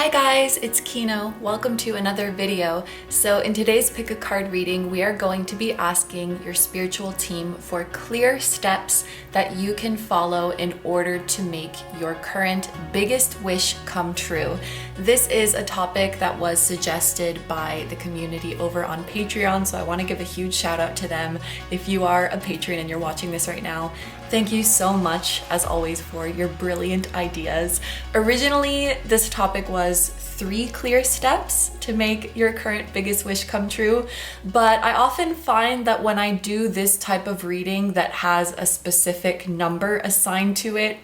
Hi guys, it's Kino. Welcome to another video. So in today's pick a card reading, we are going to be asking your spiritual team for clear steps that you can follow in order to make your current biggest wish come true. This is a topic that was suggested by the community over on Patreon, so I want to give a huge shout out to them. If you are a patron and you're watching this right now, thank you so much, as always, for your brilliant ideas. Originally, this topic was 3 clear steps to make your current biggest wish come true, but I often find that when I do this type of reading that has a specific number assigned to it,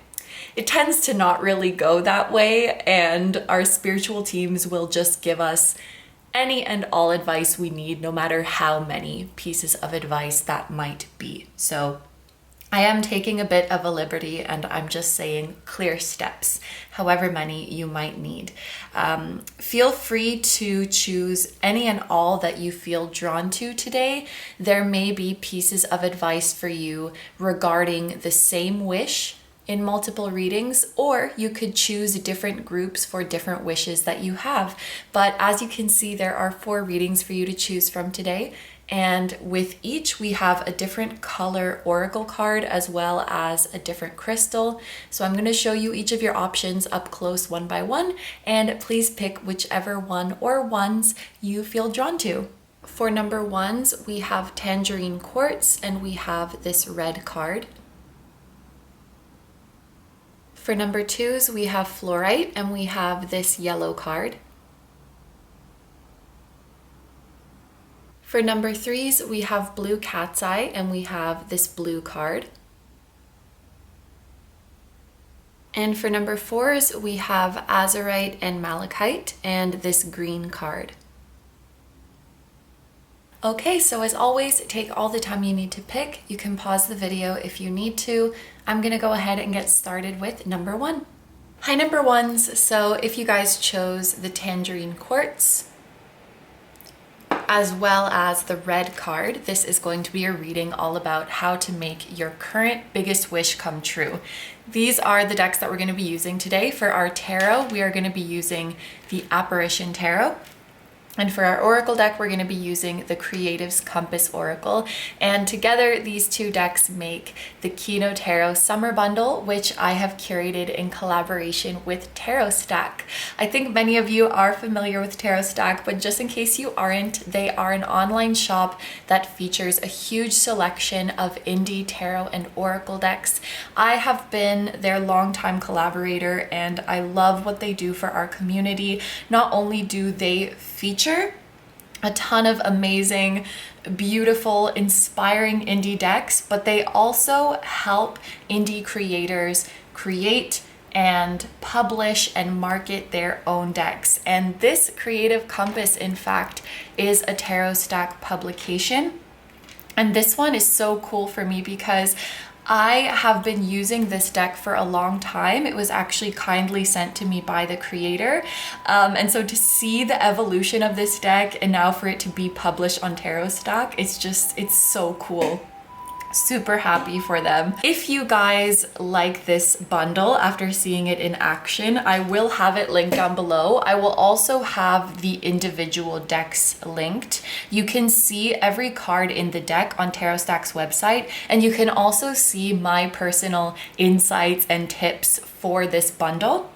it tends to not really go that way, and our spiritual teams will just give us any and all advice we need, no matter how many pieces of advice that might be. So I am taking a bit of a liberty and I'm just saying clear steps, however many you might need. Feel free to choose any and all that you feel drawn to today. There may be pieces of advice for you regarding the same wish in multiple readings, or you could choose different groups for different wishes that you have. But as you can see, there are 4 readings for you to choose from today. And with each, we have a different color oracle card as well as a different crystal. So I'm going to show you each of your options up close one by one, and please pick whichever one or ones you feel drawn to. For number 1s, we have Tangerine Quartz and we have this red card. For number 2s, we have Fluorite and we have this yellow card. For number 3s, we have blue cat's eye and we have this blue card. And for number 4s, we have Azurite and Malachite and this green card. Okay, so as always, take all the time you need to pick. You can pause the video if you need to. I'm gonna go ahead and get started with number 1. Hi number 1s, so if you guys chose the Tangerine Quartz, as well as the red card, this is going to be a reading all about how to make your current biggest wish come true. These are the decks that we're going to be using today. For our tarot, we are going to be using the Apparition Tarot. And for our oracle deck, we're going to be using the Creative's Compass Oracle. And together, these 2 decks make the KINO Tarot Summer Bundle, which I have curated in collaboration with Tarot Stack. I think many of you are familiar with Tarot Stack, but just in case you aren't, they are an online shop that features a huge selection of indie tarot and oracle decks. I have been their longtime collaborator and I love what they do for our community. Not only do they feature a ton of amazing, beautiful, inspiring indie decks, but they also help indie creators create and publish and market their own decks. And this Creative Compass, in fact, is a Tarot Stack publication. And this one is so cool for me because I have been using this deck for a long time. It was actually kindly sent to me by the creator. And so to see the evolution of this deck and now for it to be published on Tarot Stack, it's so cool. Super happy for them. If you guys like this bundle after seeing it in action, I will have it linked down below. I will also have the individual decks linked. You can see every card in the deck on Tarot Stack's website, and you can also see my personal insights and tips for this bundle.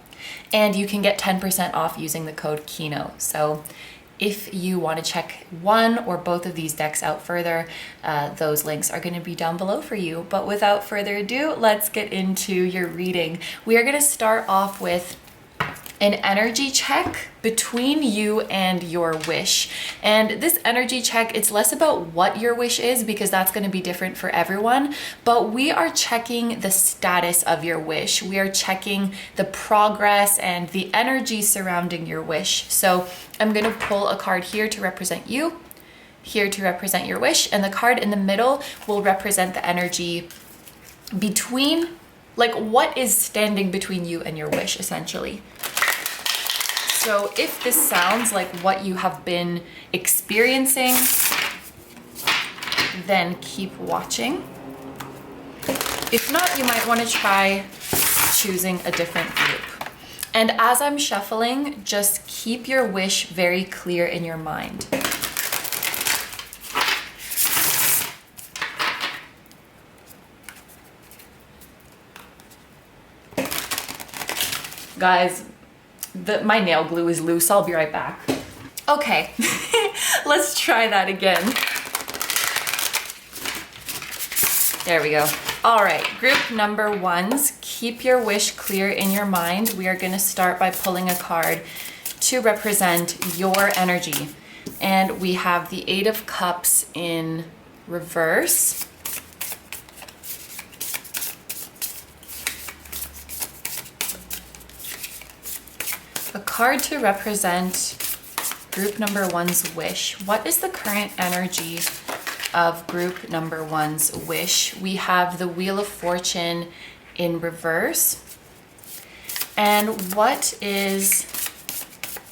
And you can get 10% off using the code KINO. So if you want to check one or both of these decks out further, those links are going to be down below for you. But without further ado, let's get into your reading. We are going to start off with an energy check between you and your wish. And this energy check, it's less about what your wish is because that's going to be different for everyone, but we are checking the status of your wish. We are checking the progress and the energy surrounding your wish. So I'm going to pull a card here to represent you, here to represent your wish, and the card in the middle will represent the energy between, like what is standing between you and your wish, essentially. So if this sounds like what you have been experiencing, then keep watching. If not, you might want to try choosing a different group. And as I'm shuffling, just keep your wish very clear in your mind. Guys, my nail glue is loose. I'll be right back. Okay, let's try that again. There we go. All right, group number ones, keep your wish clear in your mind. We are gonna start by pulling a card to represent your energy. And we have the Eight of Cups in reverse. A card to represent group number one's wish. What is the current energy of group number one's wish? We have the Wheel of Fortune in reverse. And what is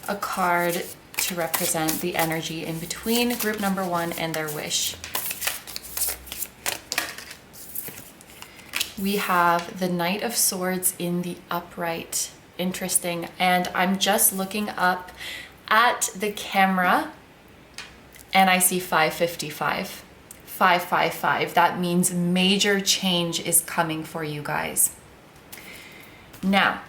a card to represent the energy in between group number one and their wish? We have the Knight of Swords in the upright. Interesting. And I'm just looking up at the camera and I see 555. 555. That means major change is coming for you guys. Now,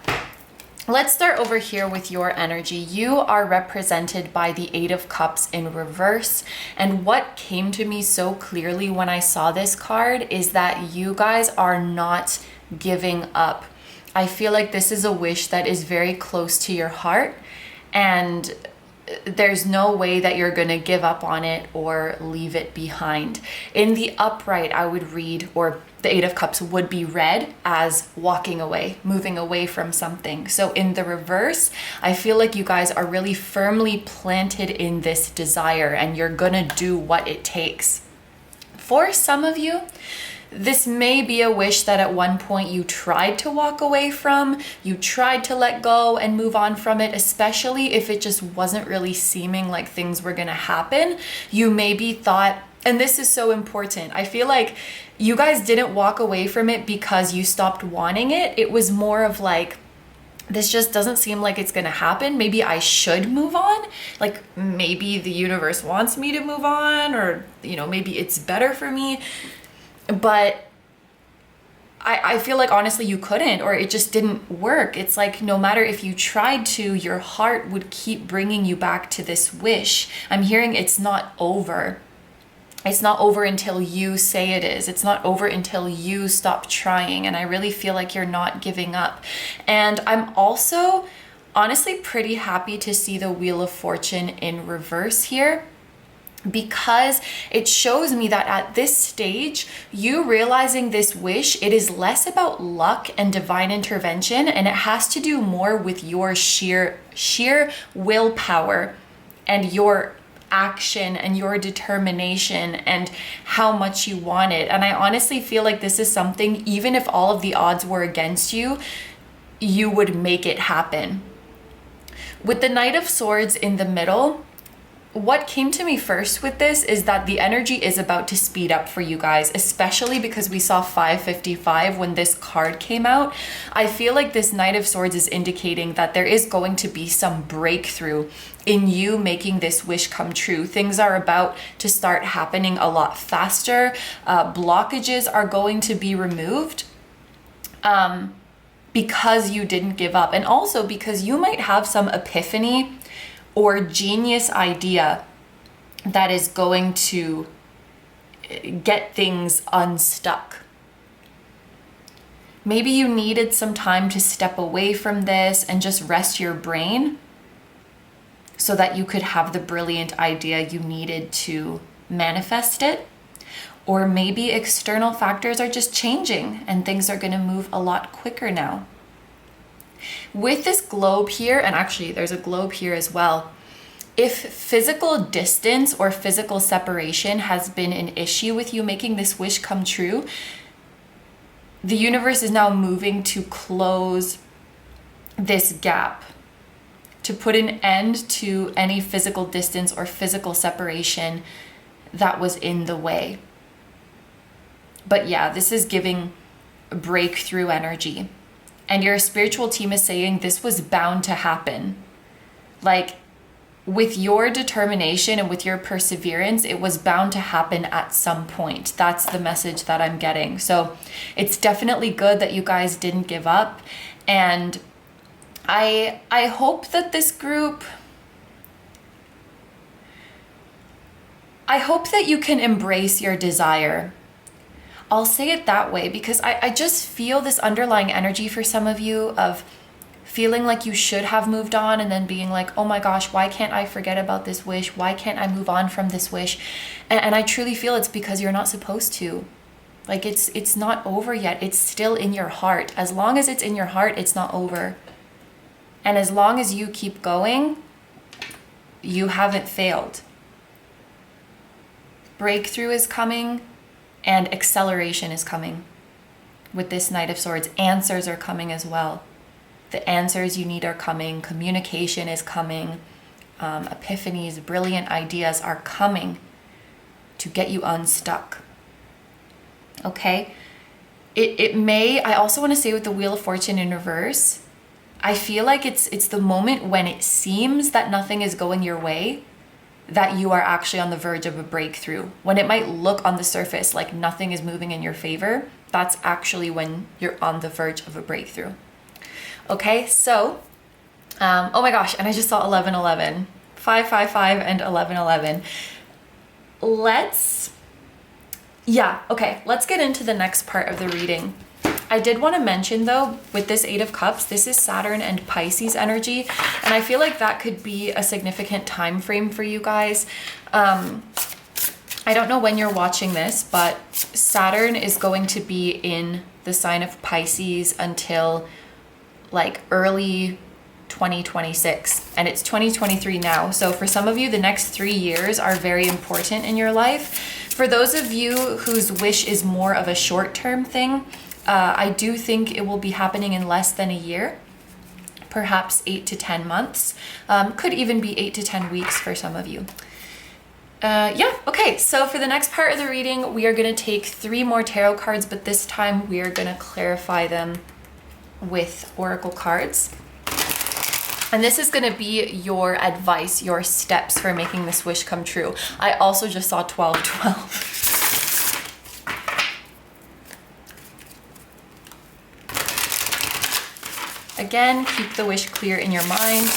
let's start over here with your energy. You are represented by the Eight of Cups in reverse. And what came to me so clearly when I saw this card is that you guys are not giving up. I feel like this is a wish that is very close to your heart, and there's no way that you're going to give up on it or leave it behind. In the upright, I would read, or the Eight of Cups would be read as walking away, moving away from something. So in the reverse, I feel like you guys are really firmly planted in this desire and you're going to do what it takes. For some of you, this may be a wish that at one point you tried to walk away from, you tried to let go and move on from it, especially if it just wasn't really seeming like things were gonna happen. You maybe thought, and this is so important, I feel like you guys didn't walk away from it because you stopped wanting it. It was more of like, this just doesn't seem like it's gonna happen. Maybe I should move on. Like maybe the universe wants me to move on, or maybe it's better for me. But I feel like honestly you couldn't, or it just didn't work. It's like no matter if you tried to, your heart would keep bringing you back to this wish. I'm hearing it's not over. It's not over until you say it is. It's not over until you stop trying. And I really feel like you're not giving up. And I'm also honestly pretty happy to see the Wheel of Fortune in reverse here, because it shows me that at this stage, you realizing this wish, it is less about luck and divine intervention, and it has to do more with your sheer willpower and your action and your determination and how much you want it. And I honestly feel like this is something, even if all of the odds were against you, you would make it happen. With the Knight of Swords in the middle, what came to me first with this is that the energy is about to speed up for you guys, especially because we saw 555 when this card came out. I feel like this Knight of Swords is indicating that there is going to be some breakthrough in you making this wish come true. Things are about to start happening a lot faster. Blockages are going to be removed. Because you didn't give up, and also because you might have some epiphany or genius idea that is going to get things unstuck. Maybe you needed some time to step away from this and just rest your brain so that you could have the brilliant idea you needed to manifest it. Or maybe external factors are just changing and things are going to move a lot quicker now. With this globe here, and actually there's a globe here as well, if physical distance or physical separation has been an issue with you making this wish come true, the universe is now moving to close this gap, to put an end to any physical distance or physical separation that was in the way. But yeah, this is giving breakthrough energy. and your spiritual team is saying this was bound to happen. Like, with your determination and with your perseverance, it was bound to happen at some point. That's the message that I'm getting. So it's definitely good that you guys didn't give up. And I hope that this group, I hope that you can embrace your desire. I'll say it that way because I just feel this underlying energy for some of you of feeling like you should have moved on and then being like, oh my gosh, why can't I forget about this wish? Why can't I move on from this wish? And I truly feel it's because you're not supposed to. Like, it's not over yet. It's still in your heart. As long as it's in your heart, it's not over. And as long as you keep going, you haven't failed. Breakthrough is coming and acceleration is coming. With this Knight of Swords, answers are coming as well. The answers you need are coming. Communication is coming. Epiphanies, brilliant ideas are coming to get you unstuck. Okay? It may, I also want to say with the Wheel of Fortune in reverse, I feel like it's the moment when it seems that nothing is going your way, that you are actually on the verge of a breakthrough. When it might look on the surface like nothing is moving in your favor, that's actually when you're on the verge of a breakthrough. Okay, so, oh my gosh, and I just saw 1111, 555 and 1111. Let's get into the next part of the reading. I did want to mention though, with this Eight of Cups, this is Saturn and Pisces energy, and I feel like that could be a significant time frame for you guys. I don't know when you're watching this, but Saturn is going to be in the sign of Pisces until like early 2026, and it's 2023 now. So for some of you, the next 3 years are very important in your life. For those of you whose wish is more of a short-term thing, I do think it will be happening in less than a year, perhaps 8 to 10 months, could even be 8 to 10 weeks for some of you. Okay, so for the next part of the reading, we are going to take 3 more tarot cards, but this time we are going to clarify them with oracle cards. And this is going to be your advice, your steps for making this wish come true. I also just saw 1212. Again, keep the wish clear in your mind.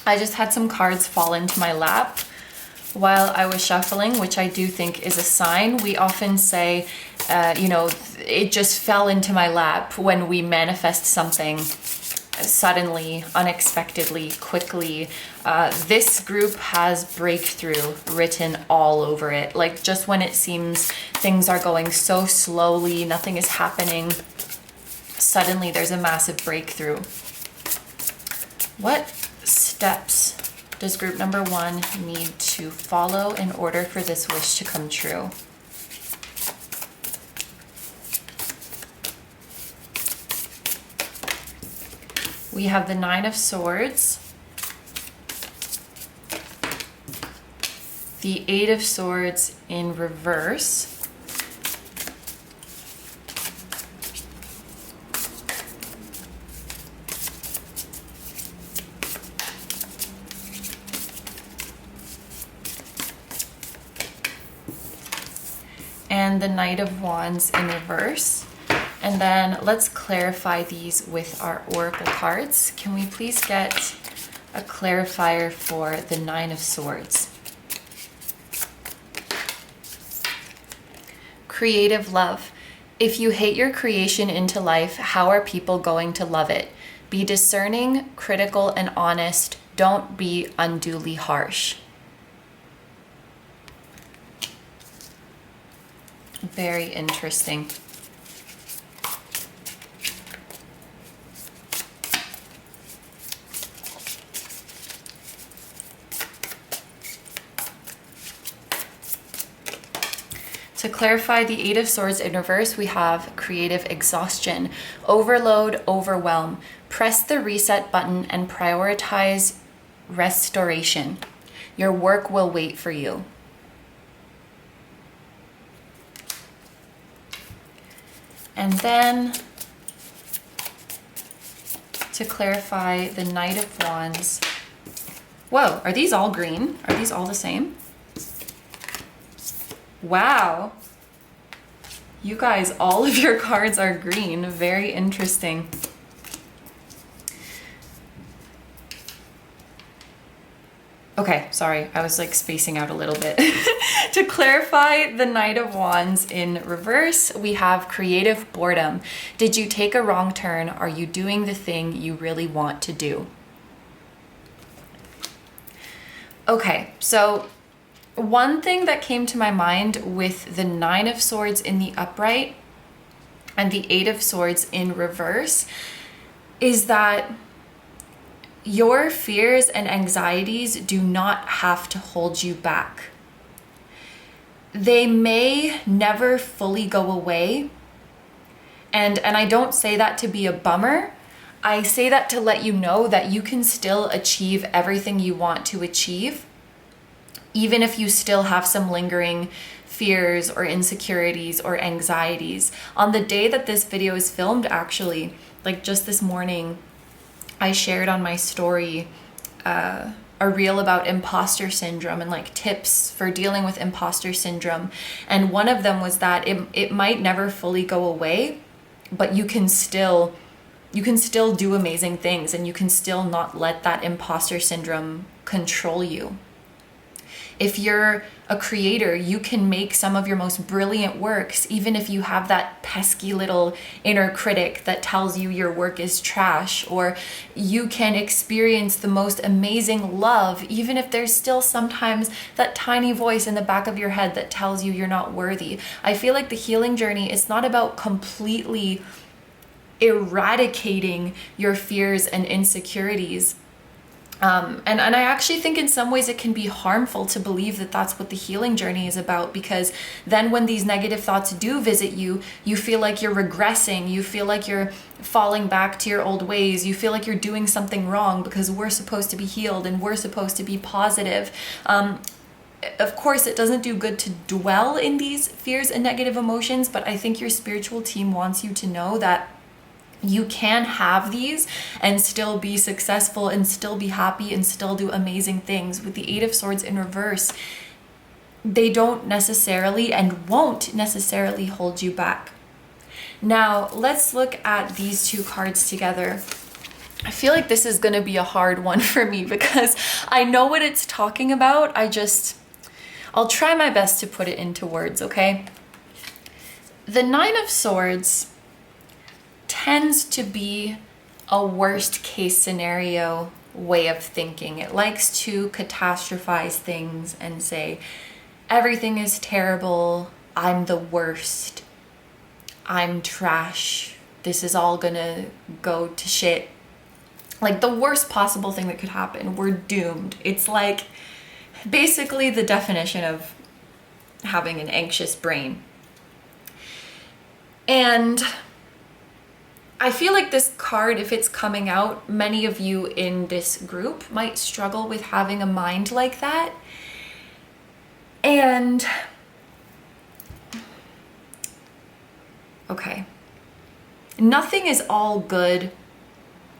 I just had some cards fall into my lap while I was shuffling, which I do think is a sign. We often say, it just fell into my lap when we manifest something suddenly, unexpectedly, quickly. This group has breakthrough written all over it. Like, just when it seems things are going so slowly, nothing is happening, suddenly there's a massive breakthrough. What steps does group number 1 need to follow in order for this wish to come true? We have the 9 of Swords, the 8 of Swords in reverse, and the Knight of Wands in reverse. And then let's clarify these with our oracle cards. Can we please get a clarifier for the 9 of Swords? Creative love. If you hate your creation into life, how are people going to love it? Be discerning, critical, and honest. Don't be unduly harsh. Very interesting. To clarify the 8 of Swords in reverse, we have creative exhaustion, overload, overwhelm. Press the reset button and prioritize restoration. Your work will wait for you. And then to clarify the Knight of Wands. Whoa, are these all green? Are these all the same? Wow. You guys, all of your cards are green. Very interesting. Okay, sorry, I was like spacing out a little bit. To clarify the Knight of Wands in reverse, we have creative boredom. Did you take a wrong turn? Are you doing the thing you really want to do? Okay, so one thing that came to my mind with the Nine of Swords in the upright and the Eight of Swords in reverse is that your fears and anxieties do not have to hold you back. They may never fully go away. And I don't say that to be a bummer. I say that to let you know that you can still achieve everything you want to achieve, even if you still have some lingering fears or insecurities or anxieties. On the day that this video is filmed, actually, like just this morning, I shared on my story a reel about imposter syndrome and like tips for dealing with imposter syndrome. And one of them was that it might never fully go away, but you can still do amazing things, and you can still not let that imposter syndrome control you. If you're a creator, you can make some of your most brilliant works, even if you have that pesky little inner critic that tells you your work is trash, or you can experience the most amazing love, even if there's still sometimes that tiny voice in the back of your head that tells you you're not worthy. I feel like the healing journey is not about completely eradicating your fears and insecurities. And I actually think in some ways it can be harmful to believe that that's what the healing journey is about, because then when these negative thoughts do visit you, you feel like you're regressing, you feel like you're falling back to your old ways, you feel like you're doing something wrong, because we're supposed to be healed and we're supposed to be positive. Of course, it doesn't do good to dwell in these fears and negative emotions, but I think your spiritual team wants you to know that you can have these and still be successful and still be happy and still do amazing things. With the Eight of Swords in reverse, they don't necessarily and won't necessarily hold you back. Now, let's look at these two cards together. I feel like this is going to be a hard one for me because I know what it's talking about. I'll try my best to put it into words, okay? The Nine of Swords tends to be a worst case scenario way of thinking. It likes to catastrophize things and say, everything is terrible, I'm the worst, I'm trash, this is all gonna go to shit. Like the worst possible thing that could happen, we're doomed. It's like basically the definition of having an anxious brain. And I feel like this card, if it's coming out, many of you in this group might struggle with having a mind like that. And okay, nothing is all good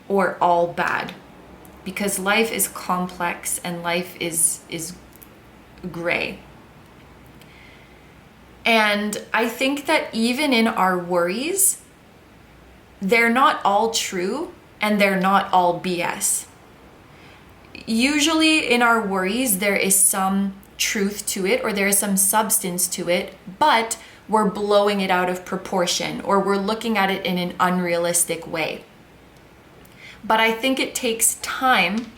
or all bad, because life is complex and life is gray. And I think that even in our worries, they're not all true and they're not all BS. Usually in our worries, there is some truth to it or there is some substance to it, but we're blowing it out of proportion or we're looking at it in an unrealistic way. But I think it takes time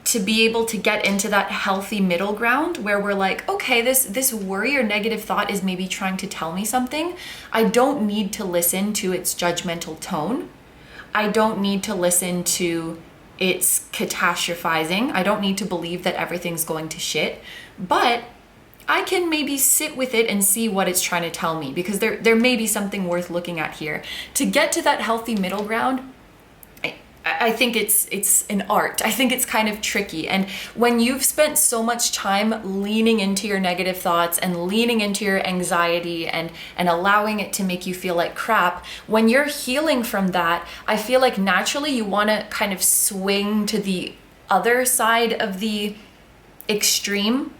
to be able to get into that healthy middle ground where we're like, okay, this worry or negative thought is maybe trying to tell me something. I don't need to listen to its judgmental tone. I don't need to listen to its catastrophizing. I don't need to believe that everything's going to shit. But I can maybe sit with it and see what it's trying to tell me, because there may be something worth looking at here. To get to that healthy middle ground, I think it's an art. I think it's kind of tricky. And when you've spent so much time leaning into your negative thoughts and leaning into your anxiety and allowing it to make you feel like crap, when you're healing from that, I feel like naturally you want to kind of swing to the other side of the extreme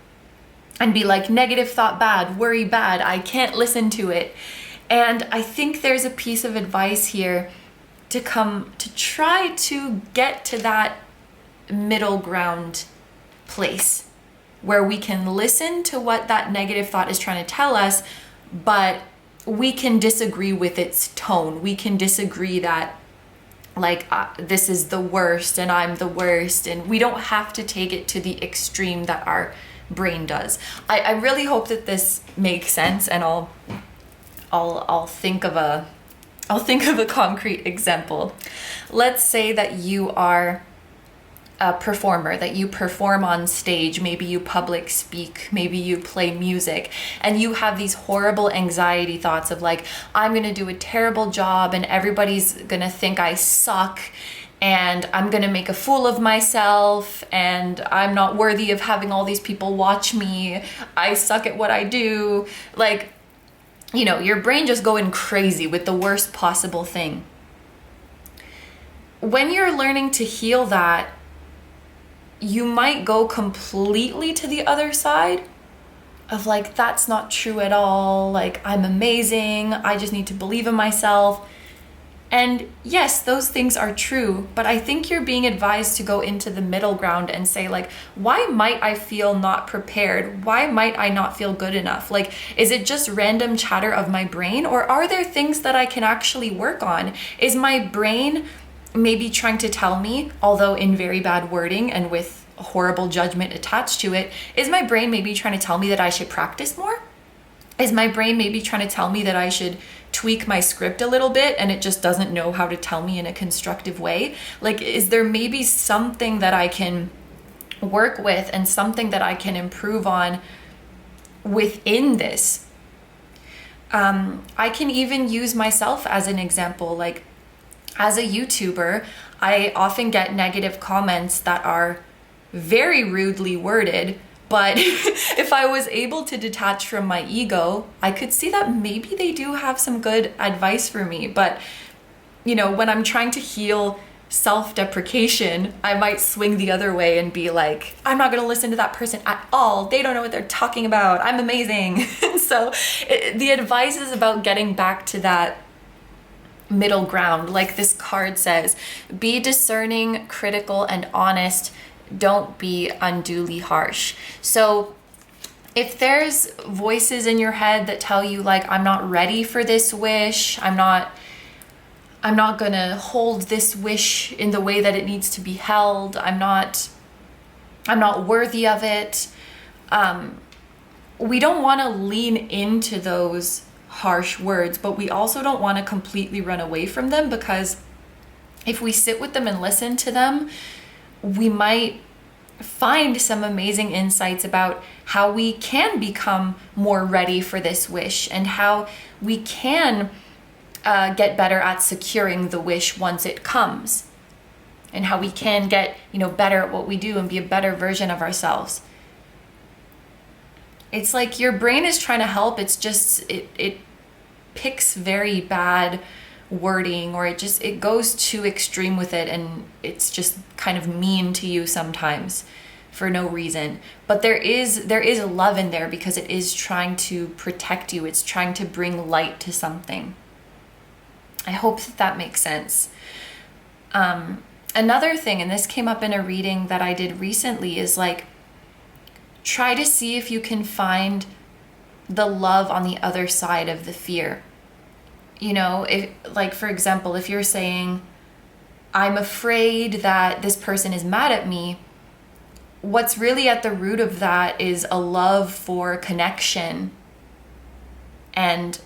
and be like, negative thought bad, worry bad, I can't listen to it. And I think there's a piece of advice here to try to get to that middle ground place where we can listen to what that negative thought is trying to tell us, but we can disagree with its tone. We can disagree that like this is the worst and I'm the worst, and we don't have to take it to the extreme that our brain does. I really hope that this makes sense, and I'll think of a concrete example. Let's say that you are a performer, that you perform on stage, maybe you public speak, maybe you play music, and you have these horrible anxiety thoughts of like, I'm gonna do a terrible job and everybody's gonna think I suck, and I'm gonna make a fool of myself, and I'm not worthy of having all these people watch me, I suck at what I do. Like, you know, your brain just going crazy with the worst possible thing. When you're learning to heal that, you might go completely to the other side of like, that's not true at all. Like, I'm amazing. I just need to believe in myself. And yes, those things are true, but I think you're being advised to go into the middle ground and say like, why might I feel not prepared? Why might I not feel good enough? Like, is it just random chatter of my brain, or are there things that I can actually work on? Is my brain maybe trying to tell me, although in very bad wording and with horrible judgment attached to it, is my brain maybe trying to tell me that I should practice more? Is my brain maybe trying to tell me that I should tweak my script a little bit and it just doesn't know how to tell me in a constructive way? Like, is there maybe something that I can work with and something that I can improve on within this? I can even use myself as an example. Like, as a YouTuber, I often get negative comments that are very rudely worded, but if I was able to detach from my ego, I could see that maybe they do have some good advice for me. But, you know, when I'm trying to heal self-deprecation, I might swing the other way and be like, I'm not going to listen to that person at all. They don't know what they're talking about. I'm amazing. So the advice is about getting back to that middle ground. Like this card says, be discerning, critical, and honest. Don't be unduly harsh. So if there's voices in your head that tell you like, I'm not ready for this wish, I'm not gonna hold this wish in the way that it needs to be held, I'm not worthy of it, we don't want to lean into those harsh words, but we also don't want to completely run away from them, because if we sit with them and listen to them, we might find some amazing insights about how we can become more ready for this wish and how we can get better at securing the wish once it comes, and how we can get, you know, better at what we do and be a better version of ourselves. It's like your brain is trying to help. It's just, it picks very bad wording, or it goes too extreme with it, and it's just kind of mean to you sometimes for no reason. But there is love in there, because it is trying to protect you. It's trying to bring light to something. I hope that makes sense. Another thing, and this came up in a reading that I did recently, is like, try to see if you can find the love on the other side of the fear. You know, if, like, for example, if you're saying, I'm afraid that this person is mad at me, what's really at the root of that is a love for connection and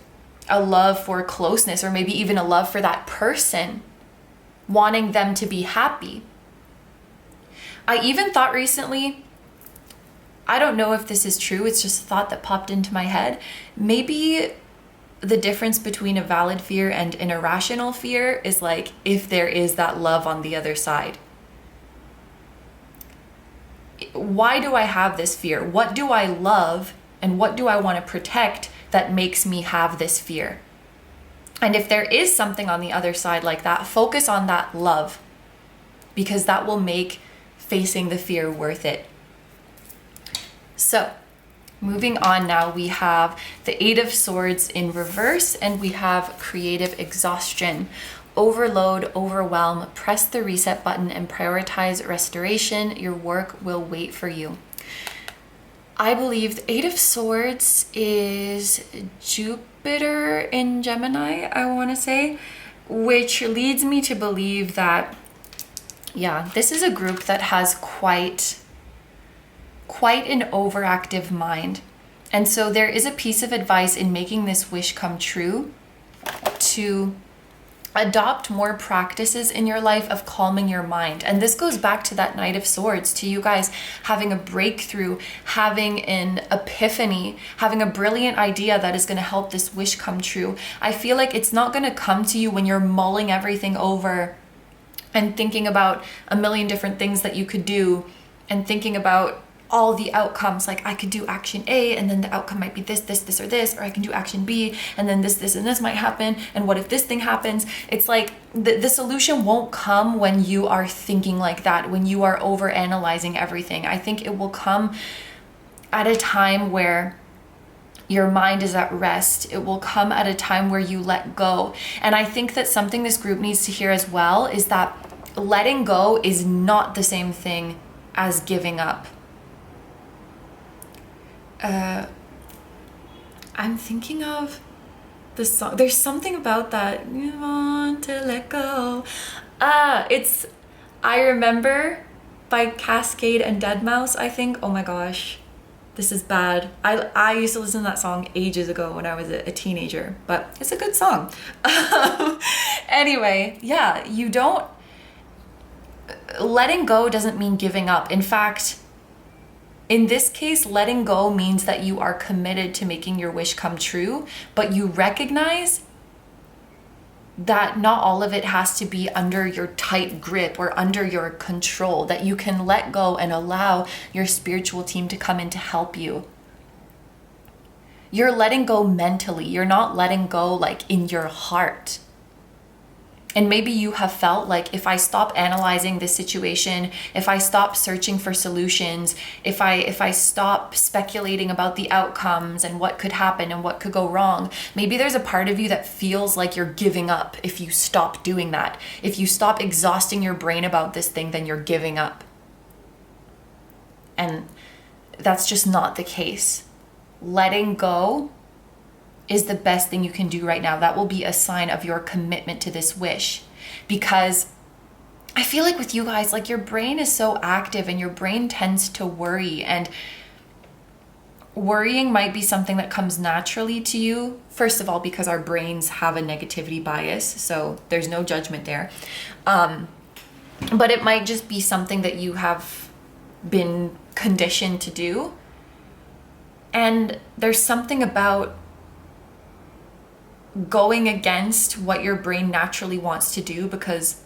a love for closeness, or maybe even a love for that person, wanting them to be happy. I even thought recently, I don't know if this is true, it's just a thought that popped into my head, maybe the difference between a valid fear and an irrational fear is like if there is that love on the other side. Why do I have this fear? What do I love and what do I want to protect that makes me have this fear? And if there is something on the other side like that, focus on that love, because that will make facing the fear worth it. So, moving on now, we have the Eight of Swords in reverse, and we have creative exhaustion. Overload, overwhelm, press the reset button and prioritize restoration. Your work will wait for you. I believe the Eight of Swords is Jupiter in Gemini, I want to say, which leads me to believe that, yeah, this is a group that has quite an overactive mind. And so there is a piece of advice in making this wish come true to adopt more practices in your life of calming your mind. And this goes back to that Knight of Swords, to you guys having a breakthrough, having an epiphany, having a brilliant idea that is going to help this wish come true. I feel like it's not going to come to you when you're mulling everything over and thinking about a million different things that you could do and thinking about all the outcomes. Like, I could do action A and then the outcome might be this, or this, or I can do action B and then this, and this might happen. And what if this thing happens? It's like the solution won't come when you are thinking like that, when you are over analyzing everything. I think it will come at a time where your mind is at rest. It will come at a time where you let go. And I think that something this group needs to hear as well is that letting go is not the same thing as giving up. I'm thinking of the song. There's something about that. You want to let go. It's I Remember by Cascade and Deadmau5, I think. Oh my gosh. This is bad. I used to listen to that song ages ago when I was a teenager, but it's a good song. Anyway, yeah, letting go doesn't mean giving up. In fact, in this case, letting go means that you are committed to making your wish come true, but you recognize that not all of it has to be under your tight grip or under your control, that you can let go and allow your spiritual team to come in to help you. You're letting go mentally. You're not letting go like in your heart. And maybe you have felt like, if I stop analyzing this situation, if I stop searching for solutions, if I stop speculating about the outcomes and what could happen and what could go wrong, maybe there's a part of you that feels like you're giving up if you stop doing that. If you stop exhausting your brain about this thing, then you're giving up. And that's just not the case. Letting go is the best thing you can do right now. That will be a sign of your commitment to this wish. Because I feel like with you guys, like, your brain is so active and your brain tends to worry, and worrying might be something that comes naturally to you. First of all, because our brains have a negativity bias, so there's no judgment there. But it might just be something that you have been conditioned to do. And there's something about going against what your brain naturally wants to do because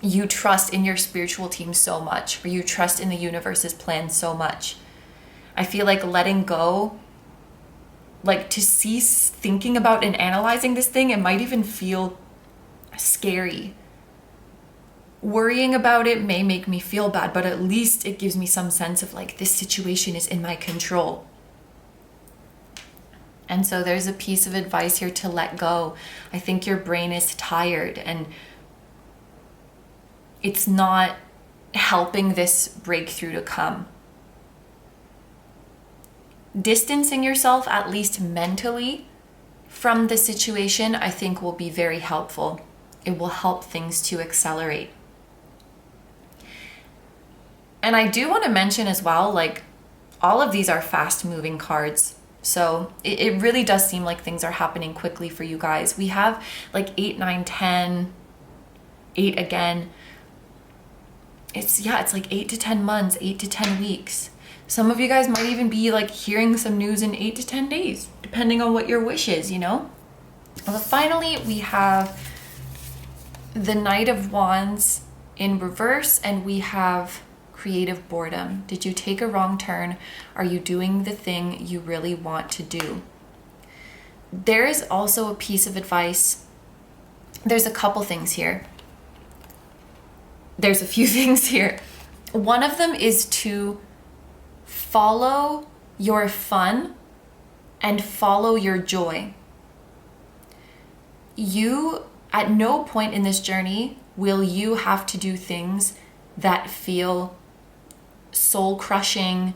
you trust in your spiritual team so much, or you trust in the universe's plan so much. I feel like letting go, like, to cease thinking about and analyzing this thing, it might even feel scary. Worrying about it may make me feel bad, but at least it gives me some sense of like, this situation is in my control. And so there's a piece of advice here to let go. I think your brain is tired and it's not helping this breakthrough to come. Distancing yourself, at least mentally, from the situation, I think will be very helpful. It will help things to accelerate. And I do want to mention as well, like, all of these are fast moving cards. So it really does seem like things are happening quickly for you guys. We have like 8, 9, 10, 8 again. It's like 8 to 10 months, 8 to 10 weeks. Some of you guys might even be like hearing some news in 8 to 10 days, depending on what your wish is, you know? Well, finally, we have the Knight of Wands in reverse, and we have creative boredom. Did you take a wrong turn? Are you doing the thing you really want to do? There is also a piece of advice. There's a couple things here. There's a few things here. One of them is to follow your fun and follow your joy. You, at no point in this journey, will you have to do things that feel soul crushing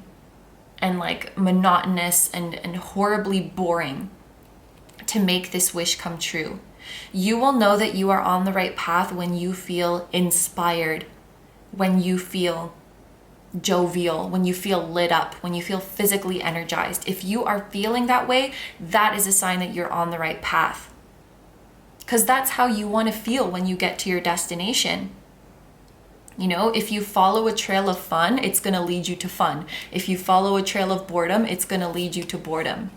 and like monotonous and horribly boring to make this wish come true. You will know that you are on the right path when you feel inspired, when you feel jovial, when you feel lit up, when you feel physically energized. If you are feeling that way, that is a sign that you're on the right path. Because that's how you want to feel when you get to your destination. You know, if you follow a trail of fun, it's going to lead you to fun. If you follow a trail of boredom, it's going to lead you to boredom.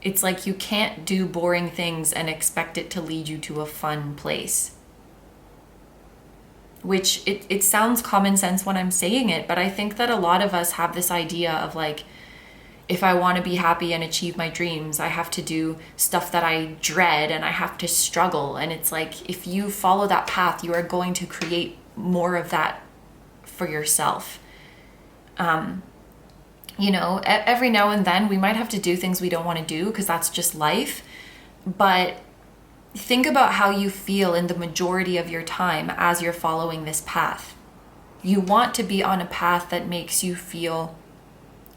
It's like you can't do boring things and expect it to lead you to a fun place. Which it sounds common sense when I'm saying it, but I think that a lot of us have this idea of like, if I want to be happy and achieve my dreams, I have to do stuff that I dread and I have to struggle. And it's like, if you follow that path, you are going to create more of that for yourself. You know, every now and then we might have to do things we don't want to do because that's just life. But think about how you feel in the majority of your time as you're following this path. You want to be on a path that makes you feel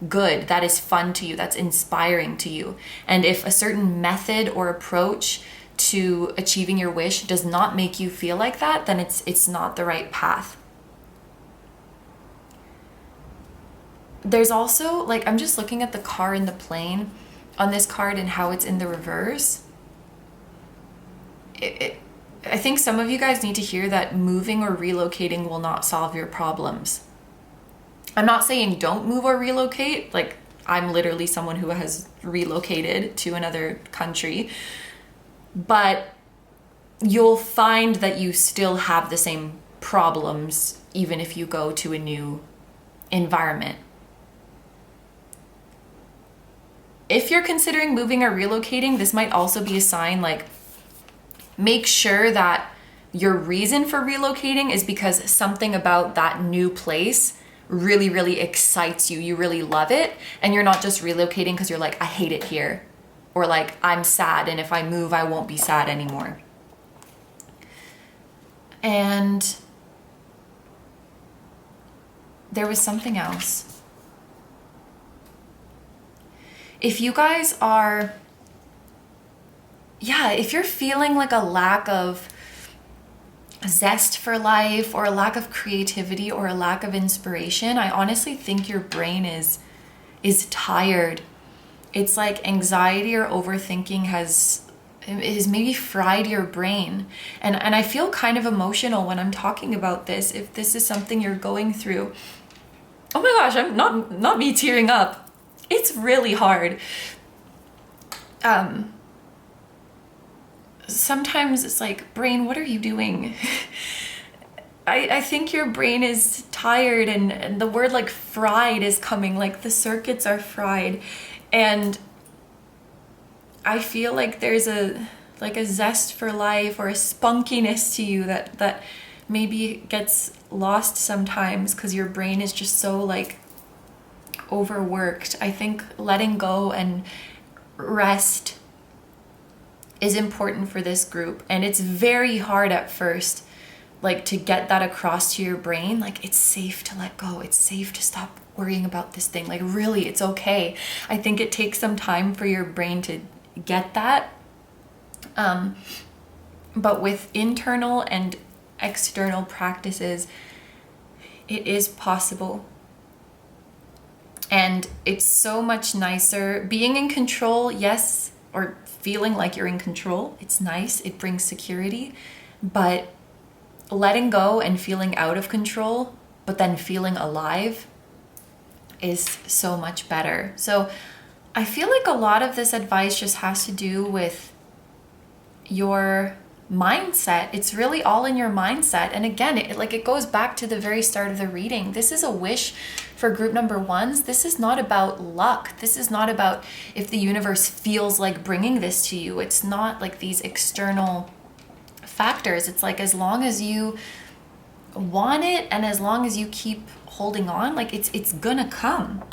good, that is fun to you, that's inspiring to you. And if a certain method or approach to achieving your wish does not make you feel like that, then it's not the right path. There's also, like, I'm just looking at the car and the plane on this card and how it's in the reverse. I think some of you guys need to hear that moving or relocating will not solve your problems. I'm not saying don't move or relocate. Like, I'm literally someone who has relocated to another country. But you'll find that you still have the same problems even if you go to a new environment. If you're considering moving or relocating, this might also be a sign, like, make sure that your reason for relocating is because something about that new place really, really excites you. You really love it. And you're not just relocating because you're like, I hate it here. Or like, I'm sad, and if I move, I won't be sad anymore. And there was something else. If you guys are, if you're feeling like a lack of zest for life or a lack of creativity or a lack of inspiration, I honestly think your brain is tired. It's like anxiety or overthinking has maybe fried your brain. And I feel kind of emotional when I'm talking about this, if this is something you're going through. Oh my gosh, I'm not me tearing up. It's really hard. Sometimes it's like, brain, what are you doing? I think your brain is tired, and the word like fried is coming, like the circuits are fried. And I feel like there's a zest for life or a spunkiness to you that maybe gets lost sometimes because your brain is just so like overworked. I think letting go and rest is important for this group, and it's very hard at first, like, to get that across to your brain. Like, it's safe to let go, it's safe to stop worrying about this thing, like, really, it's okay. I think it takes some time for your brain to get that, but with internal and external practices, it is possible. And it's so much nicer being in control, yes, or feeling like you're in control. It's nice, it brings security, but letting go and feeling out of control, but then feeling alive, is so much better. So I feel like a lot of this advice just has to do with your mindset. It's really all in your mindset. And again, it goes back to the very start of the reading. This is a wish for group number ones. This is not about luck. This is not about if the universe feels like bringing this to you. It's not like these external factors. It's like, as long as you want it and as long as you keep holding on, like it's gonna come.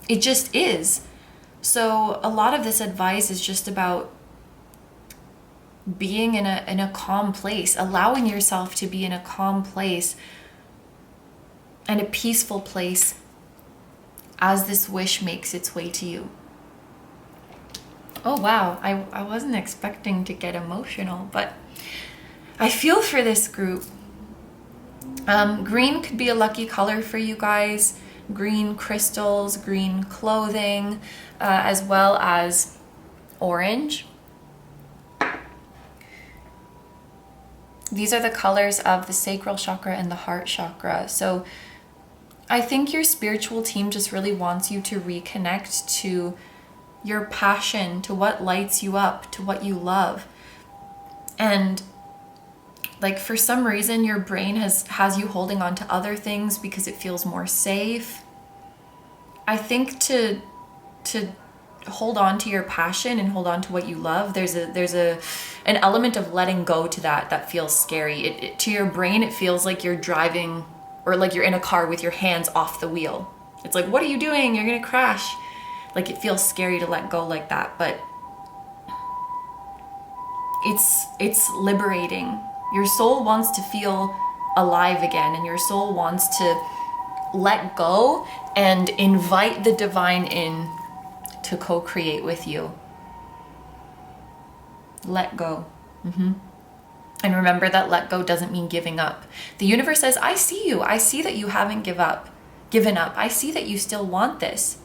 It just is. So a lot of this advice is just about being in a calm place, allowing yourself to be in a calm place and a peaceful place as this wish makes its way to you. Oh wow, I wasn't expecting to get emotional, but I feel for this group. Green could be a lucky color for you guys. Green crystals, green clothing, as well as orange. These are the colors of the sacral chakra and the heart chakra. So I think your spiritual team just really wants you to reconnect to your passion, to what lights you up, to what you love. And like, for some reason, your brain has you holding on to other things because it feels more safe. I think to hold on to your passion and hold on to what you love, there's an element of letting go to that feels scary. To your brain, it feels like you're driving, or like you're in a car with your hands off the wheel. It's like, what are you doing? You're gonna crash. Like, it feels scary to let go like that, but it's liberating. Your soul wants to feel alive again, and your soul wants to let go and invite the divine in to co-create with you. Let go. And remember that let go doesn't mean giving up. The universe says, I see you. I see that you haven't given up. I see that you still want this.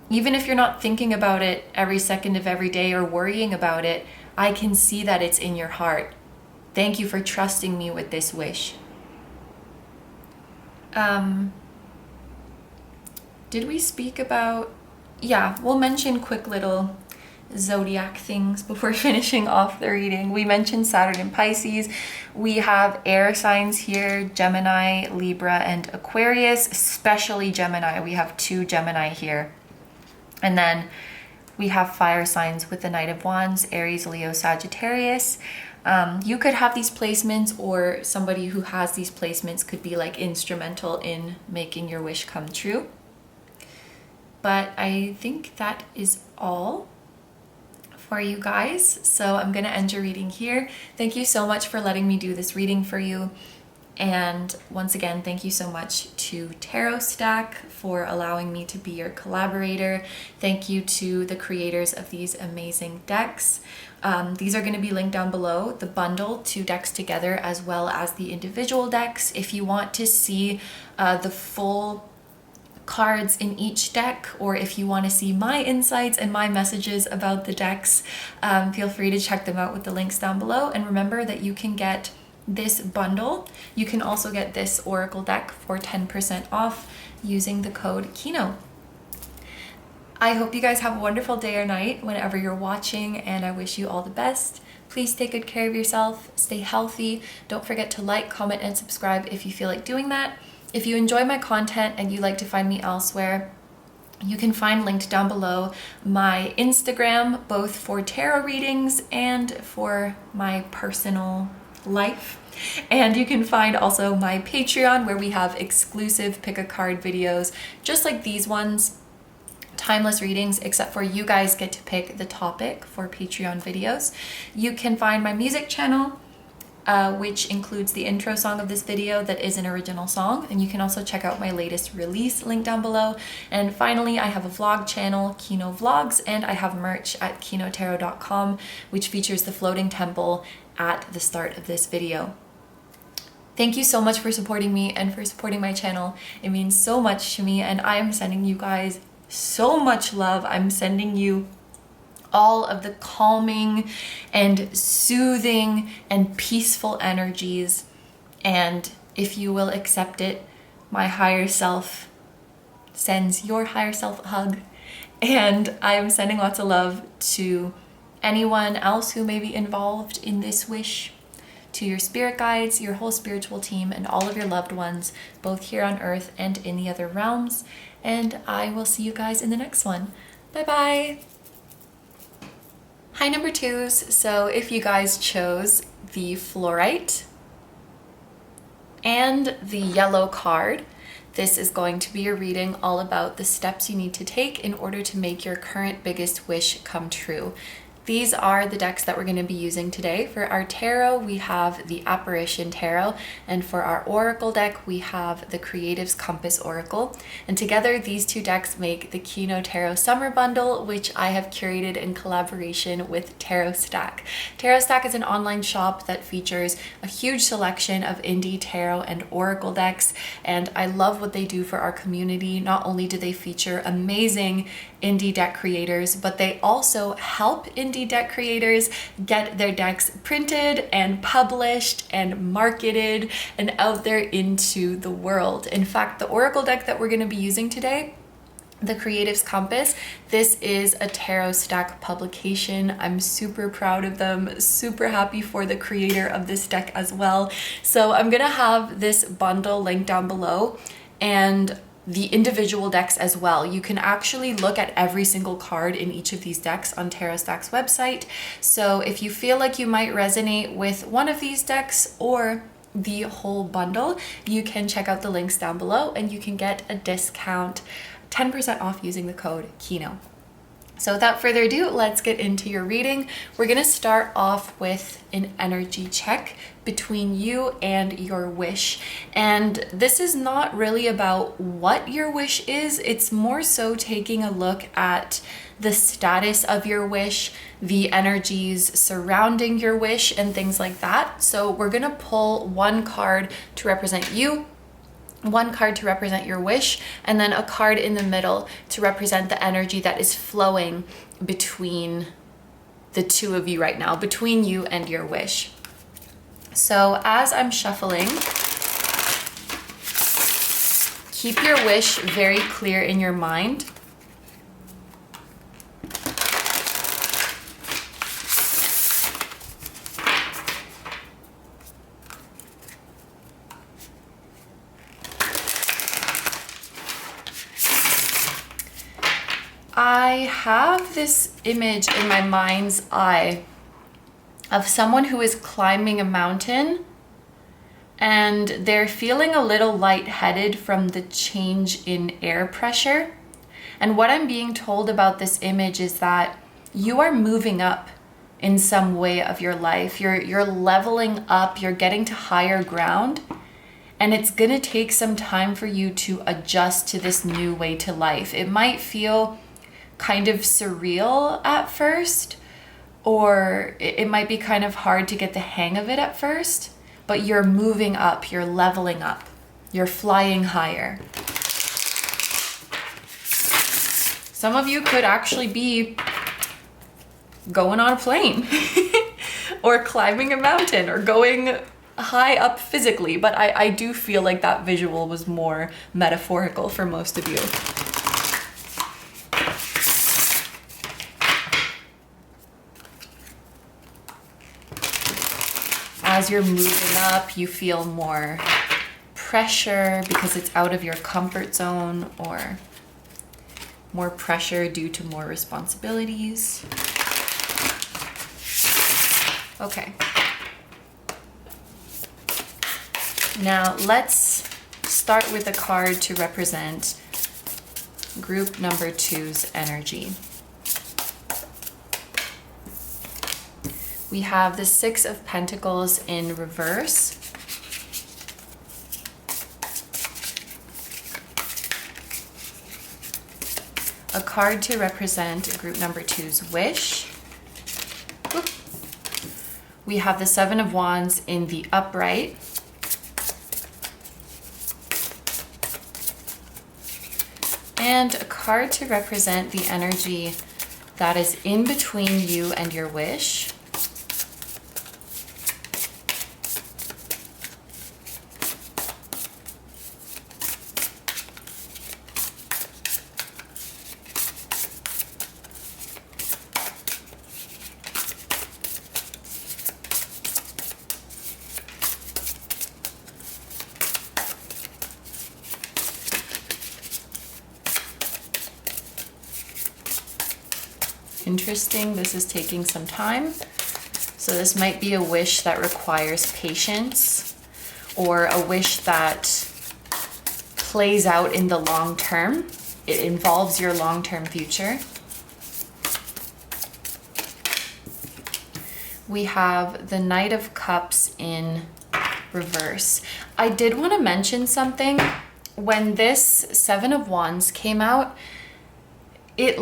Even if you're not thinking about it every second of every day or worrying about it, I can see that it's in your heart. Thank you for trusting me with this wish. Did we speak about... Yeah, we'll mention quick little zodiac things before finishing off the reading. We mentioned Saturn and Pisces. We have air signs here, Gemini, Libra, and Aquarius, especially Gemini. We have 2 Gemini here. And then we have fire signs with the Knight of Wands, Aries, Leo, Sagittarius. You could have these placements, or somebody who has these placements could be like instrumental in making your wish come true. But I think that is all for you guys. So I'm going to end your reading here. Thank you so much for letting me do this reading for you. And once again, thank you so much to Tarot Stack for allowing me to be your collaborator. Thank you to the creators of these amazing decks. These are going to be linked down below, the bundle, 2 decks together, as well as the individual decks. If you want to see the full cards in each deck, or if you want to see my insights and my messages about the decks, feel free to check them out with the links down below. And remember that you can get this bundle. You can also get this oracle deck for 10% off using the code KINO. I hope you guys have a wonderful day or night whenever you're watching, and I wish you all the best. Please take good care of yourself, stay healthy. Don't forget to like, comment, and subscribe if you feel like doing that. If you enjoy my content and you like to find me elsewhere, you can find linked down below my Instagram, both for tarot readings and for my personal life. And you can find also my Patreon, where we have exclusive pick a card videos, just like these ones, timeless readings, except for you guys get to pick the topic for Patreon videos. You can find my music channel, which includes the intro song of this video that is an original song, and you can also check out my latest release link down below. And finally, I have a vlog channel, KINO Vlogs, and I have merch at kinotarot.com, which features the floating temple at the start of this video. Thank you so much for supporting me and for supporting my channel. It means so much to me, and I am sending you guys so much love. I'm sending you all of the calming and soothing and peaceful energies. And if you will accept it, my higher self sends your higher self a hug. And I am sending lots of love to anyone else who may be involved in this wish, to your spirit guides, your whole spiritual team, and all of your loved ones, both here on earth and in the other realms. And I will see you guys in the next one. Bye-bye. Hi, number twos. So if you guys chose the Fluorite and the yellow card, this is going to be a reading all about the steps you need to take in order to make your current biggest wish come true. These are the decks that we're going to be using today. For our tarot, we have the Apparition Tarot, and for our oracle deck, we have the Creative's Compass Oracle. And together, these two decks make the KINO Tarot Summer Bundle, which I have curated in collaboration with Tarot Stack. Tarot Stack is an online shop that features a huge selection of indie tarot and oracle decks, and I love what they do for our community. Not only do they feature amazing indie deck creators, but they also help indie deck creators get their decks printed and published and marketed and out there into the world. In fact, the oracle deck that we're going to be using today, the Creative's Compass, this is a Tarot Stack publication. I'm super proud of them, super happy for the creator of this deck as well. So I'm gonna have this bundle linked down below, and the individual decks as well. You can actually look at every single card in each of these decks on Tarot Stack's website. So if you feel like you might resonate with one of these decks or the whole bundle, you can check out the links down below and you can get a discount, 10% off using the code KINO. So without further ado, let's get into your reading. We're gonna start off with an energy check between you and your wish. And this is not really about what your wish is, it's more so taking a look at the status of your wish, the energies surrounding your wish, and things like that. So we're gonna pull one card to represent you, one card to represent your wish, and then a card in the middle to represent the energy that is flowing between the two of you right now, between you and your wish. So as I'm shuffling, keep your wish very clear in your mind. I have this image in my mind's eye of someone who is climbing a mountain and they're feeling a little lightheaded from the change in air pressure. And what I'm being told about this image is that you are moving up in some way of your life. You're leveling up, you're getting to higher ground, and it's gonna take some time for you to adjust to this new way to life. It might feel kind of surreal at first, or it might be kind of hard to get the hang of it at first, but you're moving up, you're leveling up, you're flying higher. Some of you could actually be going on a plane or climbing a mountain or going high up physically, but I do feel like that visual was more metaphorical for most of you. As you're moving up, you feel more pressure because it's out of your comfort zone, or more pressure due to more responsibilities. Okay. Now let's start with a card to represent group number two's energy. We have the Six of Pentacles in reverse. A card to represent group number two's wish. We have the Seven of Wands in the upright. And a card to represent the energy that is in between you and your wish. interesting. This is taking some time. So this might be a wish that requires patience, or a wish that plays out in the long term. It involves your long-term future. We have the Knight of Cups in reverse. I did want to mention something. When this Seven of Wands came out, it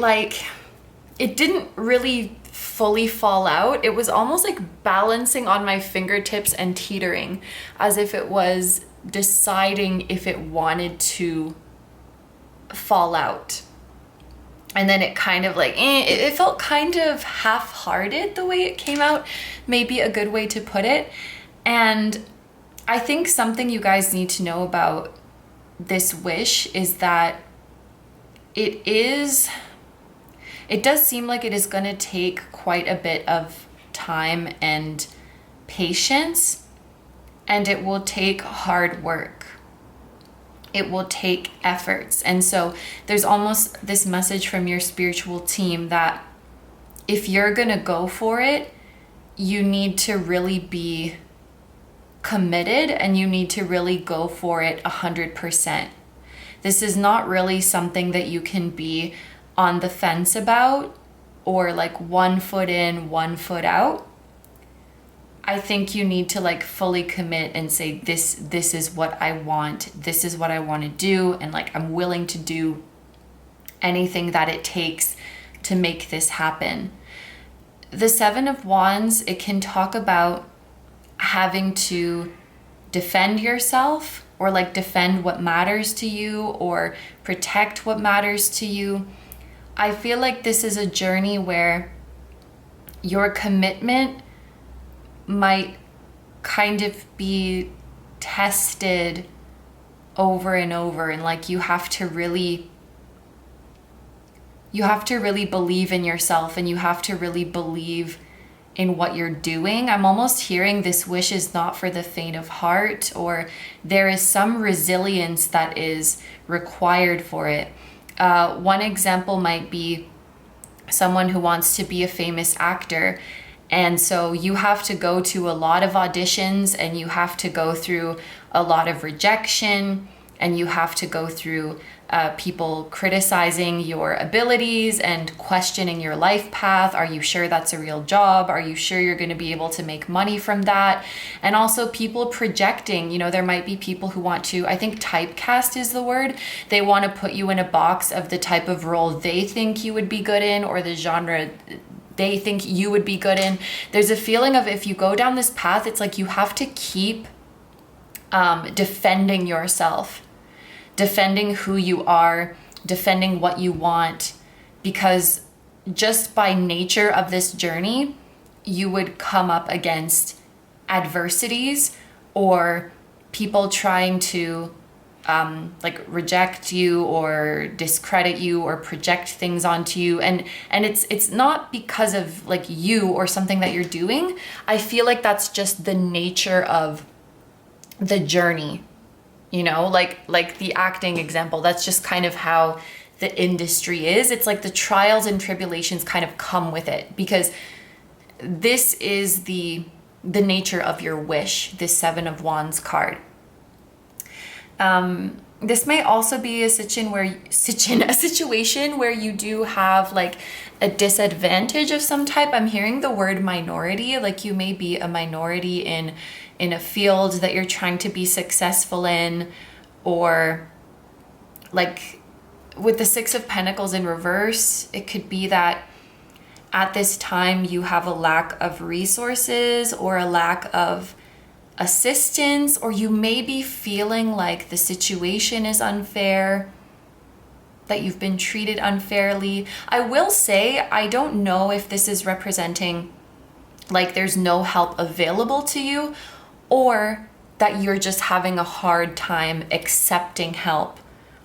didn't really fully fall out. It was almost like balancing on my fingertips and teetering, as if it was deciding if it wanted to fall out. And then it kind of it felt kind of half-hearted the way it came out, maybe a good way to put it. And I think something you guys need to know about this wish is that it does seem like it is going to take quite a bit of time and patience, and it will take hard work. It will take efforts. And so there's almost this message from your spiritual team that if you're going to go for it, you need to really be committed, and you need to really go for it 100%. This is not really something that you can be on the fence about, or like 1 foot in, 1 foot out. I think you need to fully commit and say, this is what I want. This is what I want to do. And I'm willing to do anything that it takes to make this happen. The Seven of Wands, it can talk about having to defend yourself, or defend what matters to you, or protect what matters to you. I feel like this is a journey where your commitment might kind of be tested over and over, and you have to really believe in yourself, and you have to really believe in what you're doing. I'm almost hearing this wish is not for the faint of heart, or there is some resilience that is required for it. One example might be someone who wants to be a famous actor. And so you have to go to a lot of auditions, and you have to go through a lot of rejection, and you have to go through people criticizing your abilities and questioning your life path. Are you sure that's a real job? Are you sure you're going to be able to make money from that? And also people projecting, there might be people who want to, I think typecast is the word. They want to put you in a box of the type of role they think you would be good in, or the genre they think you would be good in. There's a feeling of, if you go down this path, it's you have to keep defending yourself, defending who you are, defending what you want, because just by nature of this journey, you would come up against adversities, or people trying to reject you or discredit you or project things onto you, and it's not because of you or something that you're doing. I feel like that's just the nature of the journey, like the acting example. That's just kind of how the industry is. It's the trials and tribulations kind of come with it, because this is the nature of your wish, this Seven of Wands card. This may also be a situation where you do have a disadvantage of some type. I'm hearing the word minority, you may be a minority in a field that you're trying to be successful in, or with the Six of Pentacles in reverse, it could be that at this time you have a lack of resources, or a lack of assistance, or you may be feeling like the situation is unfair, that you've been treated unfairly. I will say, I don't know if this is representing there's no help available to you, or that you're just having a hard time accepting help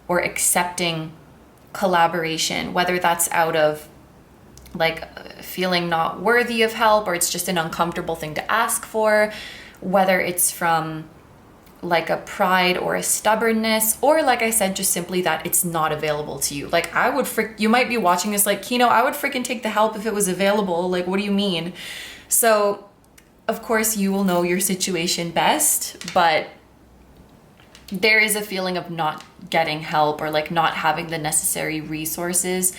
or accepting collaboration, whether that's out of feeling not worthy of help, or it's just an uncomfortable thing to ask for, whether it's from like a pride or a stubbornness, or like I said, just simply that it's not available to you. Like you might be watching this like, Kino, I would freaking take the help if it was available. Like, what do you mean? So of course you will know your situation best, but there is a feeling of not getting help or like not having the necessary resources.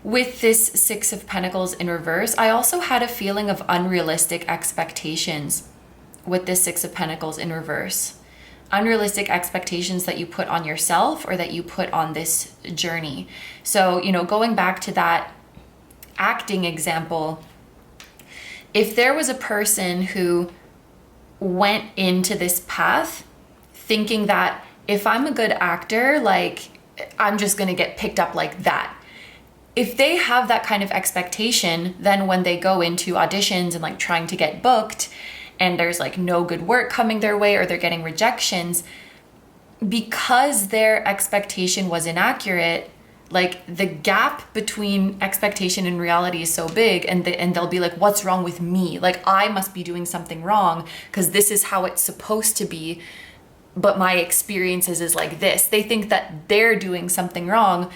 With this Six of Pentacles in reverse, I also had a feeling of unrealistic expectations with this Six of Pentacles in reverse. Unrealistic expectations that you put on yourself or that you put on this journey. So, you know, going back to that acting example, if there was a person who went into this path thinking that if I'm a good actor, like I'm just gonna get picked up like that. If they have that kind of expectation, then when they go into auditions and like trying to get booked and there's like no good work coming their way or they're getting rejections, because their expectation was inaccurate, like the gap between expectation and reality is so big, and they'll be like, what's wrong with me? Like I must be doing something wrong because this is how it's supposed to be, but my experiences is like this. They think that they're doing something wrong,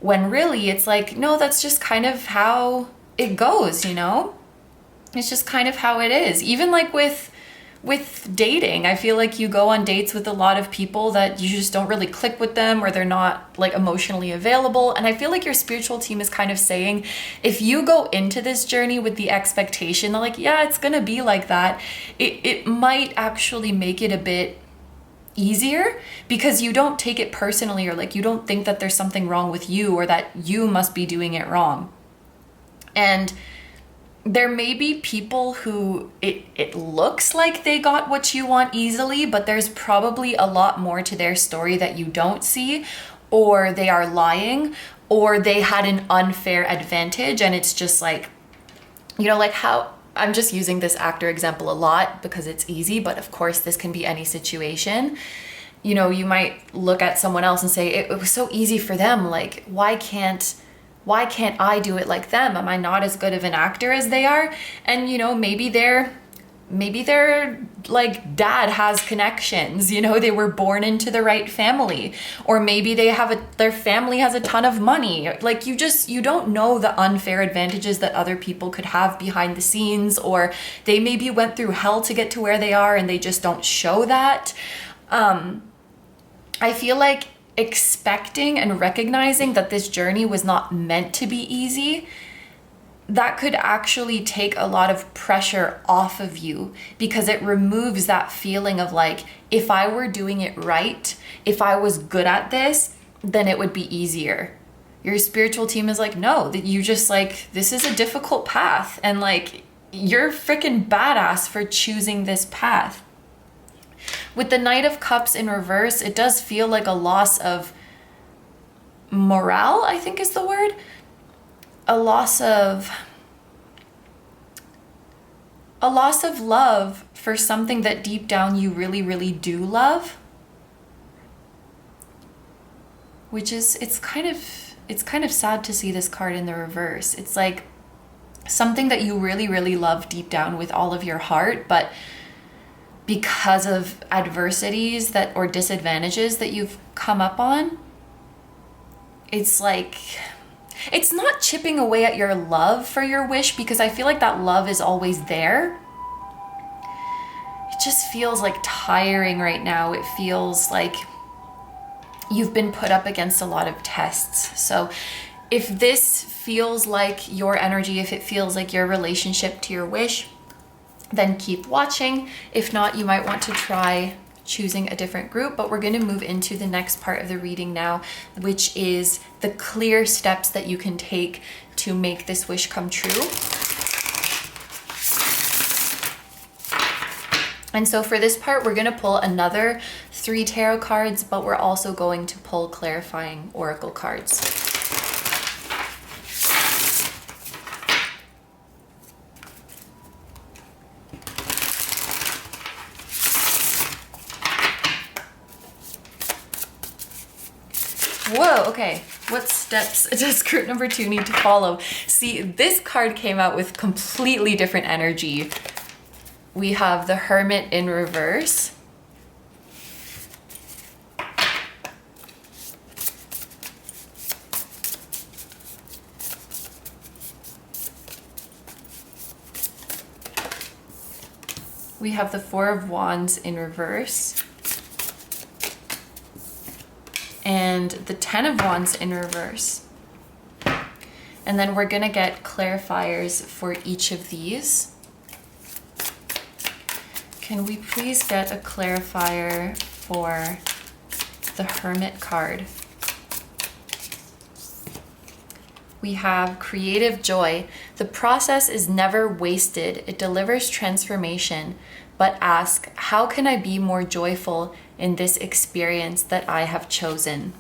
when really it's like, no, that's just kind of how it goes, you know? It's just kind of how it is. Even like with dating, I feel like you go on dates with a lot of people that you just don't really click with them, or they're not like emotionally available. And I feel like your spiritual team is kind of saying, if you go into this journey with the expectation that like, yeah, it's gonna be like that, it might actually make it a bit easier, because you don't take it personally, or like you don't think that there's something wrong with you or that you must be doing it wrong. And there may be people who it looks like they got what you want easily, but there's probably a lot more to their story that you don't see, or they are lying, or they had an unfair advantage. And it's just like, you know, like how I'm just using this actor example a lot because it's easy, but of course this can be any situation. You know, you might look at someone else and say, it was so easy for them. Like, why can't I do it like them? Am I not as good of an actor as they are? And, you know, maybe their like dad has connections, you know, they were born into the right family, or maybe their family has a ton of money. Like you don't know the unfair advantages that other people could have behind the scenes, or they maybe went through hell to get to where they are and they just don't show that. I feel like expecting and recognizing that this journey was not meant to be easy, that could actually take a lot of pressure off of you, because it removes that feeling of like, if I were doing it right, if I was good at this, then it would be easier. Your spiritual team is like, no, that you just like, this is a difficult path, and like, you're freaking badass for choosing this path. With the Knight of Cups in reverse, it does feel like a loss of morale, I think is the word. A loss of love for something that deep down you really, really do love. Which is, it's kind of sad to see this card in the reverse. It's like something that you really, really love deep down with all of your heart, but because of adversities or disadvantages that you've come up on, it's like, it's not chipping away at your love for your wish, because I feel like that love is always there. It just feels like tiring right now. It feels like you've been put up against a lot of tests. So if this feels like your energy, if it feels like your relationship to your wish, then keep watching. If not, you might want to try choosing a different group. But we're going to move into the next part of the reading now, which is the clear steps that you can take to make this wish come true. And so for this part, we're going to pull another 3 tarot cards, but we're also going to pull clarifying oracle cards. Whoa, okay. What steps does group number 2 need to follow? See, this card came out with completely different energy. We have the Hermit in reverse. We have the Four of Wands in reverse. And the Ten of Wands in reverse. And then we're gonna get clarifiers for each of these. Can we please get a clarifier for the Hermit card? We have creative joy. The process is never wasted. It delivers transformation. But ask, how can I be more joyful in this experience that I have chosen?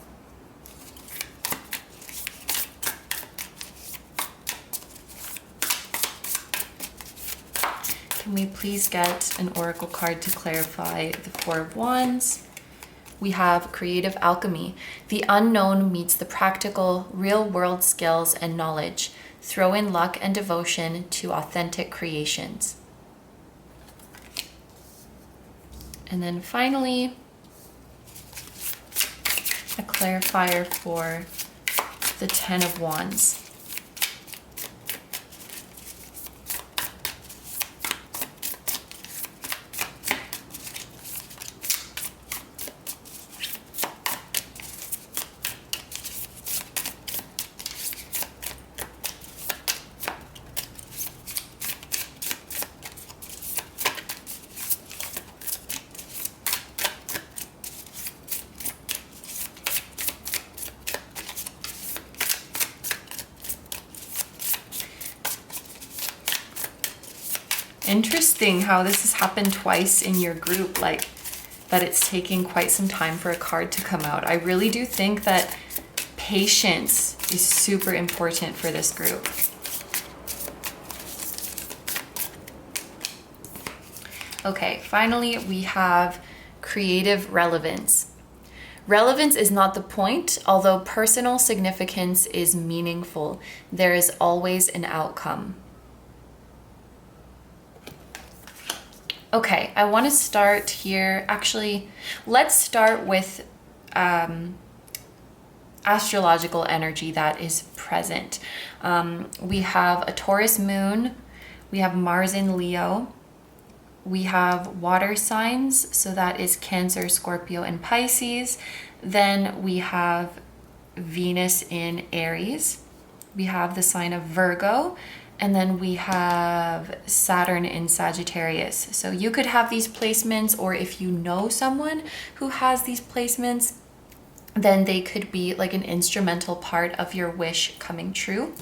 Can we please get an oracle card to clarify the Four of Wands? We have creative alchemy. The unknown meets the practical, real-world skills and knowledge. Throw in luck and devotion to authentic creations. And then finally, a clarifier for the Ten of Wands. Interesting how this has happened twice in your group, like that it's taking quite some time for a card to come out. I really do think that patience is super important for this group. Okay, finally we have creative relevance. Relevance is not the point, although personal significance is meaningful. There is always an outcome. Okay, I want to start here. Actually, let's start with astrological energy that is present. We have a Taurus moon, we have Mars in Leo, we have water signs, so that is Cancer, Scorpio, and Pisces. Then we have Venus in Aries, we have the sign of Virgo, and then we have Saturn in Sagittarius. So you could have these placements, or if you know someone who has these placements, then they could be like an instrumental part of your wish coming true.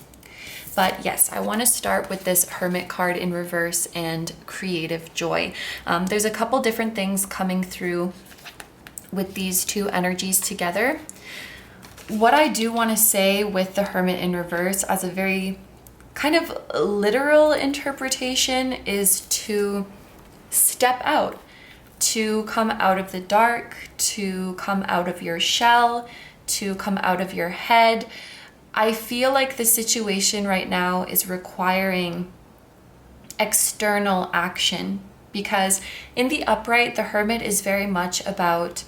But yes, I want to start with this Hermit card in reverse and creative joy. There's a couple different things coming through with these two energies together. What I do want to say with the Hermit in reverse as a very kind of literal interpretation is to step out, to come out of the dark, to come out of your shell, to come out of your head. I feel like the situation right now is requiring external action, because in the upright, the Hermit is very much about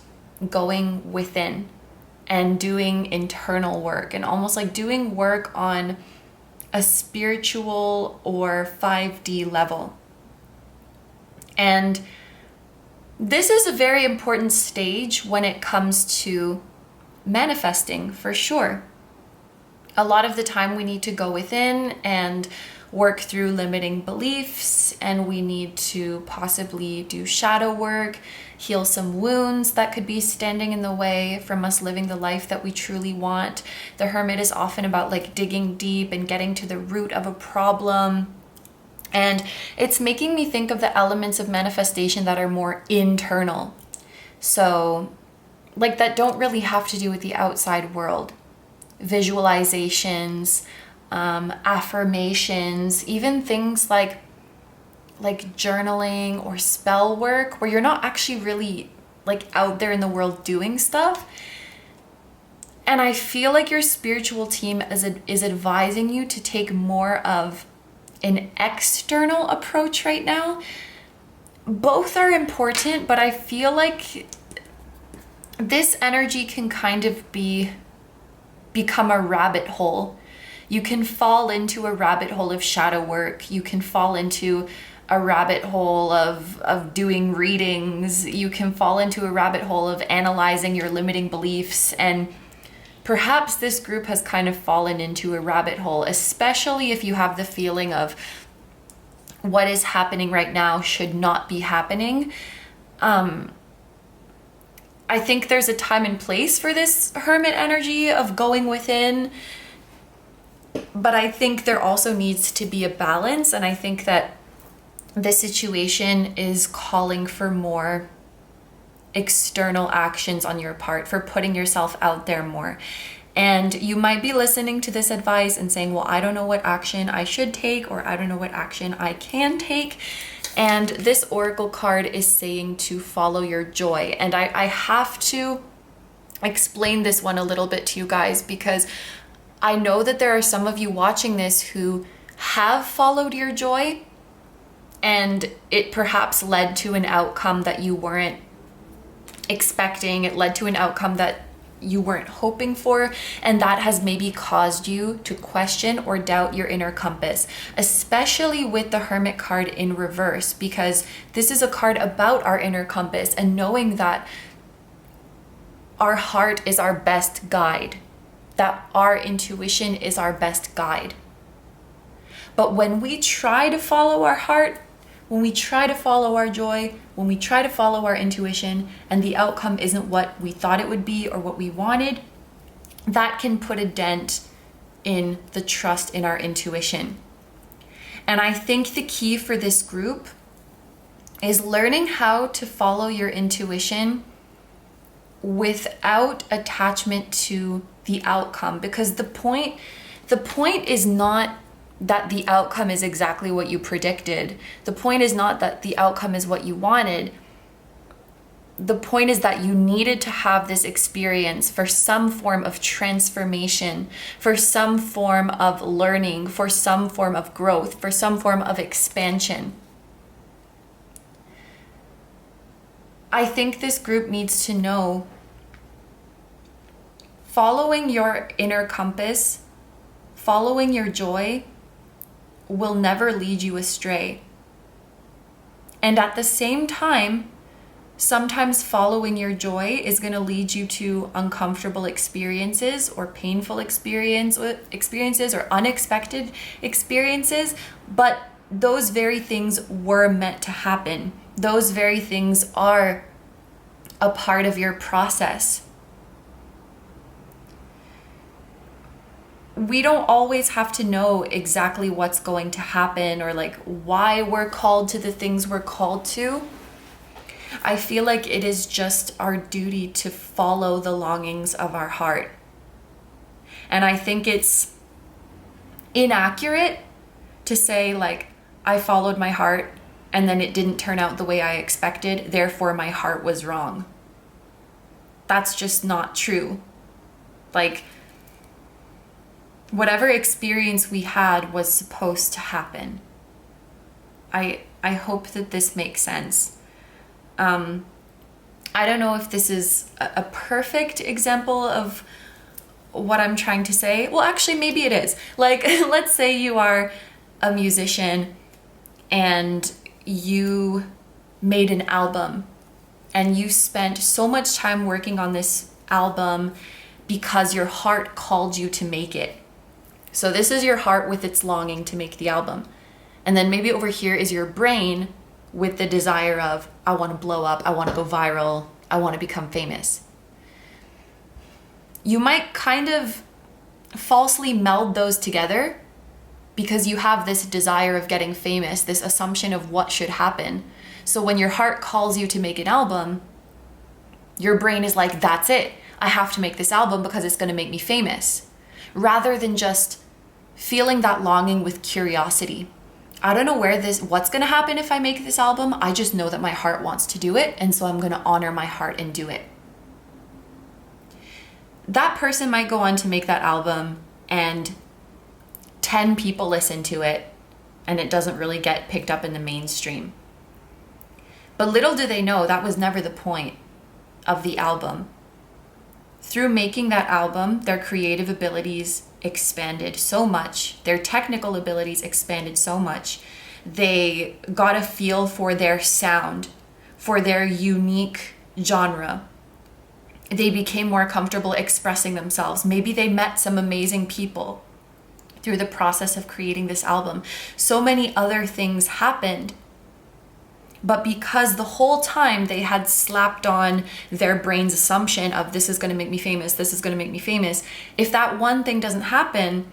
going within and doing internal work, and almost like doing work on a spiritual or 5D level. And this is a very important stage when it comes to manifesting, for sure. A lot of the time we need to go within and work through limiting beliefs, and we need to possibly do shadow work, heal some wounds that could be standing in the way from us living the life that we truly want. The Hermit is often about like digging deep and getting to the root of a problem. And it's making me think of the elements of manifestation that are more internal. So like that don't really have to do with the outside world. Visualizations, affirmations, even things like journaling or spell work, where you're not actually really like out there in the world doing stuff. And I feel like your spiritual team is advising you to take more of an external approach right now. Both are important, but I feel like this energy can kind of become a rabbit hole. You can fall into a rabbit hole of shadow work. You can fall into a rabbit hole of doing readings. You can fall into a rabbit hole of analyzing your limiting beliefs. And perhaps this group has kind of fallen into a rabbit hole, especially if you have the feeling of what is happening right now should not be happening. I think there's a time and place for this hermit energy of going within, but I think there also needs to be a balance. And I think that this situation is calling for more external actions on your part, for putting yourself out there more. And you might be listening to this advice and saying, well, I don't know what action I should take, or I don't know what action I can take. And this oracle card is saying to follow your joy. And I have to explain this one a little bit to you guys, because I know that there are some of you watching this who have followed your joy, and it perhaps led to an outcome that you weren't expecting. It led to an outcome that you weren't hoping for, and that has maybe caused you to question or doubt your inner compass, especially with the Hermit card in reverse, because this is a card about our inner compass and knowing that our heart is our best guide, that our intuition is our best guide. But when we try to follow our heart, when we try to follow our joy, when we try to follow our intuition, and the outcome isn't what we thought it would be or what we wanted, that can put a dent in the trust in our intuition. And I think the key for this group is learning how to follow your intuition without attachment to the outcome, because the point is not that the outcome is exactly what you predicted. The point is not that the outcome is what you wanted. The point is that you needed to have this experience for some form of transformation, for some form of learning, for some form of growth, for some form of expansion. I think this group needs to know following your inner compass, following your joy, will never lead you astray. And at the same time, sometimes following your joy is going to lead you to uncomfortable experiences or painful experiences or unexpected experiences. But those very things were meant to happen. Those very things are a part of your process. We don't always have to know exactly what's going to happen or like why we're called to the things we're called to. I feel like it is just our duty to follow the longings of our heart. And I think it's inaccurate to say like, I followed my heart and then it didn't turn out the way I expected, therefore my heart was wrong. That's just not true. Like, whatever experience we had was supposed to happen. I hope that this makes sense. I don't know if this is a perfect example of what I'm trying to say. Well, actually, maybe it is. Like, let's say you are a musician and you made an album and you spent so much time working on this album because your heart called you to make it. So this is your heart with its longing to make the album. And then maybe over here is your brain with the desire of, I want to blow up, I want to go viral, I want to become famous. You might kind of falsely meld those together because you have this desire of getting famous, this assumption of what should happen. So when your heart calls you to make an album, your brain is like, that's it. I have to make this album because it's going to make me famous. Rather than just feeling that longing with curiosity. I don't know what's going to happen if I make this album. I just know that my heart wants to do it. And so I'm going to honor my heart and do it. That person might go on to make that album and 10 people listen to it and it doesn't really get picked up in the mainstream. But little do they know that was never the point of the album. Through making that album, their creative abilities expanded so much, their technical abilities expanded so much They got a feel for their sound, for their unique genre. They became more comfortable expressing themselves. Maybe they met some amazing people through the process of creating this album. So many other things happened. But because the whole time they had slapped on their brain's assumption of this is going to make me famous, this is going to make me famous, if that one thing doesn't happen,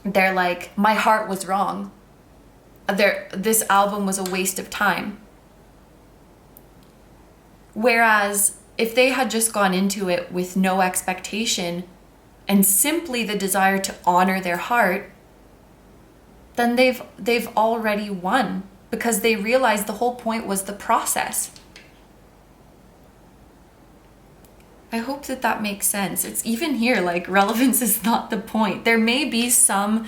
they're like, my heart was wrong. This album was a waste of time. Whereas if they had just gone into it with no expectation and simply the desire to honor their heart, then they've already won. Because they realized the whole point was the process. I hope that makes sense. It's even here, like, relevance is not the point. There may be some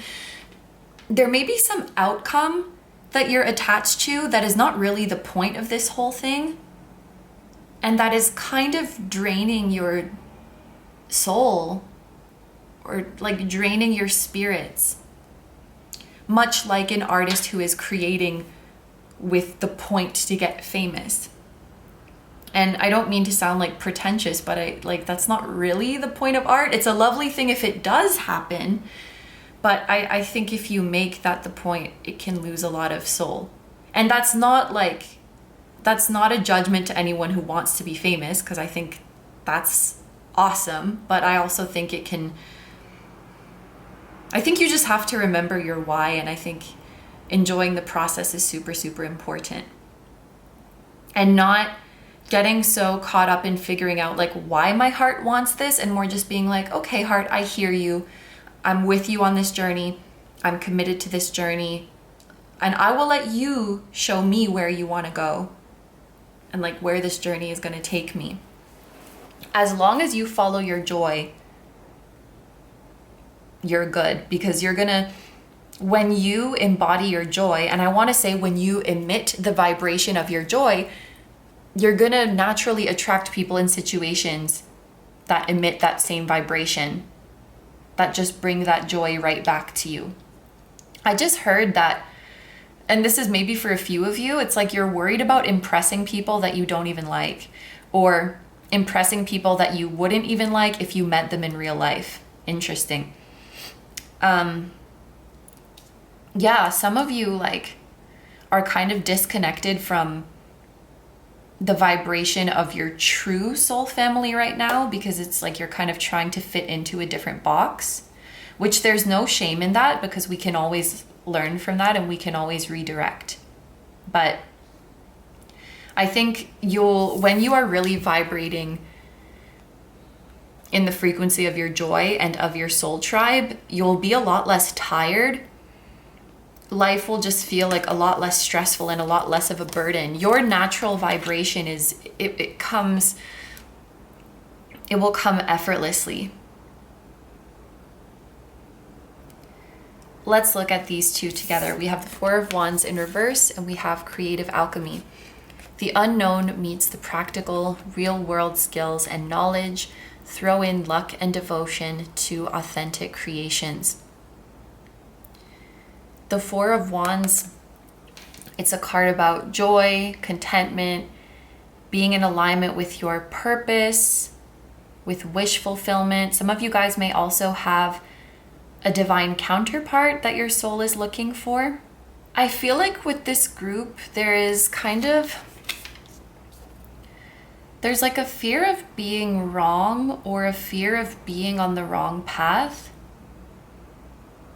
outcome that you're attached to that is not really the point of this whole thing. And that is kind of draining your soul, or like draining your spirits. Much like an artist who is creating with the point to get famous. And I don't mean to sound like pretentious, but that's not really the point of art. It's a lovely thing if it does happen, but I think if you make that the point, it can lose a lot of soul. And that's not a judgment to anyone who wants to be famous, because I think that's awesome, but I also think you just have to remember your why, and I think enjoying the process is super, super important. And not getting so caught up in figuring out like why my heart wants this, and more just being like, okay, heart, I hear you. I'm with you on this journey. I'm committed to this journey. And I will let you show me where you want to go and like where this journey is going to take me. As long as you follow your joy, you're good, because when you embody your joy, and I want to say when you emit the vibration of your joy, you're going to naturally attract people in situations that emit that same vibration, that just bring that joy right back to you. I just heard that, and this is maybe for a few of you, it's like you're worried about impressing people that you don't even like, or impressing people that you wouldn't even like if you met them in real life. Interesting. Yeah, some of you like are kind of disconnected from the vibration of your true soul family right now, because it's like you're kind of trying to fit into a different box, which there's no shame in that, because we can always learn from that and we can always redirect. But I think when you are really vibrating in the frequency of your joy and of your soul tribe, you'll be a lot less tired. Life will just feel like a lot less stressful and a lot less of a burden. Your natural vibration it will come effortlessly. Let's look at these two together. We have the Four of Wands in reverse, and we have creative alchemy. The unknown meets the practical, real world skills and knowledge. Throw in luck and devotion to authentic creations. The Four of Wands, it's a card about joy, contentment, being in alignment with your purpose, with wish fulfillment. Some of you guys may also have a divine counterpart that your soul is looking for. I feel like with this group, there's like a fear of being wrong, or a fear of being on the wrong path.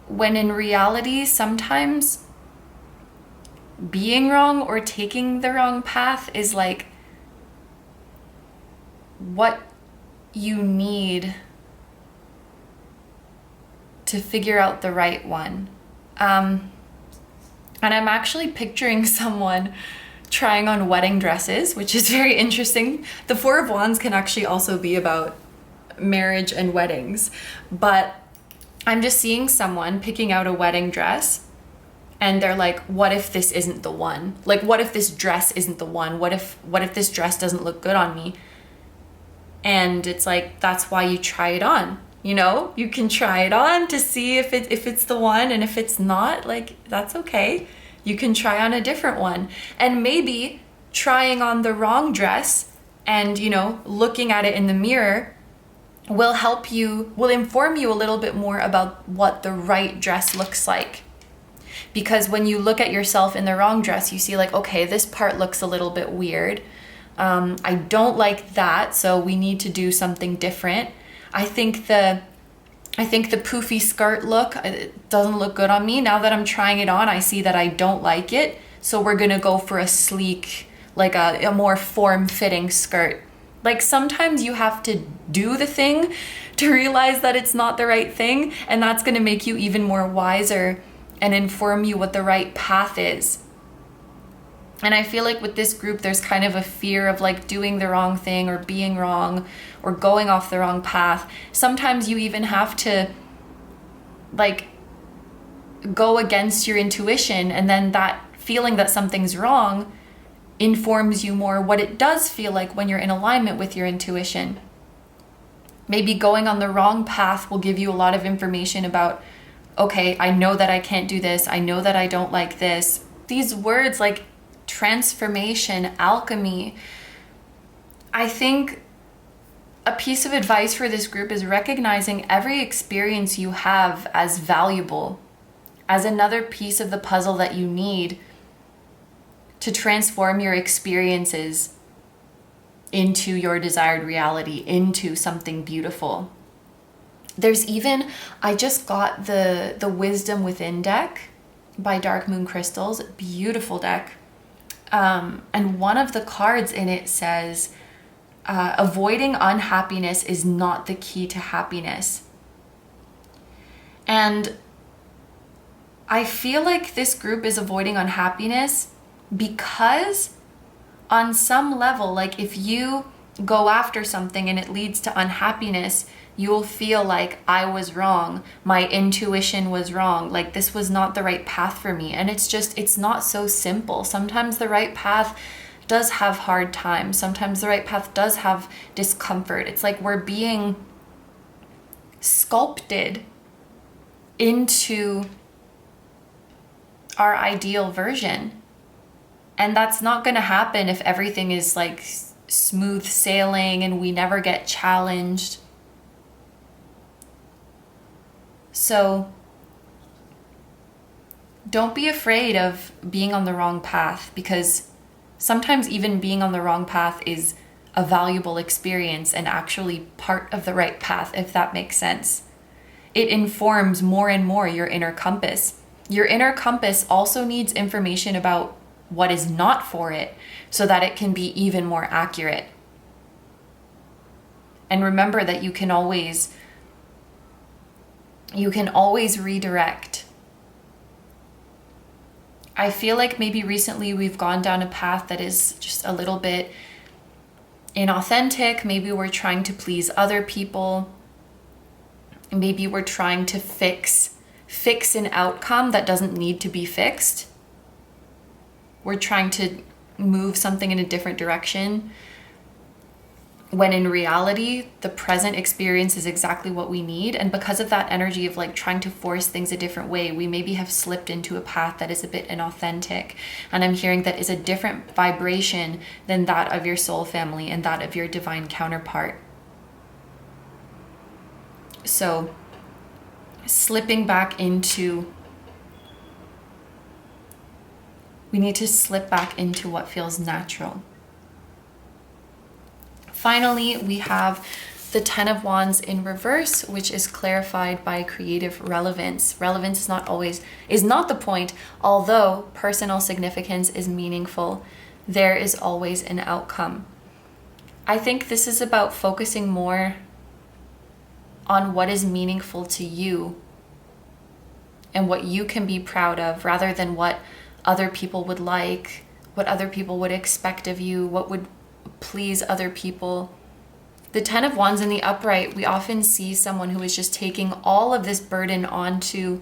When in reality, sometimes being wrong or taking the wrong path is like what you need to figure out the right one. And I'm actually picturing someone trying on wedding dresses, which is very interesting. The Four of Wands can actually also be about marriage and weddings, but I'm just seeing someone picking out a wedding dress, and they're like, what if this isn't the one? Like, what if this dress isn't the one? What if this dress doesn't look good on me? And it's like, that's why you try it on. You know, you can try it on to see if it's the one, and if it's not, like, that's okay. You can try on a different one. And maybe trying on the wrong dress and, you know, looking at it in the mirror will help you, will inform you a little bit more about what the right dress looks like. Because when you look at yourself in the wrong dress, you see like, okay, this part looks a little bit weird. I don't like that, so we need to do something different. I think the poofy skirt look, it doesn't look good on me. Now that I'm trying it on, I see that I don't like it. So we're gonna go for a sleek, like a more form-fitting skirt. Like sometimes you have to do the thing to realize that it's not the right thing, and that's gonna make you even more wiser and inform you what the right path is. And I feel like with this group, there's kind of a fear of like doing the wrong thing or being wrong or going off the wrong path. Sometimes you even have to like go against your intuition, and then that feeling that something's wrong informs you more what it does feel like when you're in alignment with your intuition. Maybe going on the wrong path will give you a lot of information about, okay, I know that I can't do this. I know that I don't like this. These words like transformation, alchemy. I think a piece of advice for this group is recognizing every experience you have as valuable, as another piece of the puzzle that you need to transform your experiences into your desired reality, into something beautiful. There's even, I just got the Wisdom Within deck by Dark Moon Crystals, beautiful deck. And one of the cards in it says, avoiding unhappiness is not the key to happiness. And I feel like this group is avoiding unhappiness because on some level, like if you go after something and it leads to unhappiness, you'll feel like I was wrong. My intuition was wrong. Like this was not the right path for me. And it's not so simple. Sometimes the right path does have hard times. Sometimes the right path does have discomfort. It's like we're being sculpted into our ideal version. And that's not going to happen if everything is like smooth sailing and we never get challenged. So don't be afraid of being on the wrong path, because sometimes even being on the wrong path is a valuable experience and actually part of the right path, if that makes sense. It informs more and more your inner compass. Your inner compass also needs information about what is not for it so that it can be even more accurate. And remember that you can always redirect. I feel like maybe recently we've gone down a path that is just a little bit inauthentic. Maybe we're trying to please other people. Maybe we're trying to fix an outcome that doesn't need to be fixed. We're trying to move something in a different direction, when in reality, the present experience is exactly what we need. And because of that energy of like trying to force things a different way, we maybe have slipped into a path that is a bit inauthentic. And I'm hearing that is a different vibration than that of your soul family and that of your divine counterpart. So we need to slip back into what feels natural. Finally, we have the Ten of Wands in reverse, which is clarified by creative relevance. Relevance is not the point, although personal significance is meaningful. There is always an outcome. I think this is about focusing more on what is meaningful to you and what you can be proud of, rather than what other people would like, what other people would expect of you, what would please other people. The Ten of Wands in the upright, we often see someone who is just taking all of this burden onto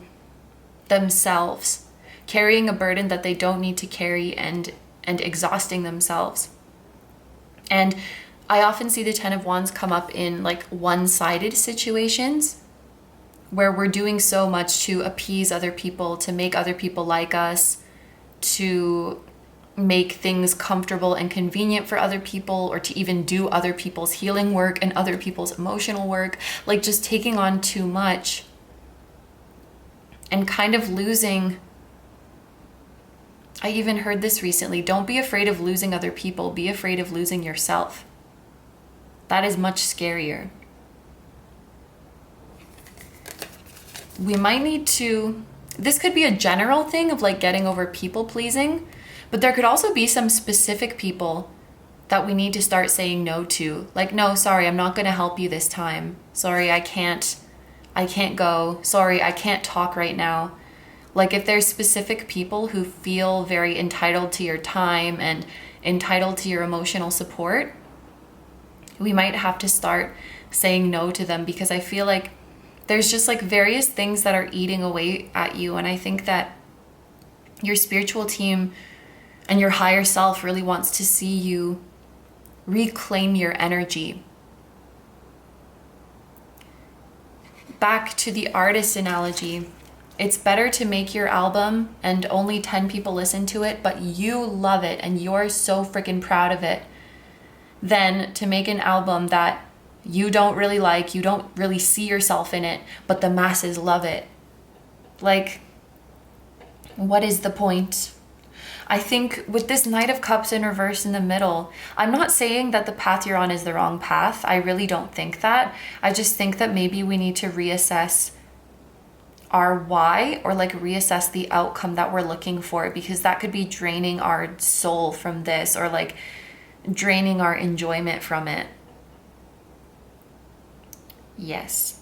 themselves, carrying a burden that they don't need to carry and exhausting themselves. And I often see the Ten of Wands come up in like one-sided situations where we're doing so much to appease other people, to make other people like us, to make things comfortable and convenient for other people, or to even do other people's healing work and other people's emotional work, like just taking on too much and kind of losing. I even heard this recently: don't be afraid of losing other people, be afraid of losing yourself. That is much scarier. We might need to, this could be a general thing of like getting over people pleasing, but there could also be some specific people that we need to start saying no to. Like, no, sorry, I'm not going to help you this time. Sorry, I can't go. Sorry, I can't talk right now. Like, if there's specific people who feel very entitled to your time and entitled to your emotional support, we might have to start saying no to them, because I feel like there's just like various things that are eating away at you. And I think that your spiritual team and your higher self really wants to see you reclaim your energy. Back to the artist analogy, it's better to make your album and only 10 people listen to it, but you love it and you're so freaking proud of it, than to make an album that you don't really like, you don't really see yourself in it, but the masses love it. Like, what is the point? I think with this Knight of Cups in reverse in the middle, I'm not saying that the path you're on is the wrong path. I really don't think that. I just think that maybe we need to reassess our why, or like reassess the outcome that we're looking for, because that could be draining our soul from this, or like draining our enjoyment from it. Yes.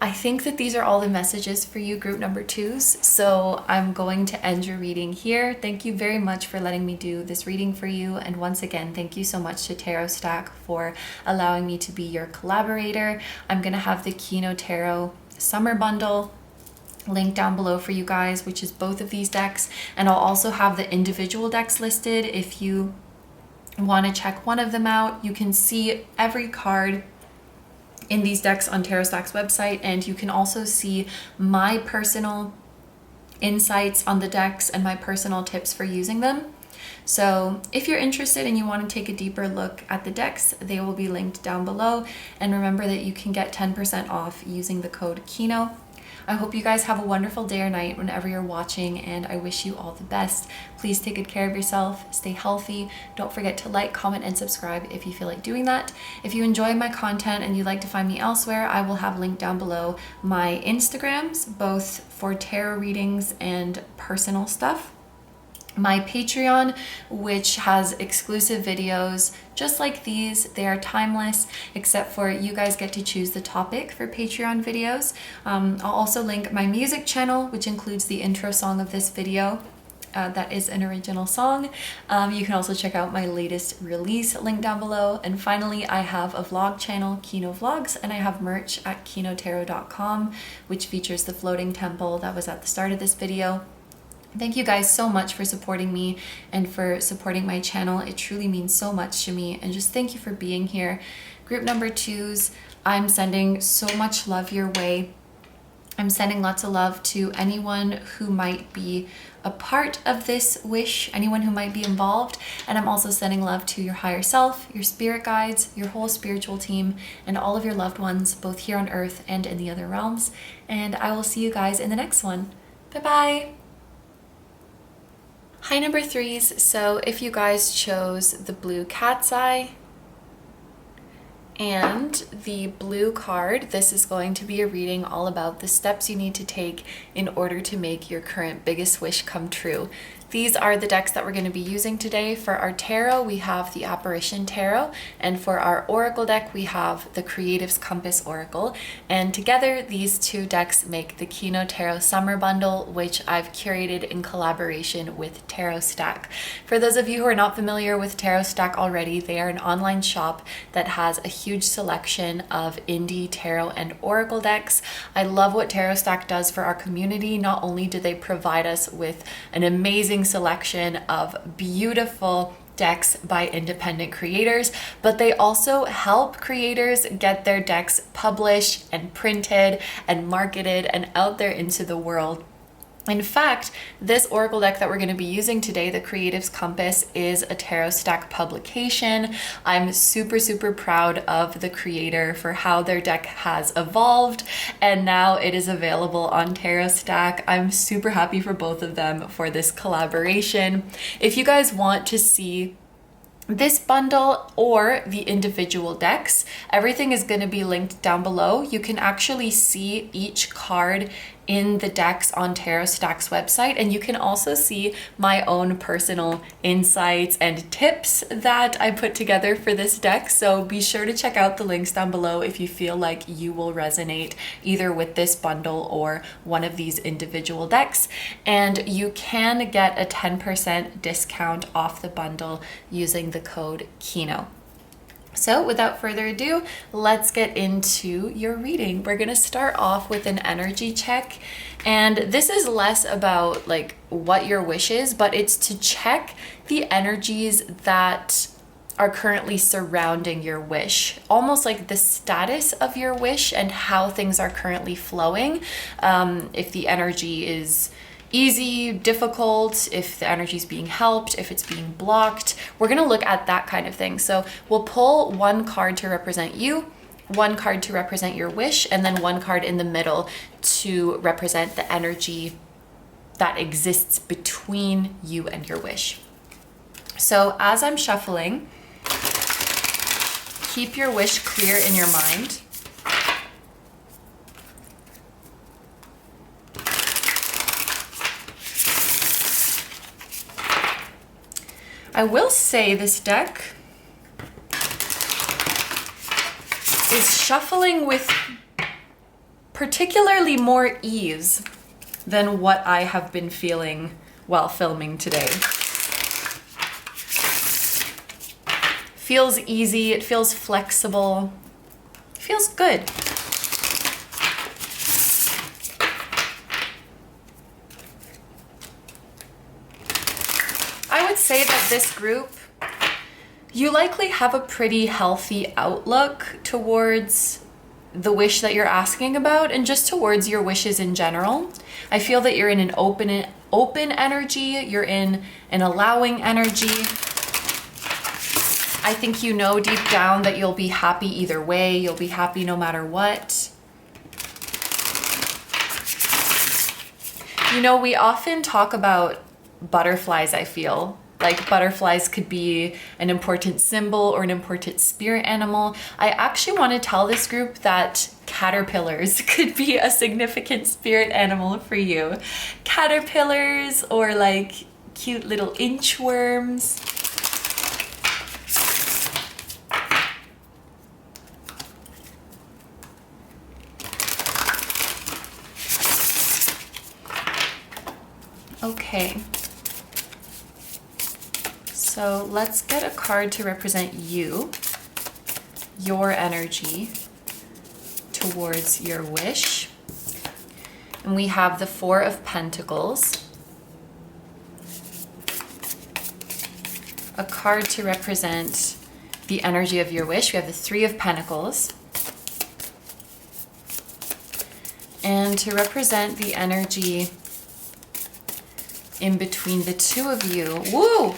I think that these are all the messages for you, group number 2s. So I'm going to end your reading here. Thank you very much for letting me do this reading for you. And once again, thank you so much to Tarot Stack for allowing me to be your collaborator. I'm going to have the KINO Tarot Summer Bundle linked down below for you guys, which is both of these decks. And I'll also have the individual decks listed if you want to check one of them out. You can see every card in these decks on Tarot Stack's website, and you can also see my personal insights on the decks and my personal tips for using them. So if you're interested and you want to take a deeper look at the decks, they will be linked down below. And remember that you can get 10% off using the code KINO. I hope you guys have a wonderful day or night whenever you're watching, and I wish you all the best. Please take good care of yourself, stay healthy. Don't forget to like, comment, and subscribe if you feel like doing that. If you enjoy my content and you'd like to find me elsewhere, I will have linked down below my Instagrams, both for tarot readings and personal stuff. My Patreon, which has exclusive videos just like these. They are timeless, except for you guys get to choose the topic for Patreon videos. I'll also link my music channel, which includes the intro song of this video. That is an original song. You can also check out my latest release, link down below. And finally, I have a vlog channel, KINO Vlogs, and I have merch at kinotarot.com, which features the floating temple that was at the start of this video. Thank you guys so much for supporting me and for supporting my channel. It truly means so much to me, and just thank you for being here. Group number 2s, I'm sending so much love your way. I'm sending lots of love to anyone who might be a part of this wish, anyone who might be involved. And I'm also sending love to your higher self, your spirit guides, your whole spiritual team, and all of your loved ones, both here on earth and in the other realms. And I will see you guys in the next one. Bye-bye. Hi number 3s, so if you guys chose the blue cat's eye and the blue card, this is going to be a reading all about the steps you need to take in order to make your current biggest wish come true. These are the decks that we're going to be using today. For our tarot, we have the Apparition Tarot, and for our oracle deck, we have the Creative's Compass Oracle. And together, these two decks make the KINO Tarot Summer Bundle, which I've curated in collaboration with Tarot Stack. For those of you who are not familiar with Tarot Stack already, they are an online shop that has a huge selection of indie tarot and oracle decks. I love what Tarot Stack does for our community. Not only do they provide us with an amazing selection of beautiful decks by independent creators, but they also help creators get their decks published and printed and marketed and out there into the world. In fact, this oracle deck that we're going to be using today, the Creative's Compass, is a tarot stack publication. I'm super, super proud of the creator for how their deck has evolved, and now it is available on Tarot Stack. I'm super happy for both of them for this collaboration. If you guys want to see this bundle or the individual decks, everything is going to be linked down below. You can actually see each card in the decks on Tarot Stack's website, and you can also see my own personal insights and tips that I put together for this deck. So be sure to check out the links down below if you feel like you will resonate either with this bundle or one of these individual decks. And you can get a 10% discount off the bundle using the code KINO. So without further ado, let's get into your reading. We're gonna start off with an energy check. And this is less about like what your wish is, but it's to check the energies that are currently surrounding your wish. Almost like the status of your wish and how things are currently flowing. If the energy is easy, difficult, if the energy is being helped, if it's being blocked. We're going to look at that kind of thing. So we'll pull one card to represent you, one card to represent your wish, and then one card in the middle to represent the energy that exists between you and your wish. So as I'm shuffling, keep your wish clear in your mind. I will say this deck is shuffling with particularly more ease than what I have been feeling while filming today. Feels easy, it feels flexible, it feels good. I would say that this group, you likely have a pretty healthy outlook towards the wish that you're asking about and just towards your wishes in general. I feel that you're in an open energy, you're in an allowing energy. I think you know deep down that you'll be happy either way, you'll be happy no matter what. You know, we often talk about butterflies, I feel. Like butterflies could be an important symbol or an important spirit animal. I actually want to tell this group that caterpillars could be a significant spirit animal for you. Caterpillars or like cute little inchworms. Okay. So let's get a card to represent you, your energy towards your wish. And we have the Four of Pentacles, a card to represent the energy of your wish. We have the Three of Pentacles, and to represent the energy in between the two of you. Woo!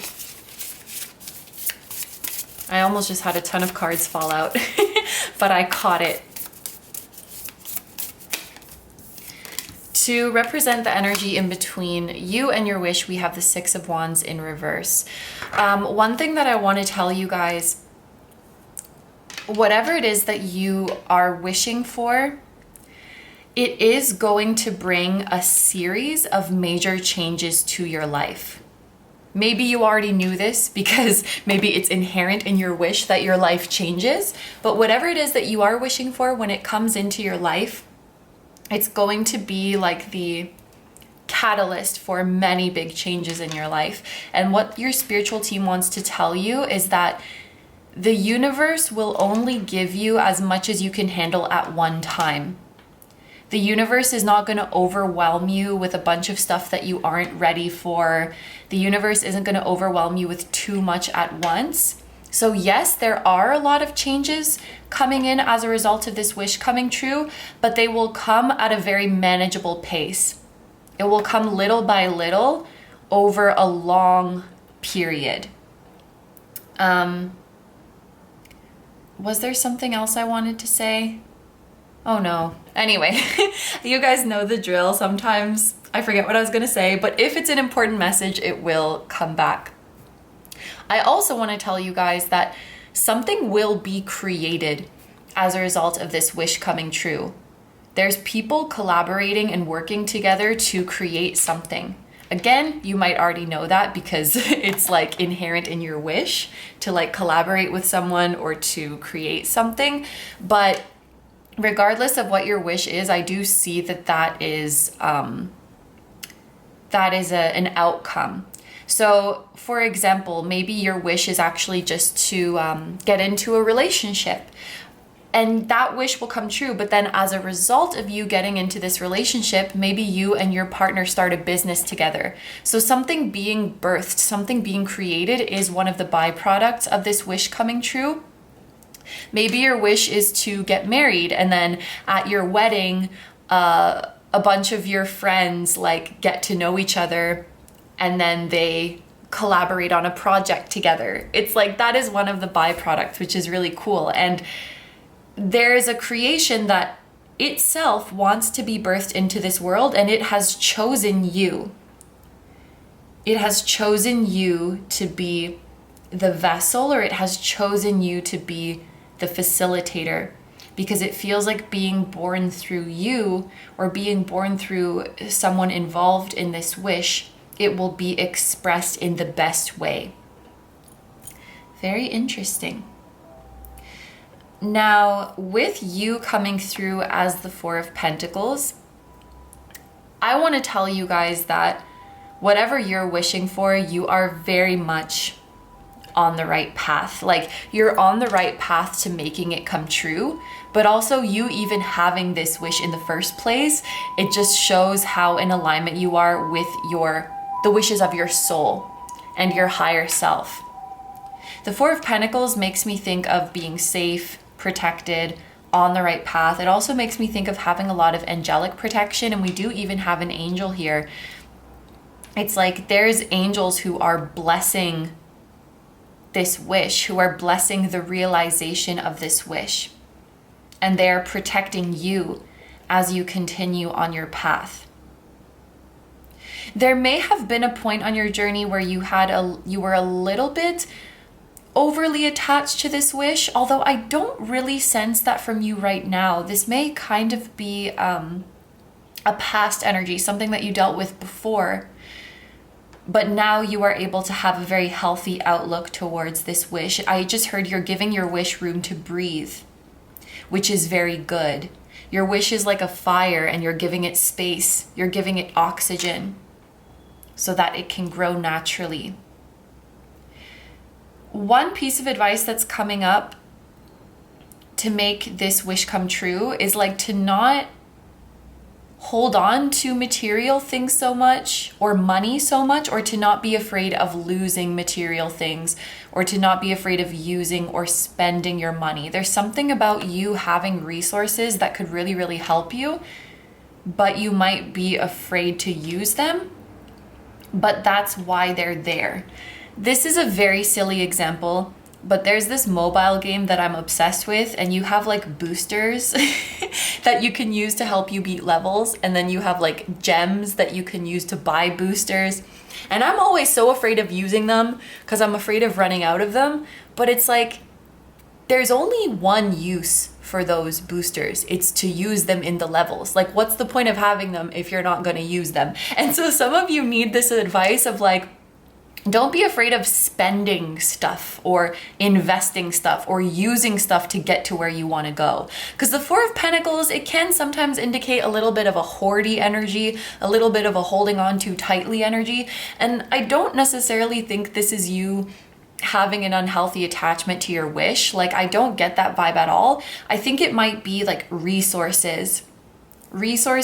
I almost just had a ton of cards fall out, but I caught it. To represent the energy in between you and your wish, we have the Six of Wands in reverse. One thing that I want to tell you guys, whatever it is that you are wishing for, it is going to bring a series of major changes to your life. Maybe you already knew this because maybe it's inherent in your wish that your life changes, but whatever it is that you are wishing for, when it comes into your life, it's going to be like the catalyst for many big changes in your life. And what your spiritual team wants to tell you is that the universe will only give you as much as you can handle at one time. The universe is not going to overwhelm you with a bunch of stuff that you aren't ready for. The universe isn't going to overwhelm you with too much at once. So yes, there are a lot of changes coming in as a result of this wish coming true, but they will come at a very manageable pace. It will come little by little over a long period. Was there something else I wanted to say? Oh no. Anyway, you guys know the drill. Sometimes I forget what I was gonna say, but if it's an important message, it will come back. I also want to tell you guys that something will be created as a result of this wish coming true. There's people collaborating and working together to create something. Again, you might already know that because it's like inherent in your wish to like collaborate with someone or to create something. But regardless of what your wish is, I do see that that is an outcome. So for example, maybe your wish is actually just to get into a relationship. And that wish will come true, but then as a result of you getting into this relationship, maybe you and your partner start a business together. So something being birthed, something being created is one of the byproducts of this wish coming true. Maybe your wish is to get married, and then at your wedding, a bunch of your friends like get to know each other, and then they collaborate on a project together. It's like that is one of the byproducts, which is really cool. And there is a creation that itself wants to be birthed into this world, and it has chosen you. It has chosen you to be the vessel, or it has chosen you to be the facilitator, because it feels like being born through you or being born through someone involved in this wish, it will be expressed in the best way. Very interesting. Now, with you coming through as the Four of Pentacles, I want to tell you guys that whatever you're wishing for, you are very much on the right path. Like, you're on the right path to making it come true, but also you even having this wish in the first place, it just shows how in alignment you are with the wishes of your soul and your higher self. The Four of Pentacles makes me think of being safe, protected, on the right path. It also makes me think of having a lot of angelic protection, and we do even have an angel here. It's like there's angels who are blessing this wish, who are blessing the realization of this wish, and they are protecting you as you continue on your path. There may have been a point on your journey where you were a little bit overly attached to this wish, although I don't really sense that from you right now. This may kind of be a past energy, something that you dealt with before, but now you are able to have a very healthy outlook towards this wish. I just heard you're giving your wish room to breathe, which is very good. Your wish is like a fire, and you're giving it space. You're giving it oxygen so that it can grow naturally. One piece of advice that's coming up to make this wish come true is like to not hold on to material things so much, or money so much, or to not be afraid of losing material things, or to not be afraid of using or spending your money. There's something about you having resources that could really, really help you, but you might be afraid to use them, but that's why they're there. This is a very silly example, but there's this mobile game that I'm obsessed with, and you have like boosters that you can use to help you beat levels, and then you have like gems that you can use to buy boosters. And I'm always so afraid of using them because I'm afraid of running out of them, but it's like there's only one use for those boosters. It's to use them in the levels. Like, what's the point of having them if you're not going to use them? And so some of you need this advice of like, don't be afraid of spending stuff or investing stuff or using stuff to get to where you want to go. Because the Four of Pentacles, it can sometimes indicate a little bit of a hoardy energy, a little bit of a holding on too tightly energy. And I don't necessarily think this is you having an unhealthy attachment to your wish. Like, I don't get that vibe at all. I think it might be like resources or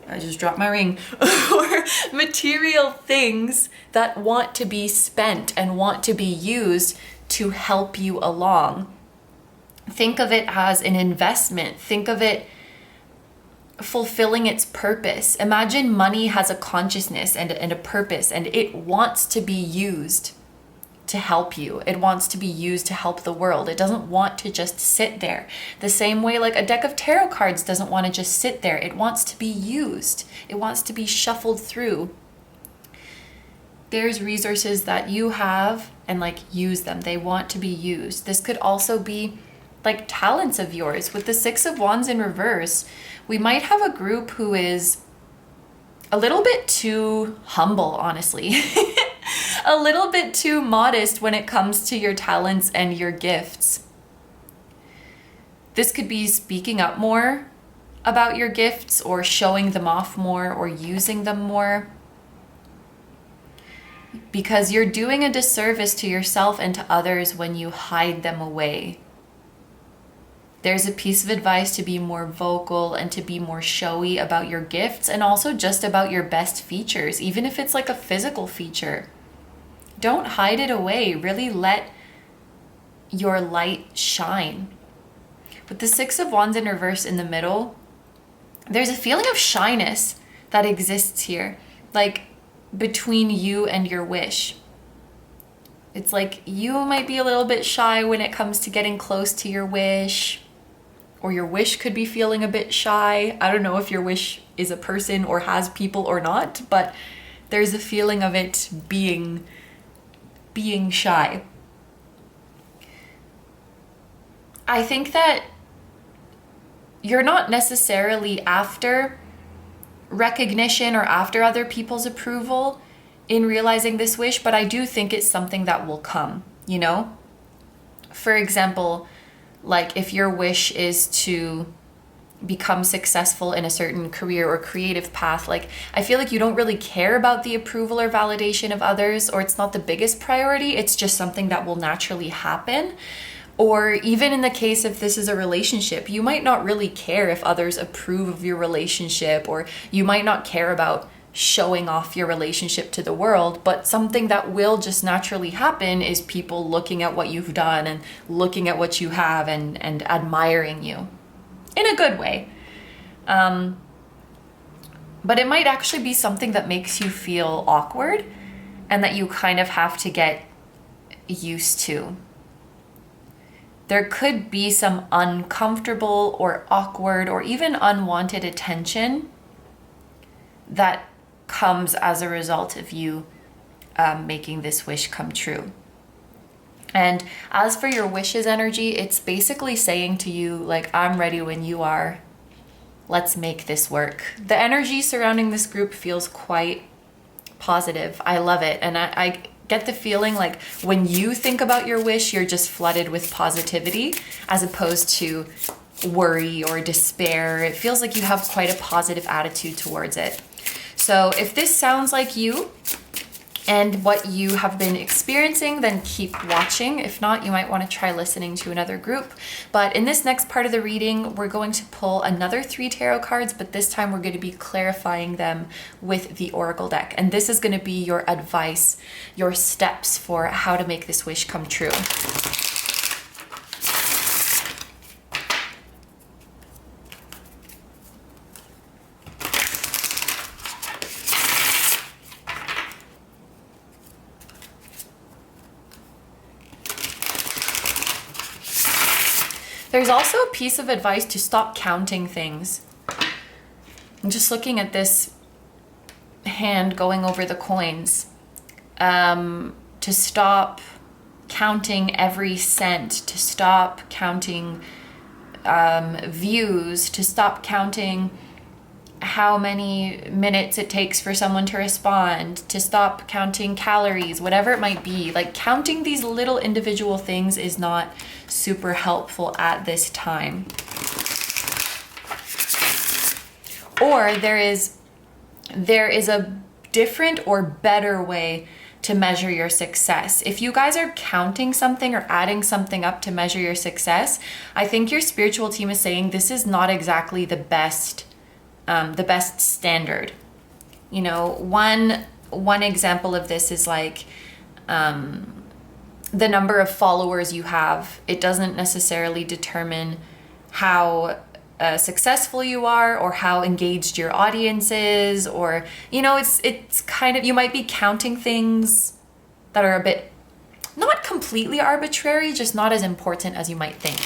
I just dropped my ring, or material things that want to be spent and want to be used to help you along. Think of it as an investment. Think of it fulfilling its purpose. Imagine money has a consciousness and a purpose, and it wants to be used to help you. It wants to be used to help the world. It doesn't want to just sit there. The same way like a deck of tarot cards doesn't want to just sit there. It wants to be used. It wants to be shuffled through. There's resources that you have, and like use them. They want to be used. This could also be like talents of yours. With the Six of Wands in reverse, we might have a group who is a little bit too humble, honestly. A little bit too modest when it comes to your talents and your gifts. This could be speaking up more about your gifts, or showing them off more, or using them more. Because you're doing a disservice to yourself and to others when you hide them away. There's a piece of advice to be more vocal and to be more showy about your gifts, and also just about your best features, even if it's like a physical feature. Don't hide it away. Really let your light shine. With the Six of Wands in reverse in the middle, there's a feeling of shyness that exists here, like between you and your wish. It's like you might be a little bit shy when it comes to getting close to your wish, or your wish could be feeling a bit shy. I don't know if your wish is a person or has people or not, but there's a feeling of it being shy. I think that you're not necessarily after recognition or after other people's approval in realizing this wish, but I do think it's something that will come, you know? For example, like if your wish is to become successful in a certain career or creative path, like I feel like you don't really care about the approval or validation of others, or it's not the biggest priority. It's just something that will naturally happen. Or even in the case if this is a relationship, you might not really care if others approve of your relationship, or you might not care about showing off your relationship to the world, but something that will just naturally happen is people looking at what you've done and looking at what you have and admiring you in a good way. But it might actually be something that makes you feel awkward and that you kind of have to get used to. There could be some uncomfortable or awkward or even unwanted attention that comes as a result of you making this wish come true. And as for your wishes energy, it's basically saying to you, like, I'm ready when you are. Let's make this work. The energy surrounding this group feels quite positive. I love it. And I get the feeling like when you think about your wish, you're just flooded with positivity as opposed to worry or despair. It feels like you have quite a positive attitude towards it. So if this sounds like you and what you have been experiencing, then keep watching. If not, you might want to try listening to another group. But in this next part of the reading, we're going to pull another 3 tarot cards, but this time we're going to be clarifying them with the Oracle deck. And this is going to be your advice, your steps for how to make this wish come true. There's also a piece of advice to stop counting things. I'm just looking at this hand going over the coins. To stop counting every cent, to stop counting views, to stop counting how many minutes it takes for someone to respond, to stop counting calories, whatever it might be. Like, counting these little individual things is not super helpful at this time. Or there is a different or better way to measure your success. If you guys are counting something or adding something up to measure your success, I think your spiritual team is saying this is not exactly the best standard. You know, one example of this is like the number of followers you have. It doesn't necessarily determine how successful you are, or how engaged your audience is, or, you know, it's kind of, you might be counting things that are a bit, not completely arbitrary, just not as important as you might think.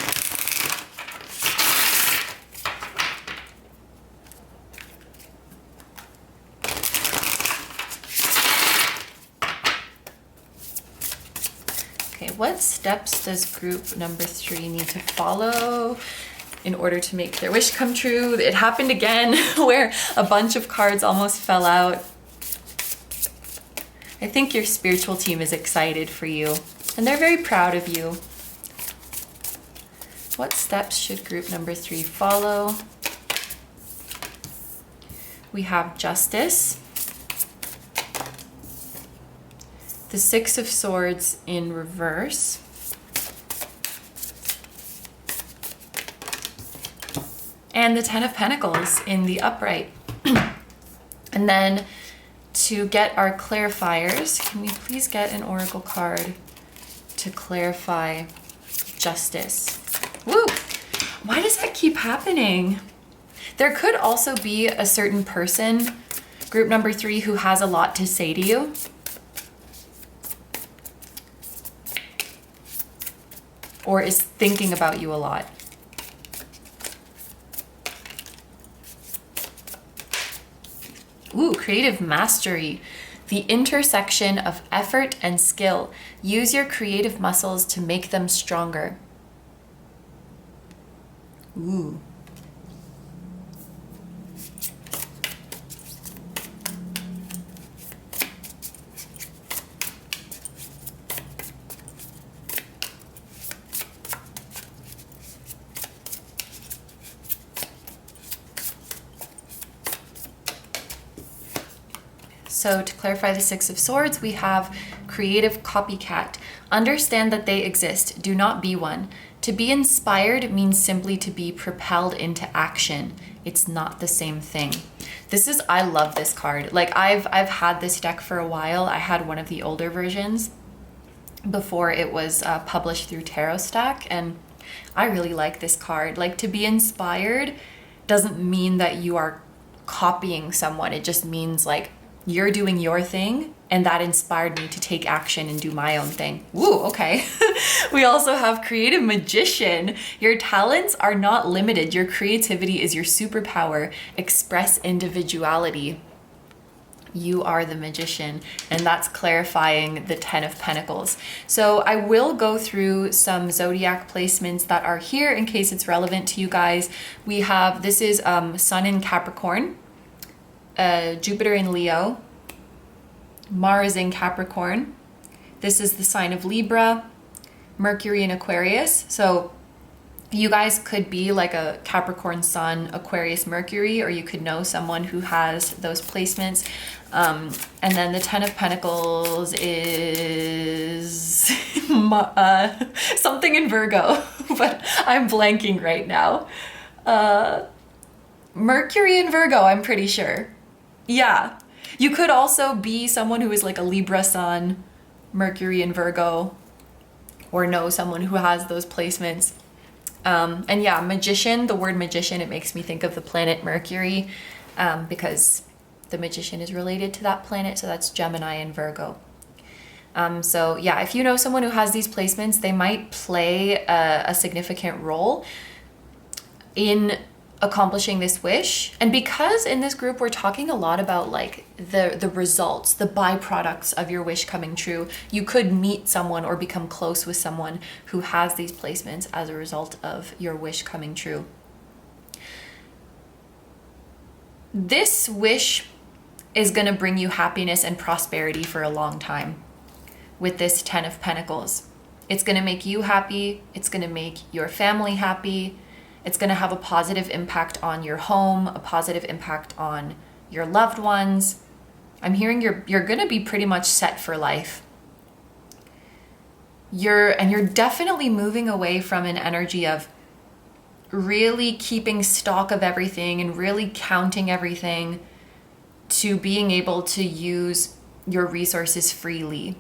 Okay, what steps does group number 3 need to follow in order to make their wish come true? It happened again where a bunch of cards almost fell out. I think your spiritual team is excited for you and they're very proud of you. What steps should group number 3 follow? We have Justice, the Six of Swords in reverse, and the Ten of Pentacles in the upright. And then to get our clarifiers, can we please get an oracle card to clarify Justice? Woo! Why does that keep happening? There could also be a certain person, group number 3, who has a lot to say to you. Or is thinking about you a lot. Ooh, creative mastery. The intersection of effort and skill. Use your creative muscles to make them stronger. Ooh. So to clarify the Six of Swords, we have creative copycat. Understand that they exist. Do not be one. To be inspired means simply to be propelled into action. It's not the same thing. This is, I love this card. Like I've had this deck for a while. I had one of the older versions before it was published through Tarot Stack, and I really like this card. Like, to be inspired doesn't mean that you are copying someone. It just means like you're doing your thing, and that inspired me to take action and do my own thing. Woo, okay. We also have creative magician. Your talents are not limited. Your creativity is your superpower. Express individuality. You are the magician, and that's clarifying the Ten of Pentacles. So I will go through some zodiac placements that are here in case it's relevant to you guys. We have, this is Sun in Capricorn, Jupiter in Leo, Mars in Capricorn. This is the sign of Libra, Mercury in Aquarius. So you guys could be like a Capricorn Sun, Aquarius Mercury, or you could know someone who has those placements. And then the Ten of Pentacles is something in Virgo, but I'm blanking right now. Mercury in Virgo, I'm pretty sure. Yeah. You could also be someone who is like a Libra Sun, Mercury in Virgo, or know someone who has those placements. And yeah, magician, the word magician, it makes me think of the planet Mercury, because the magician is related to that planet. So that's Gemini and Virgo. So yeah, if you know someone who has these placements, they might play a significant role in accomplishing this wish. And because in this group we're talking a lot about like the results, the byproducts of your wish coming true, you could meet someone or become close with someone who has these placements as a result of your wish coming true. This wish is going to bring you happiness and prosperity for a long time with this Ten of Pentacles. It's going to make you happy. It's going to make your family happy. It's going to have a positive impact on your home, a positive impact on your loved ones. I'm hearing you're going to be pretty much set for life. You're definitely moving away from an energy of really keeping stock of everything and really counting everything to being able to use your resources freely.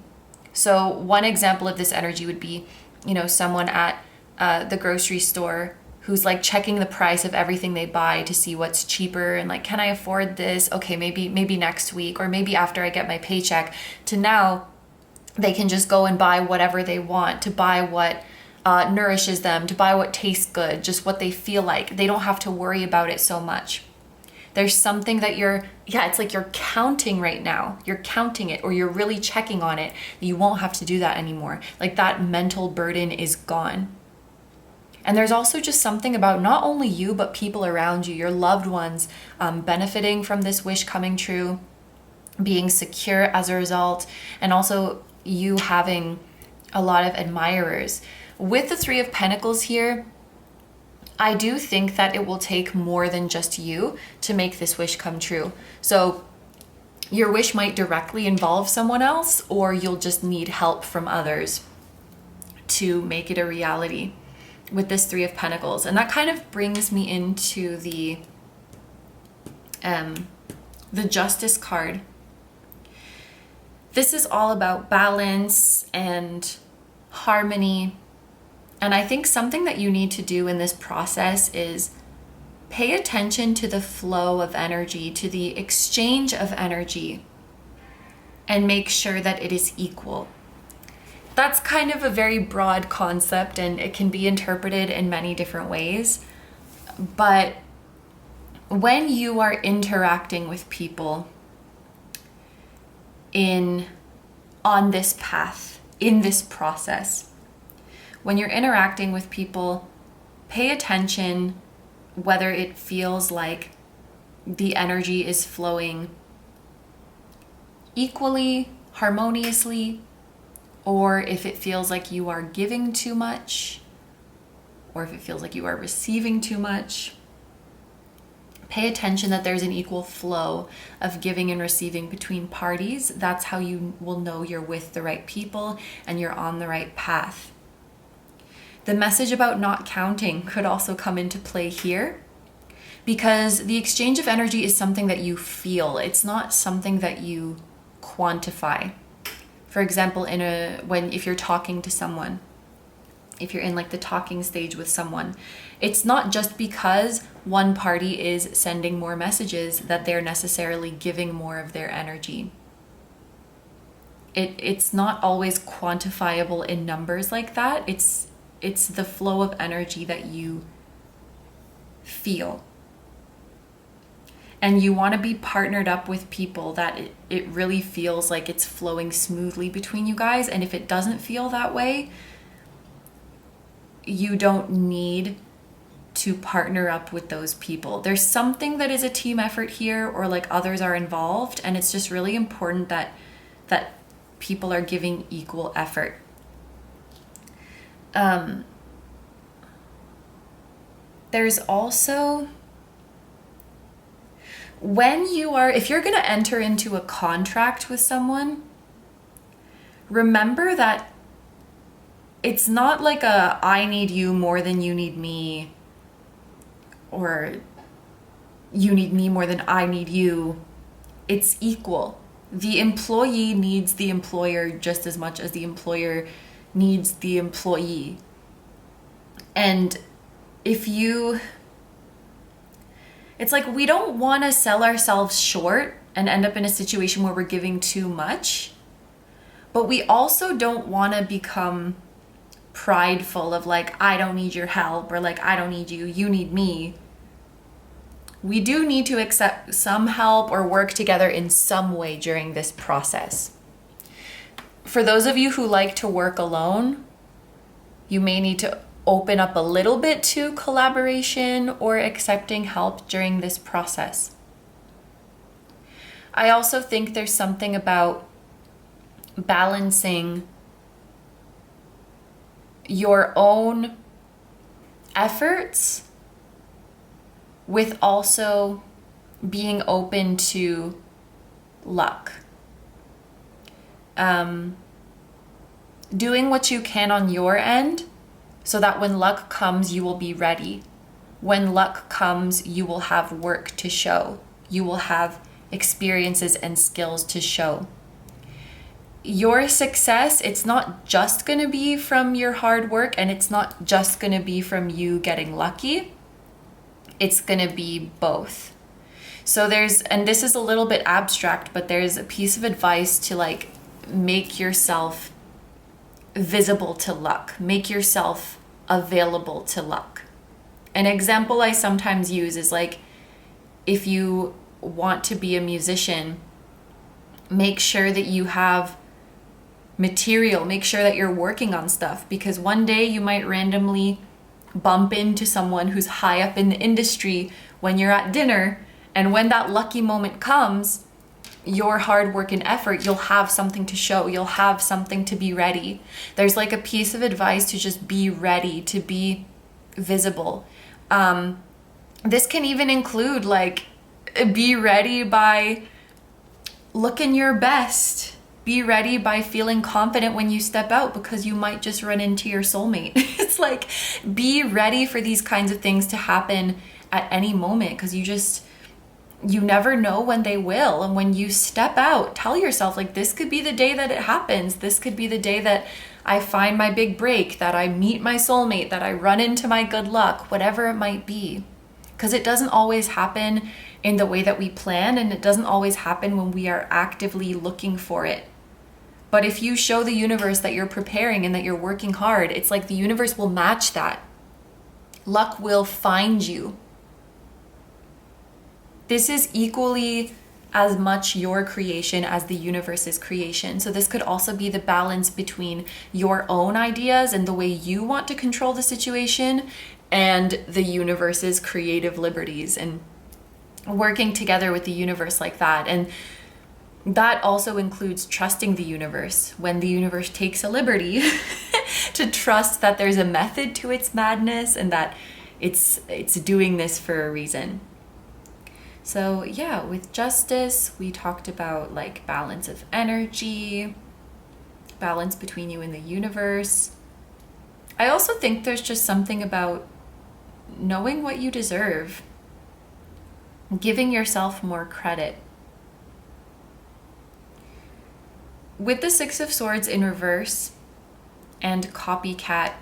So one example of this energy would be, you know, someone at the grocery store who's like checking the price of everything they buy to see what's cheaper and like, can I afford this? Okay, maybe next week, or maybe after I get my paycheck, to now they can just go and buy whatever they want, to buy what nourishes them, to buy what tastes good, just what they feel like. They don't have to worry about it so much. There's something that it's like you're counting right now. You're counting it, or you're really checking on it. You won't have to do that anymore. Like, that mental burden is gone. And there's also just something about not only you, but people around you, your loved ones, benefiting from this wish coming true, being secure as a result, and also you having a lot of admirers. With the Three of Pentacles here, I do think that it will take more than just you to make this wish come true. So your wish might directly involve someone else, or you'll just need help from others to make it a reality with this Three of Pentacles. And that kind of brings me into the Justice card. This is all about balance and harmony. And I think something that you need to do in this process is pay attention to the flow of energy, to the exchange of energy, and make sure that it is equal. That's kind of a very broad concept, and it can be interpreted in many different ways. But when you are interacting with people on this path, in this process, when you're interacting with people, pay attention whether it feels like the energy is flowing equally, harmoniously, or if it feels like you are giving too much, or if it feels like you are receiving too much. Pay attention that there's an equal flow of giving and receiving between parties. That's how you will know you're with the right people and you're on the right path. The message about not counting could also come into play here, because the exchange of energy is something that you feel. It's not something that you quantify. For example, if you're talking to someone, if you're in like the talking stage with someone, it's not just because one party is sending more messages that they're necessarily giving more of their energy. It's not always quantifiable in numbers like that. It's the flow of energy that you feel. And you want to be partnered up with people that it really feels like it's flowing smoothly between you guys. And if it doesn't feel that way, you don't need to partner up with those people. There's something that is a team effort here, or like others are involved, and it's just really important that people are giving equal effort. There's also, if you're going to enter into a contract with someone, remember that it's not like I need you more than you need me, or you need me more than I need you. It's equal. The employee needs the employer just as much as the employer needs the employee. And it's like, we don't want to sell ourselves short and end up in a situation where we're giving too much, but we also don't want to become prideful of like, I don't need your help, or like, I don't need you, you need me. We do need to accept some help or work together in some way during this process. For those of you who like to work alone, you may need to open up a little bit to collaboration or accepting help during this process. I also think there's something about balancing your own efforts with also being open to luck. Doing what you can on your end so that when luck comes, you will be ready. When luck comes, you will have work to show. You will have experiences and skills to show. your success, it's not just going to be from your hard work, and it's not just going to be from you getting lucky. It's going to be both. So and this is a little bit abstract, but there's a piece of advice to like make yourself visible to luck, make yourself available to luck. An example I sometimes use is like, if you want to be a musician, make sure that you have material, make sure that you're working on stuff, because one day you might randomly bump into someone who's high up in the industry when you're at dinner, and when that lucky moment comes, your hard work and effort, you'll have something to show, you'll have something to be ready. There's like a piece of advice to just be ready, to be visible. This can even include like, be ready by looking your best. Be ready by feeling confident when you step out, because you might just run into your soulmate. It's like, be ready for these kinds of things to happen at any moment, because you never know when they will. And when you step out, tell yourself like, this could be the day that it happens. This could be the day that I find my big break, that I meet my soulmate, that I run into my good luck, whatever it might be. Because it doesn't always happen in the way that we plan, and it doesn't always happen when we are actively looking for it. But if you show the universe that you're preparing and that you're working hard, it's like the universe will match that. Luck will find you. This is equally as much your creation as the universe's creation. So this could also be the balance between your own ideas and the way you want to control the situation, and the universe's creative liberties, and working together with the universe like that. And that also includes trusting the universe when the universe takes a liberty to trust that there's a method to its madness, and that it's doing this for a reason. So yeah, with justice, we talked about like balance of energy, balance between you and the universe. I also think there's just something about knowing what you deserve, giving yourself more credit. With the Six of Swords in reverse and copycat,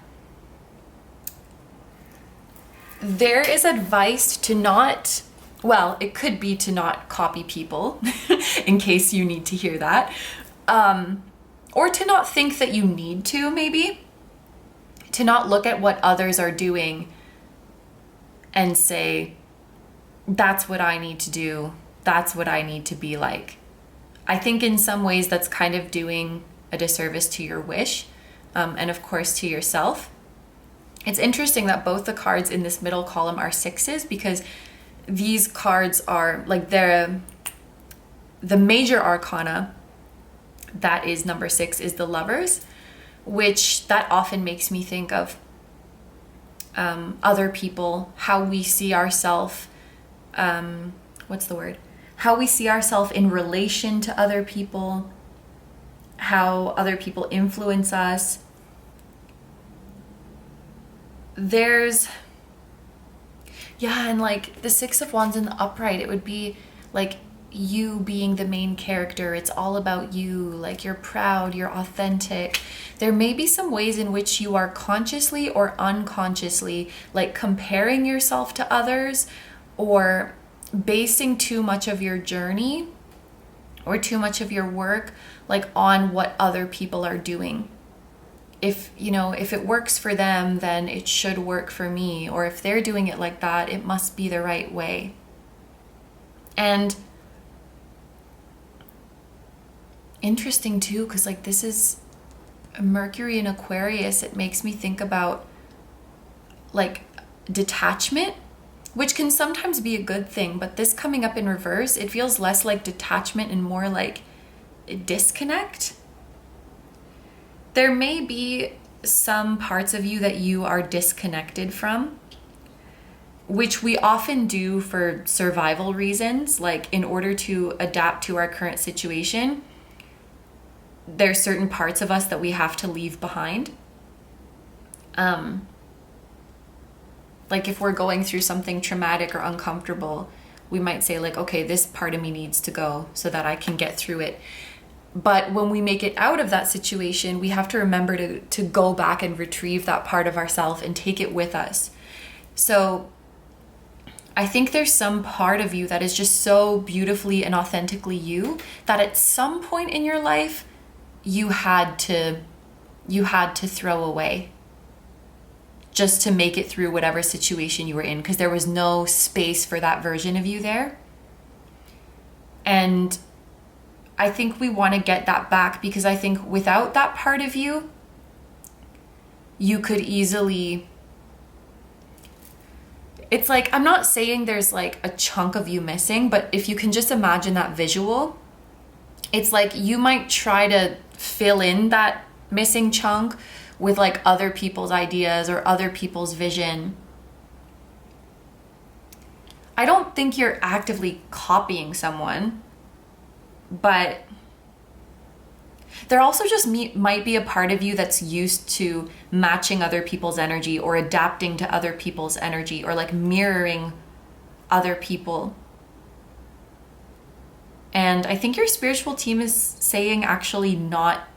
there is advice to not, well, it could be to not copy people, in case you need to hear that, or to not think that you need to, maybe. To not look at what others are doing and say, that's what I need to do, that's what I need to be like. I think in some ways that's kind of doing a disservice to your wish, and of course to yourself. It's interesting that both the cards in this middle column are sixes, because these cards are like the major arcana, that is number 6, is the Lovers, which that often makes me think of other people, how we see ourselves, how we see ourselves in relation to other people, how other people influence us. And like the Six of Wands in the upright, it would be like you being the main character. It's all about you, like you're proud, you're authentic. There may be some ways in which you are consciously or unconsciously like comparing yourself to others, or basing too much of your journey or too much of your work like on what other people are doing. If it works for them, then it should work for me, or if they're doing it like that, it must be the right way. And interesting too, because like this is Mercury in Aquarius, it makes me think about like detachment, which can sometimes be a good thing, but this coming up in reverse, it feels less like detachment and more like a disconnect. There may be some parts of you that you are disconnected from, which we often do for survival reasons, like in order to adapt to our current situation. There's certain parts of us that we have to leave behind. Like if we're going through something traumatic or uncomfortable, we might say like, okay, this part of me needs to go so that I can get through it. But when we make it out of that situation, we have to remember to go back and retrieve that part of ourselves and take it with us. So I think there's some part of you that is just so beautifully and authentically you that at some point in your life, you had to throw away just to make it through whatever situation you were in, because there was no space for that version of you there. And I think we want to get that back, because I think without that part of you, you could easily, it's like, I'm not saying there's like a chunk of you missing, but if you can just imagine that visual, it's like you might try to fill in that missing chunk with like other people's ideas or other people's vision. I don't think you're actively copying someone, but there also just might be a part of you that's used to matching other people's energy or adapting to other people's energy or like mirroring other people. And I think your spiritual team is saying actually not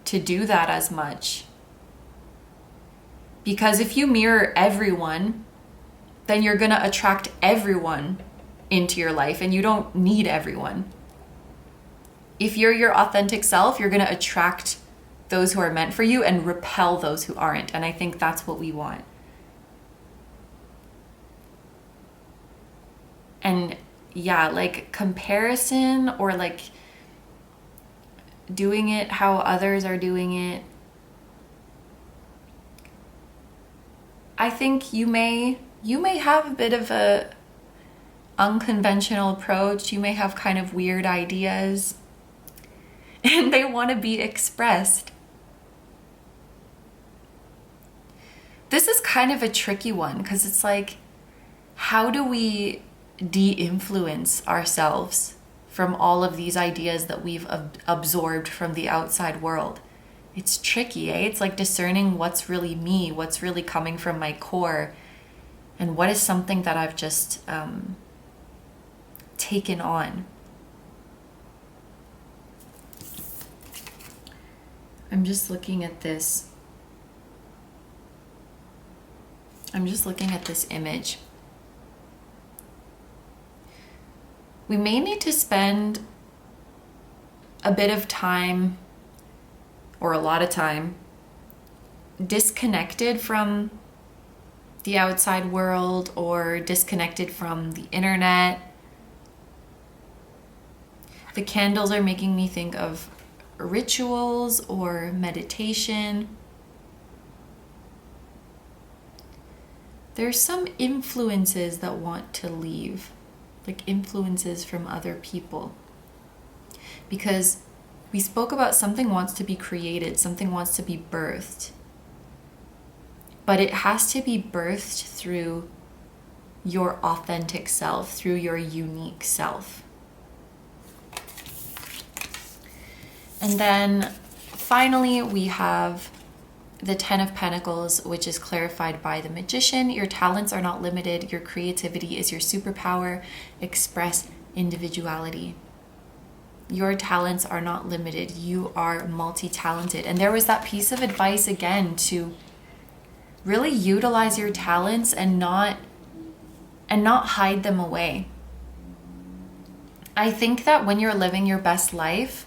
to do that as much. Because if you mirror everyone, then you're going to attract everyone into your life, and you don't need everyone. If you're your authentic self, you're going to attract those who are meant for you and repel those who aren't. And I think that's what we want. And yeah, like comparison or like doing it how others are doing it, I think you may have a bit of a unconventional approach. You may have kind of weird ideas and they want to be expressed. This is kind of a tricky one, because it's like, how do we de-influence ourselves from all of these ideas that we've absorbed from the outside world? It's tricky, eh? It's like discerning what's really me, what's really coming from my core, and what is something that I've just taken on. I'm just looking at this. I'm just looking at this image. We may need to spend a bit of time, or a lot of time, disconnected from the outside world or disconnected from the internet. The candles are making me think of rituals or meditation. There's some influences that want to leave, like influences from other people. Because we spoke about something wants to be created, something wants to be birthed. But it has to be birthed through your authentic self, through your unique self. And then finally, we have the 10 of Pentacles, which is clarified by the Magician. Your talents are not limited. Your creativity is your superpower. Express individuality. Your talents are not limited. You are multi-talented. And there was that piece of advice again to really utilize your talents and not hide them away. I think that when you're living your best life,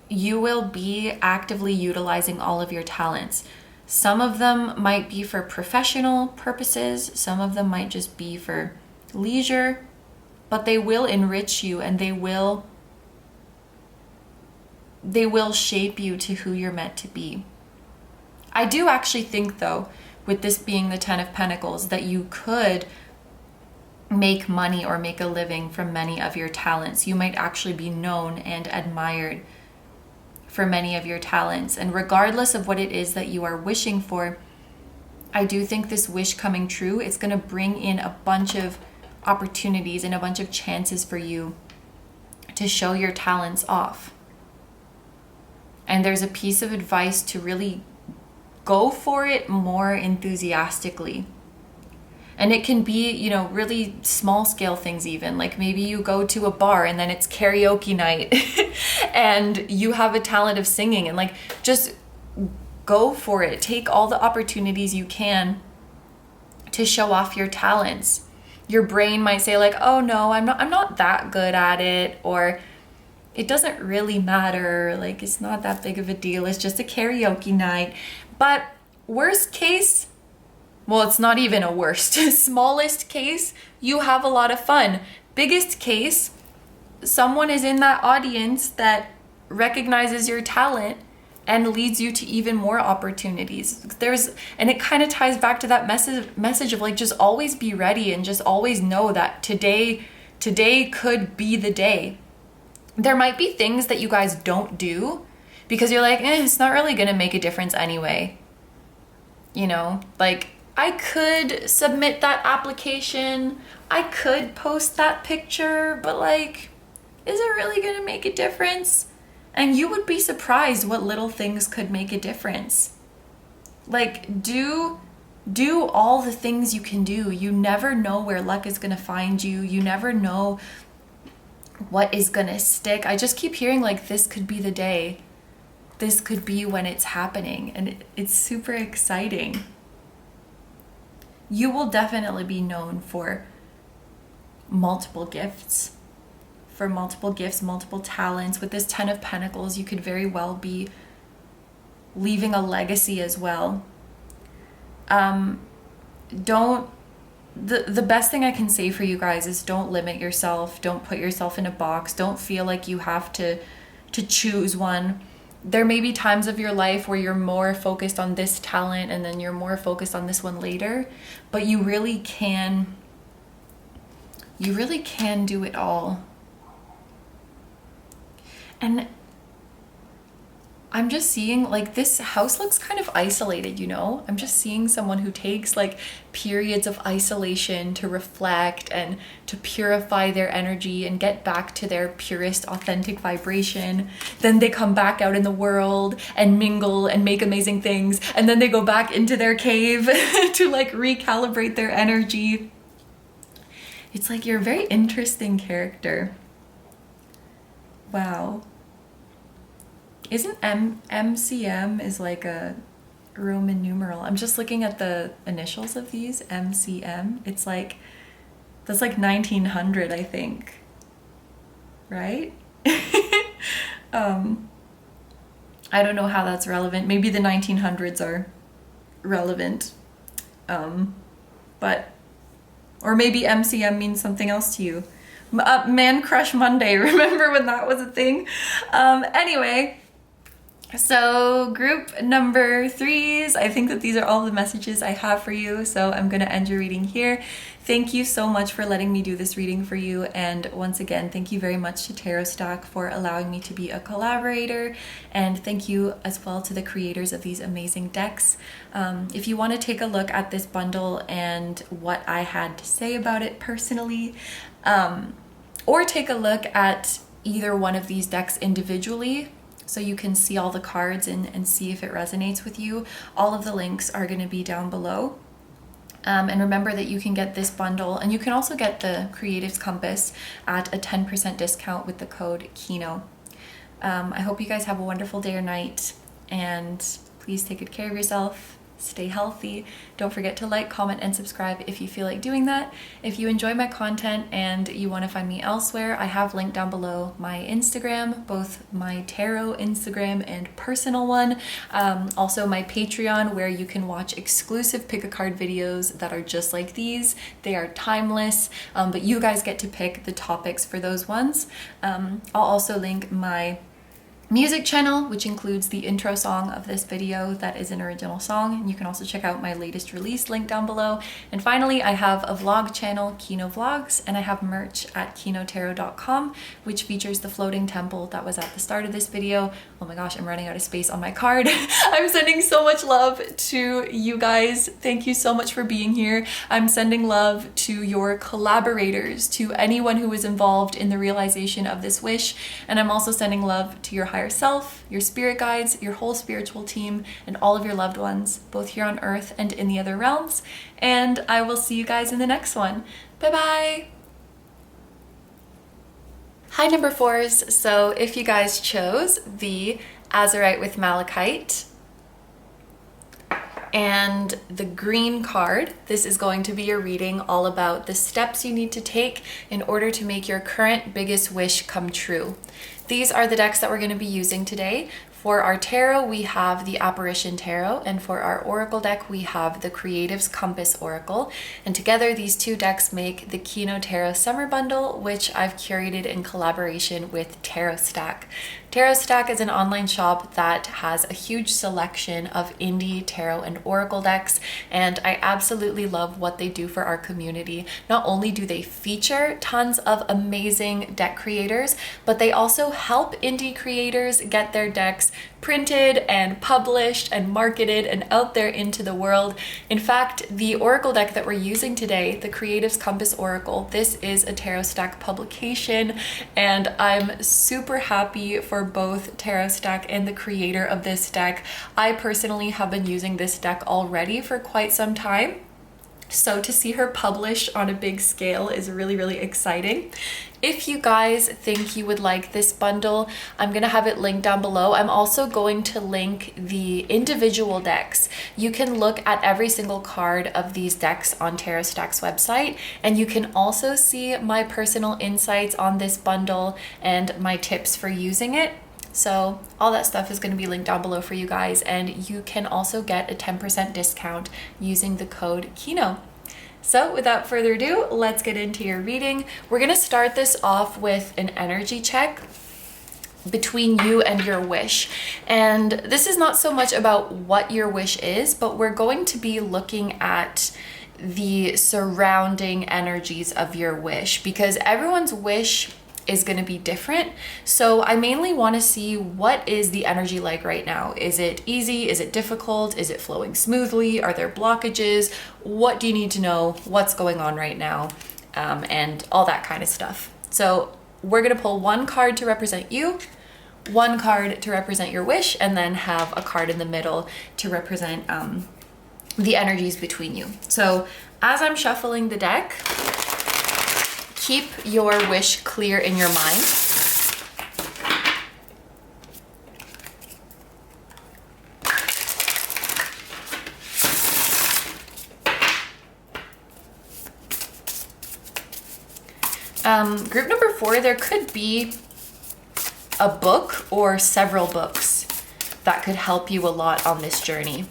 you will be actively utilizing all of your talents. Some of them might be for professional purposes. Some of them might just be for leisure, but they will enrich you and they will shape you to who you're meant to be. I do actually think, though, with this being the 10 of Pentacles, that you could make money or make a living from many of your talents. You might actually be known and admired for many of your talents. And regardless of what it is that you are wishing for, I do think this wish coming true, it's going to bring in a bunch of opportunities and a bunch of chances for you to show your talents off. And there's a piece of advice to really go for it more enthusiastically. And it can be, you know, really small scale things even. Like maybe you go to a bar and then it's karaoke night and you have a talent of singing, and like just go for it. Take all the opportunities you can to show off your talents. Your brain might say like, "Oh no, I'm not that good at it," or "It doesn't really matter, like it's not that big of a deal. It's just a karaoke night." But worst case, well, it's not even a worst. Smallest case, you have a lot of fun. Biggest case, someone is in that audience that recognizes your talent and leads you to even more opportunities. And it kind of ties back to that message of like, just always be ready and just always know that today could be the day. There might be things that you guys don't do because you're like, it's not really gonna make a difference anyway. You know, like, I could submit that application, I could post that picture, but like, is it really gonna make a difference? And you would be surprised what little things could make a difference. Like, do all the things you can do. You never know where luck is gonna find you. You never know what is gonna stick. I just keep hearing like, this could be the day. This could be when it's happening, and it's super exciting. You will definitely be known for multiple gifts, multiple talents. With this 10 of Pentacles, you could very well be leaving a legacy as well. The best thing I can say for you guys is don't limit yourself. Don't put yourself in a box. Don't feel like you have to choose one. There may be times of your life where you're more focused on this talent and then you're more focused on this one later, but you really can do it all. And I'm just seeing like this house looks kind of isolated, you know? I'm just seeing someone who takes like periods of isolation to reflect and to purify their energy and get back to their purest, authentic vibration. Then they come back out in the world and mingle and make amazing things. And then they go back into their cave to like recalibrate their energy. It's like you're a very interesting character. Wow. Isn't MCM is like a Roman numeral? I'm just looking at the initials of these, MCM. It's like, that's like 1900, I think. Right? I don't know how that's relevant. Maybe the 1900s are relevant. But, or maybe MCM means something else to you. Man Crush Monday, remember when that was a thing? Anyway, so group number 3s, I think that these are all the messages I have for you, so I'm going to end your reading here. Thank you so much for letting me do this reading for you, and once again, thank you very much to Tarot Stack for allowing me to be a collaborator, and thank you as well to the creators of these amazing decks. If you want to take a look at this bundle and what I had to say about it personally, or take a look at either one of these decks individually, so you can see all the cards and see if it resonates with you. All of the links are going to be down below. And remember that you can get this bundle, and you can also get the Creative's Compass at a 10% discount with the code KINO. I hope you guys have a wonderful day or night, and please take good care of yourself. Stay healthy. Don't forget to like, comment, and subscribe if you feel like doing that. If you enjoy my content and you want to find me elsewhere, I have linked down below my Instagram, both my tarot Instagram and personal one. Also my Patreon, where you can watch exclusive pick a card videos that are just like these. They are timeless, but you guys get to pick the topics for those ones. I'll also link my music channel, which includes the intro song of this video that is an original song, and you can also check out my latest release link down below. And finally, I have a vlog channel, KINO Vlogs, and I have merch at kinotarot.com, which features the floating temple that was at the start of this video. Oh my gosh, I'm running out of space on my card. I'm sending so much love to you guys. Thank you so much for being here. I'm sending love to your collaborators, to anyone who was involved in the realization of this wish, and I'm also sending love to your higher self, your spirit guides, your whole spiritual team, and all of your loved ones, both here on earth and in the other realms. And I will see you guys in the next one. Bye-bye. Hi, number fours. So if you guys chose the Azurite with Malachite and the green card, this is going to be your reading all about the steps you need to take in order to make your current biggest wish come true. These are the decks that we're going to be using today. For our tarot, we have the Apparition Tarot, and for our oracle deck, we have the Creative's Compass Oracle. And together, these two decks make the KINO Tarot Summer Bundle, which I've curated in collaboration with Tarot Stack. Tarot Stack is an online shop that has a huge selection of indie tarot and oracle decks, and I absolutely love what they do for our community. Not only do they feature tons of amazing deck creators, but they also help indie creators get their decks printed and published and marketed and out there into the world. In fact, the oracle deck that we're using today, the Creative's Compass Oracle, this is a Tarot Stack publication, and I'm super happy for both Tarot Stack and the creator of this deck. I personally have been using this deck already for quite some time, so to see her published on a big scale is really, really exciting. If you guys think you would like this bundle, I'm going to have it linked down below. I'm also going to link the individual decks. You can look at every single card of these decks on Tarot Stack's website, and you can also see my personal insights on this bundle and my tips for using it. So all that stuff is going to be linked down below for you guys, and you can also get a 10% discount using the code KINO. So without further ado, let's get into your reading. We're going to start this off with an energy check between you and your wish. And this is not so much about what your wish is, but we're going to be looking at the surrounding energies of your wish, because everyone's wish is going to be different. So I mainly want to see, what is the energy like right now? Is it easy? Is it difficult? Is it flowing smoothly? Are there blockages? What do you need to know? What's going on right now? And all that kind of stuff. So we're going to pull one card to represent you, one card to represent your wish, and then have a card in the middle to represent the energies between you. So as I'm shuffling the deck, keep your wish clear in your mind. Group number 4, there could be a book or several books that could help you a lot on this journey.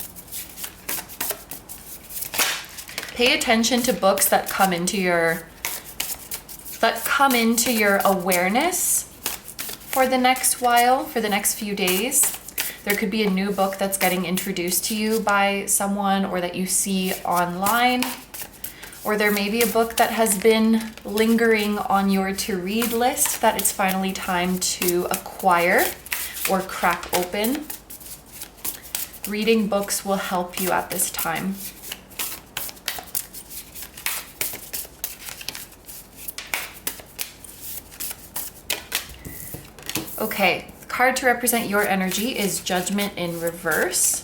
Pay attention to books that come into your awareness for the next while, for the next few days. There could be a new book that's getting introduced to you by someone, or that you see online, or there may be a book that has been lingering on your to-read list that it's finally time to acquire or crack open. Reading books will help you at this time. Okay, the card to represent your energy is Judgment in reverse.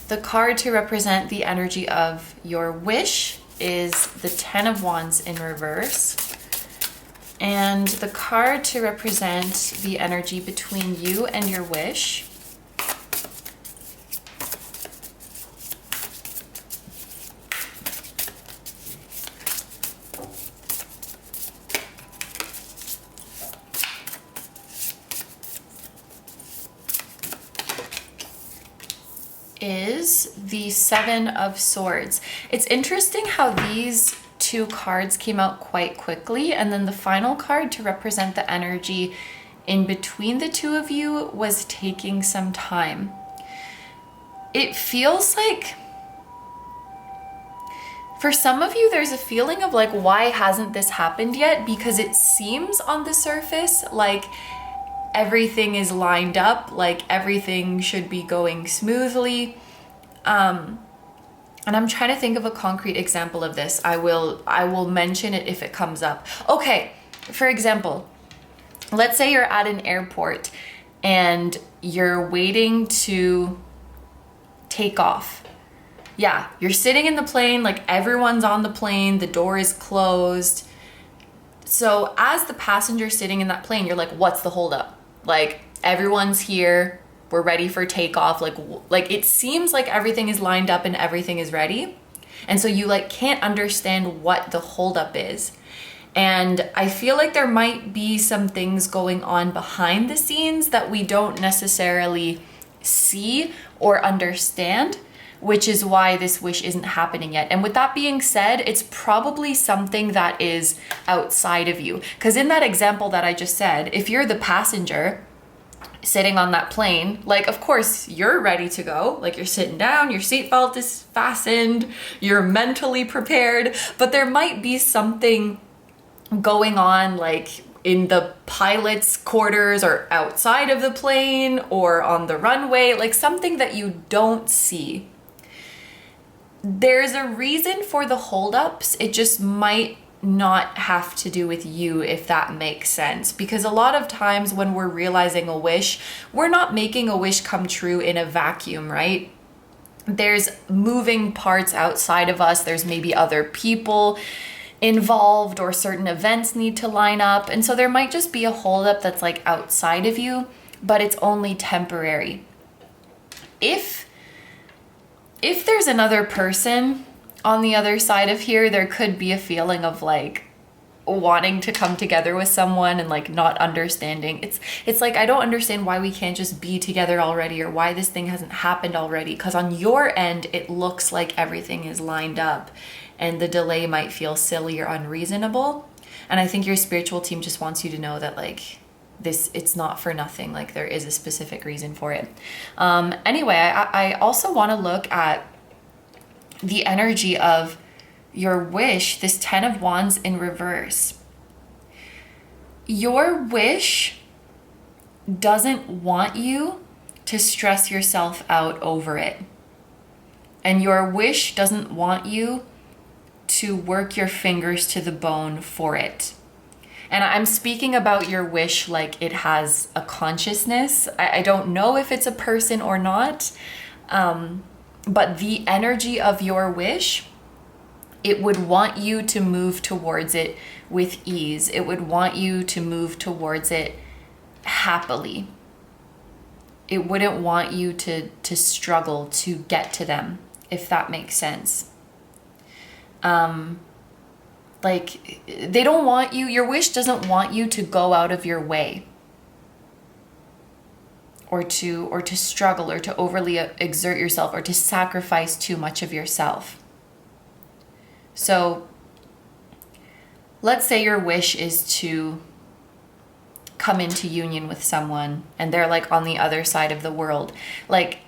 The card to represent the energy of your wish is the Ten of Wands in reverse. And the card to represent the energy between you and your wish is the Seven of Swords. It's interesting how these two cards came out quite quickly, and then the final card to represent the energy in between the two of you was taking some time. It feels like for some of you there's a feeling of like, why hasn't this happened yet? Because it seems on the surface like everything is lined up, like everything should be going smoothly. And I'm trying to think of a concrete example of this. I will mention it if it comes up. Okay, for example, let's say you're at an airport and you're waiting to take off. Yeah, you're sitting in the plane, like everyone's on the plane, the door is closed. So as the passenger sitting in that plane, you're like, what's the holdup? Like, everyone's here, we're ready for takeoff. Like it seems like everything is lined up and everything is ready. And so you like can't understand what the holdup is. And I feel like there might be some things going on behind the scenes that we don't necessarily see or understand, which is why this wish isn't happening yet. And with that being said, it's probably something that is outside of you. Because in that example that I just said, if you're the passenger sitting on that plane, like, of course you're ready to go, like you're sitting down, your seatbelt is fastened, you're mentally prepared, but there might be something going on like in the pilot's quarters or outside of the plane or on the runway, like something that you don't see. There's a reason for the holdups. It just might not have to do with you, if that makes sense. Because a lot of times when we're realizing a wish, we're not making a wish come true in a vacuum, right? There's moving parts outside of us. There's maybe other people involved or certain events need to line up. And so there might just be a holdup that's like outside of you, but it's only temporary. If there's another person on the other side of here, there could be a feeling of like wanting to come together with someone and like not understanding. It's like, I don't understand why we can't just be together already, or why this thing hasn't happened already. Because on your end, it looks like everything is lined up and the delay might feel silly or unreasonable. And I think your spiritual team just wants you to know that like this, it's not for nothing. Like there is a specific reason for it. Anyway, I also want to look at the energy of your wish, this 10 of Wands in reverse. Your wish doesn't want you to stress yourself out over it. And your wish doesn't want you to work your fingers to the bone for it. And I'm speaking about your wish like it has a consciousness. I don't know if it's a person or not, but the energy of your wish, it would want you to move towards it with ease. It would want you to move towards it happily. It wouldn't want you to struggle to get to them, if that makes sense. Like they don't want you, your wish doesn't want you to go out of your way or to struggle or to overly exert yourself or to sacrifice too much of yourself. So let's say your wish is to come into union with someone and they're like on the other side of the world. Like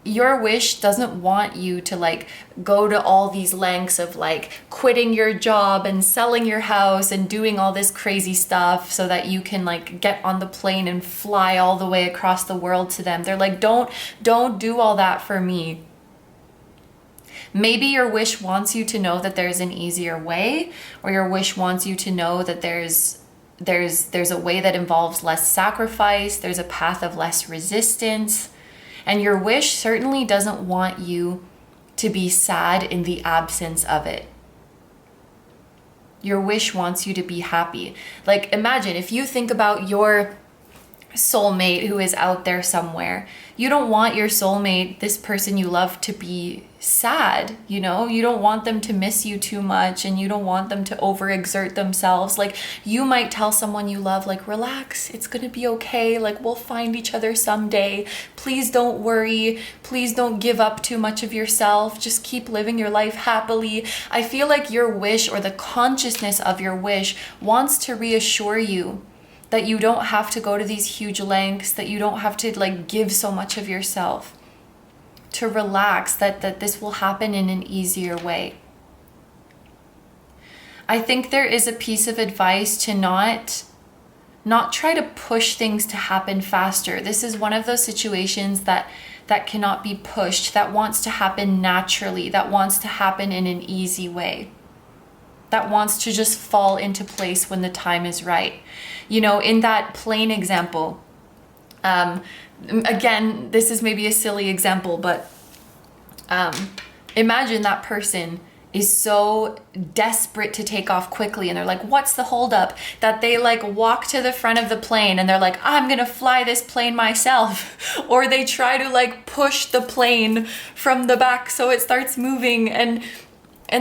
your wish doesn't want you to like go to all these lengths of like quitting your job and selling your house and doing all this crazy stuff so that you can like get on the plane and fly all the way across the world to them. They're like, don't do all that for me. Maybe your wish wants you to know that there's an easier way, or your wish wants you to know that there's a way that involves less sacrifice, there's a path of less resistance. And your wish certainly doesn't want you to be sad in the absence of it. Your wish wants you to be happy. Like imagine if you think about your soulmate who is out there somewhere. You don't want your soulmate, this person you love, to be sad, you know? You don't want them to miss you too much, and you don't want them to overexert themselves. Like you might tell someone you love, like, relax, it's gonna be okay, like we'll find each other someday. Please don't worry. Please don't give up too much of yourself. Just keep living your life happily. I feel like your wish, or the consciousness of your wish, wants to reassure you that you don't have to go to these huge lengths, that you don't have to like give so much of yourself, to relax, that this will happen in an easier way. I think there is a piece of advice to not try to push things to happen faster. This is one of those situations that cannot be pushed, that wants to happen naturally, that wants to happen in an easy way. that wants to just fall into place when the time is right. You know, in that plane example, again, this is maybe a silly example, but imagine that person is so desperate to take off quickly, and they're like, what's the holdup? That they like walk to the front of the plane and they're like, I'm gonna fly this plane myself. Or they try to like push the plane from the back so it starts moving, and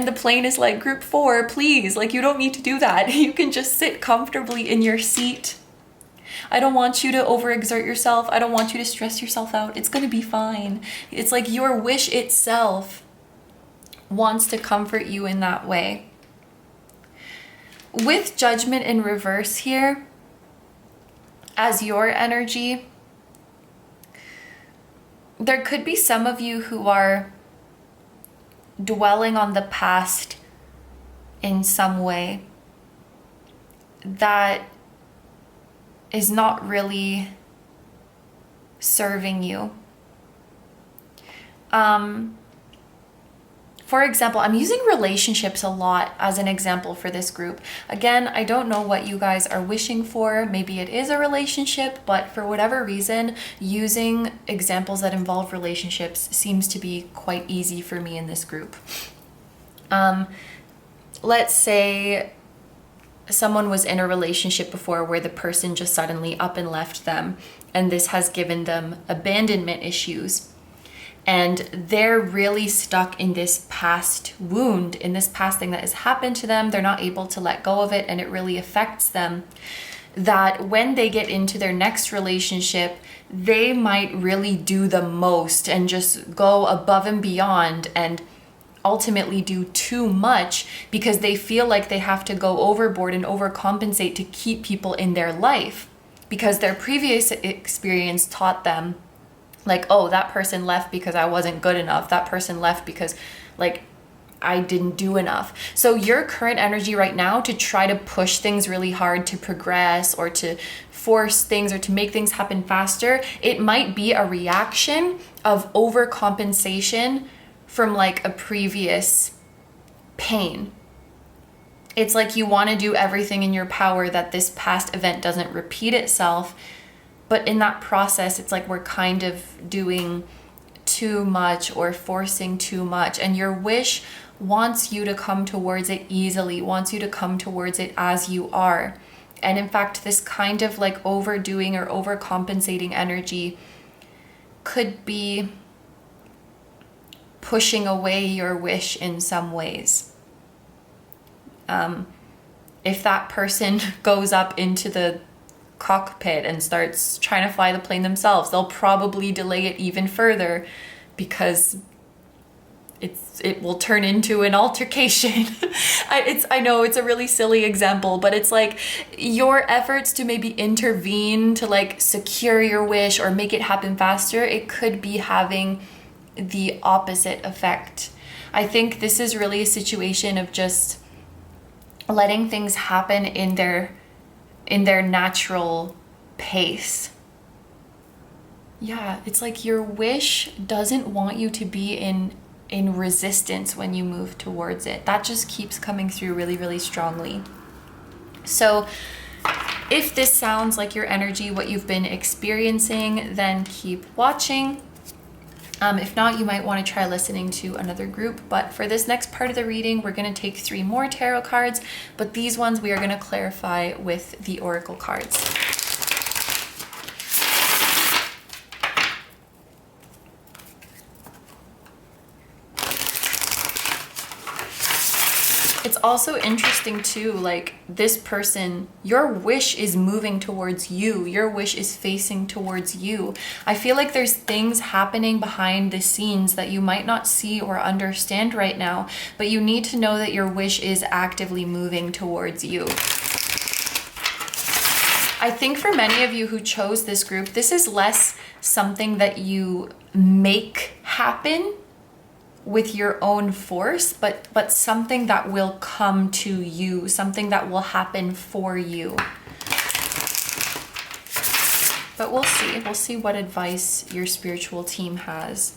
the plane is like, group 4, please, like, you don't need to do that. You can just sit comfortably in your seat. I don't want you to overexert yourself. I don't want you to stress yourself out. It's gonna be fine. It's like your wish itself wants to comfort you in that way. With Judgment in reverse here, as your energy, there could be some of you who are dwelling on the past in some way that is not really serving you. For example, I'm using relationships a lot as an example for this group. Again, I don't know what you guys are wishing for. Maybe it is a relationship, but for whatever reason, using examples that involve relationships seems to be quite easy for me in this group. Let's say someone was in a relationship before where the person just suddenly up and left them, and this has given them abandonment issues. And they're really stuck in this past wound, in this past thing that has happened to them. They're not able to let go of it, and it really affects them. That when they get into their next relationship, they might really do the most and just go above and beyond and ultimately do too much because they feel like they have to go overboard and overcompensate to keep people in their life, because their previous experience taught them, like, oh, that person left because I wasn't good enough. That person left because, like, I didn't do enough. So your current energy right now to try to push things really hard to progress or to force things or to make things happen faster, it might be a reaction of overcompensation from like a previous pain. It's like you want to do everything in your power that this past event doesn't repeat itself. But in that process, it's like we're kind of doing too much or forcing too much. And your wish wants you to come towards it easily, wants you to come towards it as you are. And in fact, this kind of like overdoing or overcompensating energy could be pushing away your wish in some ways. If that person goes up into the cockpit and starts trying to fly the plane themselves, they'll probably delay it even further because it will turn into an altercation. I know it's a really silly example, but it's like your efforts to maybe intervene to like secure your wish or make it happen faster, it could be having the opposite effect. I think this is really a situation of just letting things happen in their natural pace. Yeah, it's like your wish doesn't want you to be in resistance when you move towards it. That just keeps coming through really, really strongly. So if this sounds like your energy, what you've been experiencing, then keep watching. If not, you might want to try listening to another group. But for this next part of the reading, we're going to take 3 more tarot cards, but these ones we are going to clarify with the oracle cards. It's also interesting too, like this person, your wish is moving towards you. Your wish is facing towards you. I feel like there's things happening behind the scenes that you might not see or understand right now, but you need to know that your wish is actively moving towards you. I think for many of you who chose this group, this is less something that you make happen with your own force, but something that will come to you, something that will happen for you. But we'll see what advice your spiritual team has.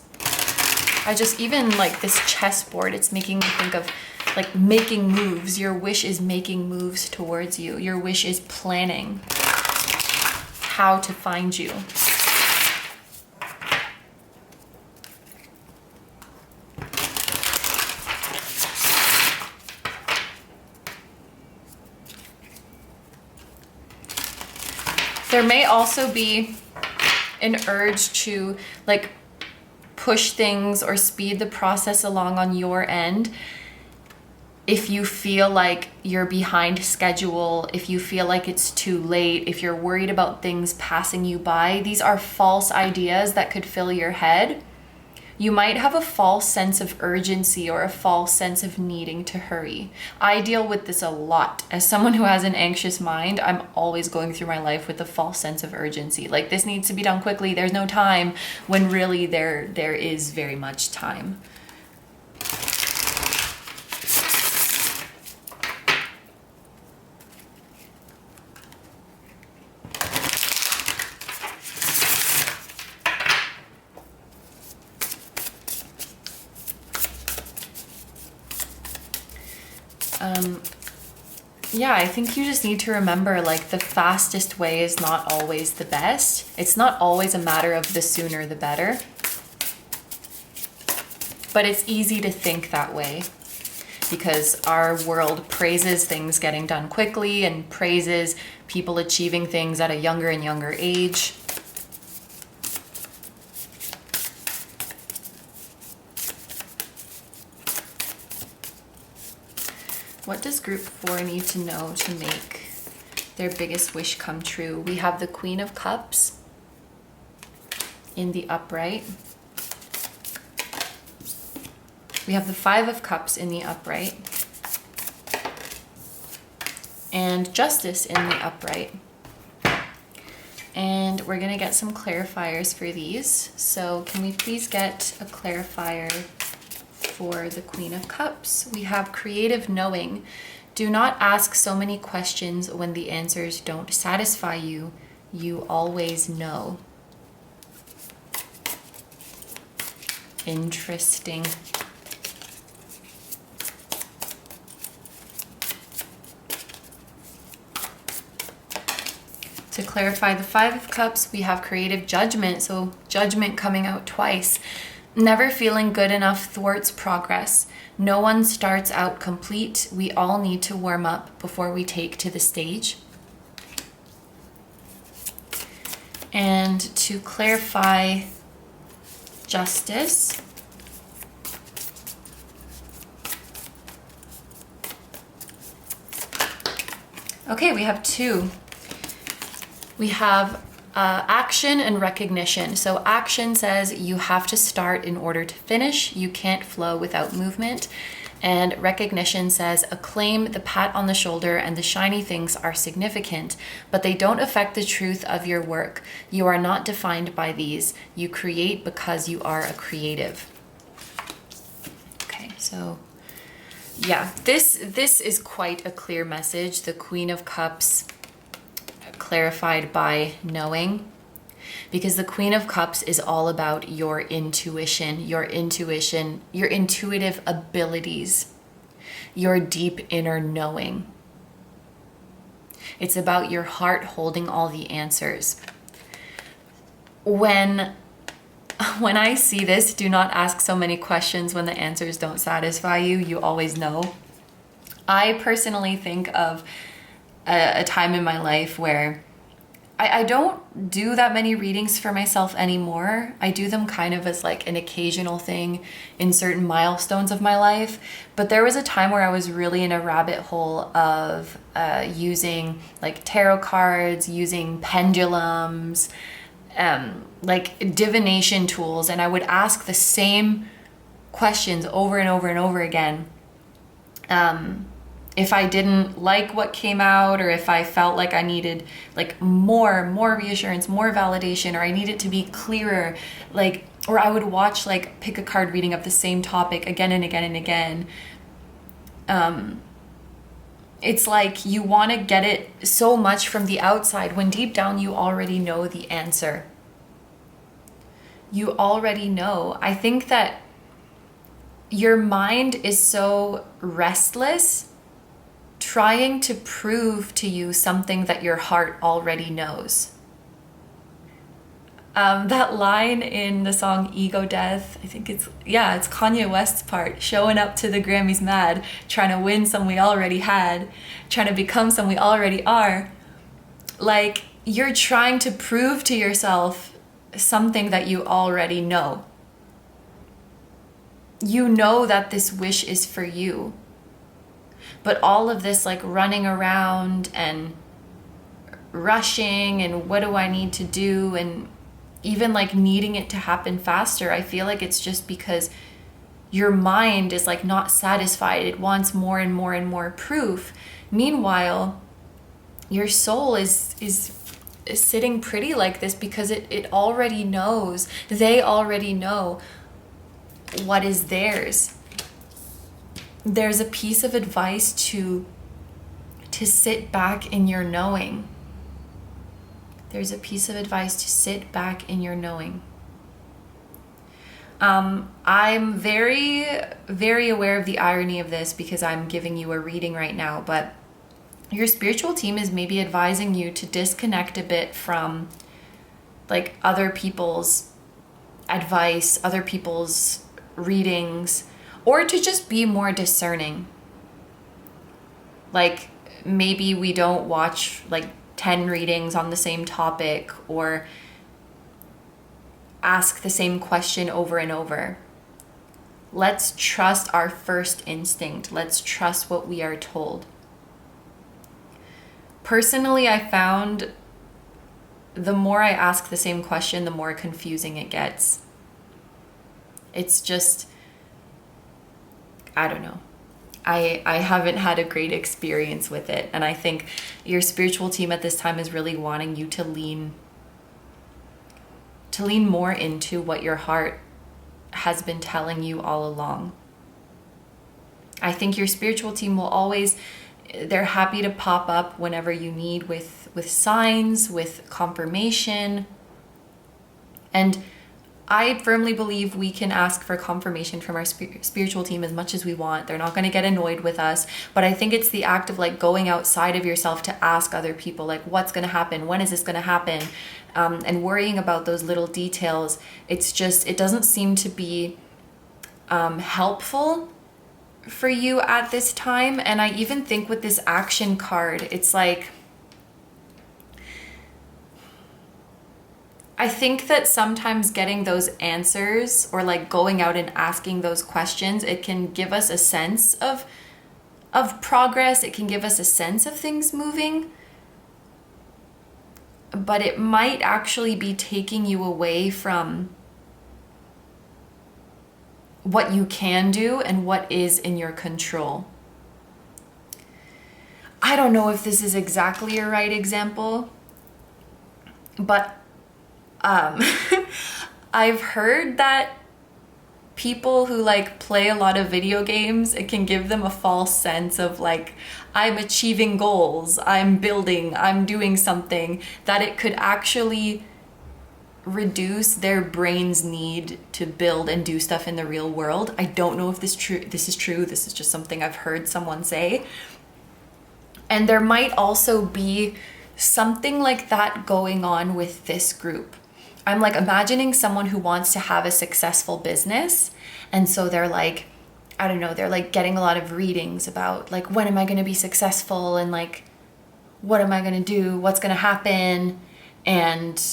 I just, even like this chessboard, it's making me think of like making moves. Your wish is making moves towards you. Your wish is planning how to find you. There may also be an urge to like push things or speed the process along on your end. If you feel like you're behind schedule, if you feel like it's too late, if you're worried about things passing you by, these are false ideas that could fill your head. You might have a false sense of urgency or a false sense of needing to hurry. I deal with this a lot. As someone who has an anxious mind, I'm always going through my life with a false sense of urgency. Like, this needs to be done quickly, there's no time, when really there is very much time. Yeah, I think you just need to remember, like, the fastest way is not always the best. It's not always a matter of the sooner the better. But it's easy to think that way because our world praises things getting done quickly and praises people achieving things at a younger and younger age. What does group 4 need to know to make their biggest wish come true? We have the Queen of Cups in the upright. We have the 5 of Cups in the upright. And Justice in the upright. And we're gonna get some clarifiers for these. So can we please get a clarifier for the Queen of Cups? We have creative knowing. Do not ask so many questions when the answers don't satisfy you. You always know. Interesting. To clarify the 5 of Cups, we have creative judgment. So judgment coming out twice. Never feeling good enough thwarts progress. No one starts out complete. We all need to warm up before we take to the stage. And to clarify Justice, okay, we have 2. We have action and recognition. So action says you have to start in order to finish. You can't flow without movement. And recognition says acclaim the pat on the shoulder and the shiny things are significant, but they don't affect the truth of your work. You are not defined by these. You create because you are a creative. Okay, so yeah, this is quite a clear message. The Queen of Cups clarified by knowing, because the Queen of Cups is all about your intuition, your intuitive abilities, your deep inner knowing. It's about your heart holding all the answers. When I see this, do not ask so many questions when the answers don't satisfy you. You always know. I personally think of a time in my life where I don't do that many readings for myself anymore. I do them kind of as like an occasional thing in certain milestones of my life. But there was a time where I was really in a rabbit hole of using like tarot cards, using pendulums, like divination tools. And I would ask the same questions over and over and over again. If I didn't like what came out, or if I felt like I needed like more reassurance, more validation, or I needed to be clearer, like, or I would watch like pick a card reading of the same topic again and again and again. It's like you want to get it so much from the outside when deep down you already know the answer. You already know. I think that your mind is so restless trying to prove to you something that your heart already knows. That line in the song Ego Death, I think it's Kanye West's part, showing up to the Grammys mad, trying to win some we already had, trying to become some we already are. Like, you're trying to prove to yourself something that you already know. You know that this wish is for you. But all of this like running around and rushing and what do I need to do, and even like needing it to happen faster, I feel like it's just because your mind is like not satisfied. It wants more and more and more proof. Meanwhile, your soul is sitting pretty like this because it already knows. They already know what is theirs. There's a piece of advice to sit back in your knowing. There's a piece of advice to sit back in your knowing. I'm very, very aware of the irony of this because I'm giving you a reading right now, but your spiritual team is maybe advising you to disconnect a bit from like other people's advice, other people's readings, or to just be more discerning. Like, maybe we don't watch like 10 readings on the same topic or ask the same question over and over. Let's trust our first instinct. Let's trust what we are told. Personally, I found the more I ask the same question, the more confusing it gets. It's just, I don't know. I haven't had a great experience with it. And I think your spiritual team at this time is really wanting you to lean more into what your heart has been telling you all along. I think your spiritual team will always, they're happy to pop up whenever you need with signs, with confirmation. And I firmly believe we can ask for confirmation from our spiritual team as much as we want. They're not going to get annoyed with us. But I think it's the act of like going outside of yourself to ask other people, like, what's going to happen? When is this going to happen? And worrying about those little details. It's just, it doesn't seem to be helpful for you at this time. And I even think with this action card, it's like, I think that sometimes getting those answers or like going out and asking those questions, it can give us a sense of progress. It can give us a sense of things moving. But it might actually be taking you away from what you can do and what is in your control. I don't know if this is exactly a right example, but I've heard that people who like play a lot of video games, it can give them a false sense of like, I'm achieving goals, I'm building, I'm doing something, that it could actually reduce their brain's need to build and do stuff in the real world. I don't know if this is true. This is just something I've heard someone say. And there might also be something like that going on with this group. I'm like imagining someone who wants to have a successful business. And so they're like, I don't know, they're like getting a lot of readings about like, when am I going to be successful? And like, what am I going to do? What's going to happen? And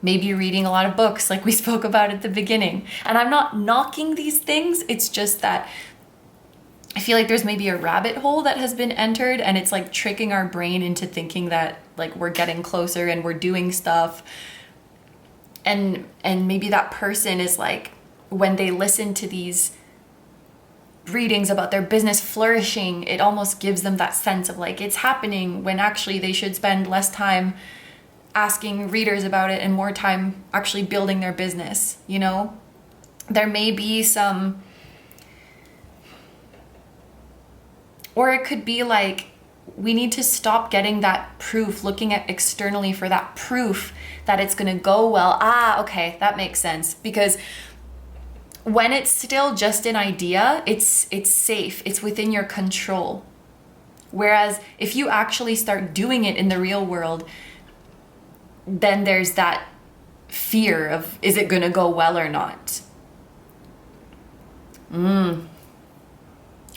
maybe reading a lot of books like we spoke about at the beginning. And I'm not knocking these things. It's just that I feel like there's maybe a rabbit hole that has been entered and it's like tricking our brain into thinking that like we're getting closer and we're doing stuff. And maybe that person is like, when they listen to these readings about their business flourishing, it almost gives them that sense of like it's happening, when actually they should spend less time asking readers about it and more time actually building their business, you know? There may be some, or it could be like, we need to stop getting that proof, looking at externally for that proof that it's going to go well. Okay, that makes sense. Because when it's still just an idea, it's safe, it's within your control. Whereas if you actually start doing it in the real world, then there's that fear of, is it gonna go well or not?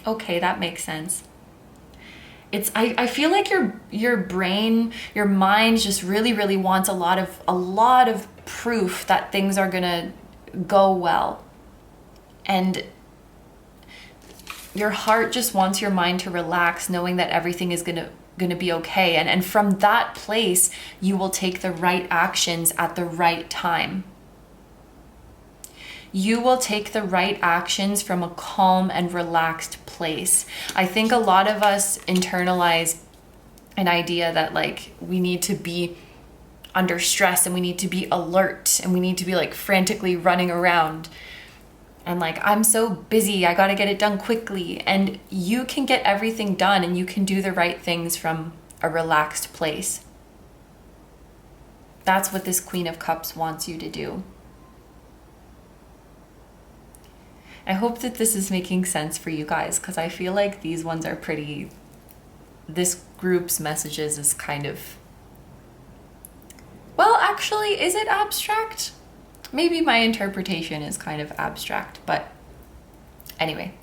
Okay, that makes sense. I feel like your brain, your mind just really wants a lot of proof that things are gonna go well. And your heart just wants your mind to relax, knowing that everything is gonna be okay. And from that place, you will take the right actions at the right time. You will take the right actions from a calm and relaxed place. I think a lot of us internalize an idea that like we need to be under stress and we need to be alert and we need to be like frantically running around. And like, I'm so busy, I gotta get it done quickly. And you can get everything done and you can do the right things from a relaxed place. That's what this Queen of Cups wants you to do. I hope that this is making sense for you guys, because I feel like these ones are pretty, this group's messages is kind of, well, actually, is it abstract? Maybe my interpretation is kind of abstract, but anyway.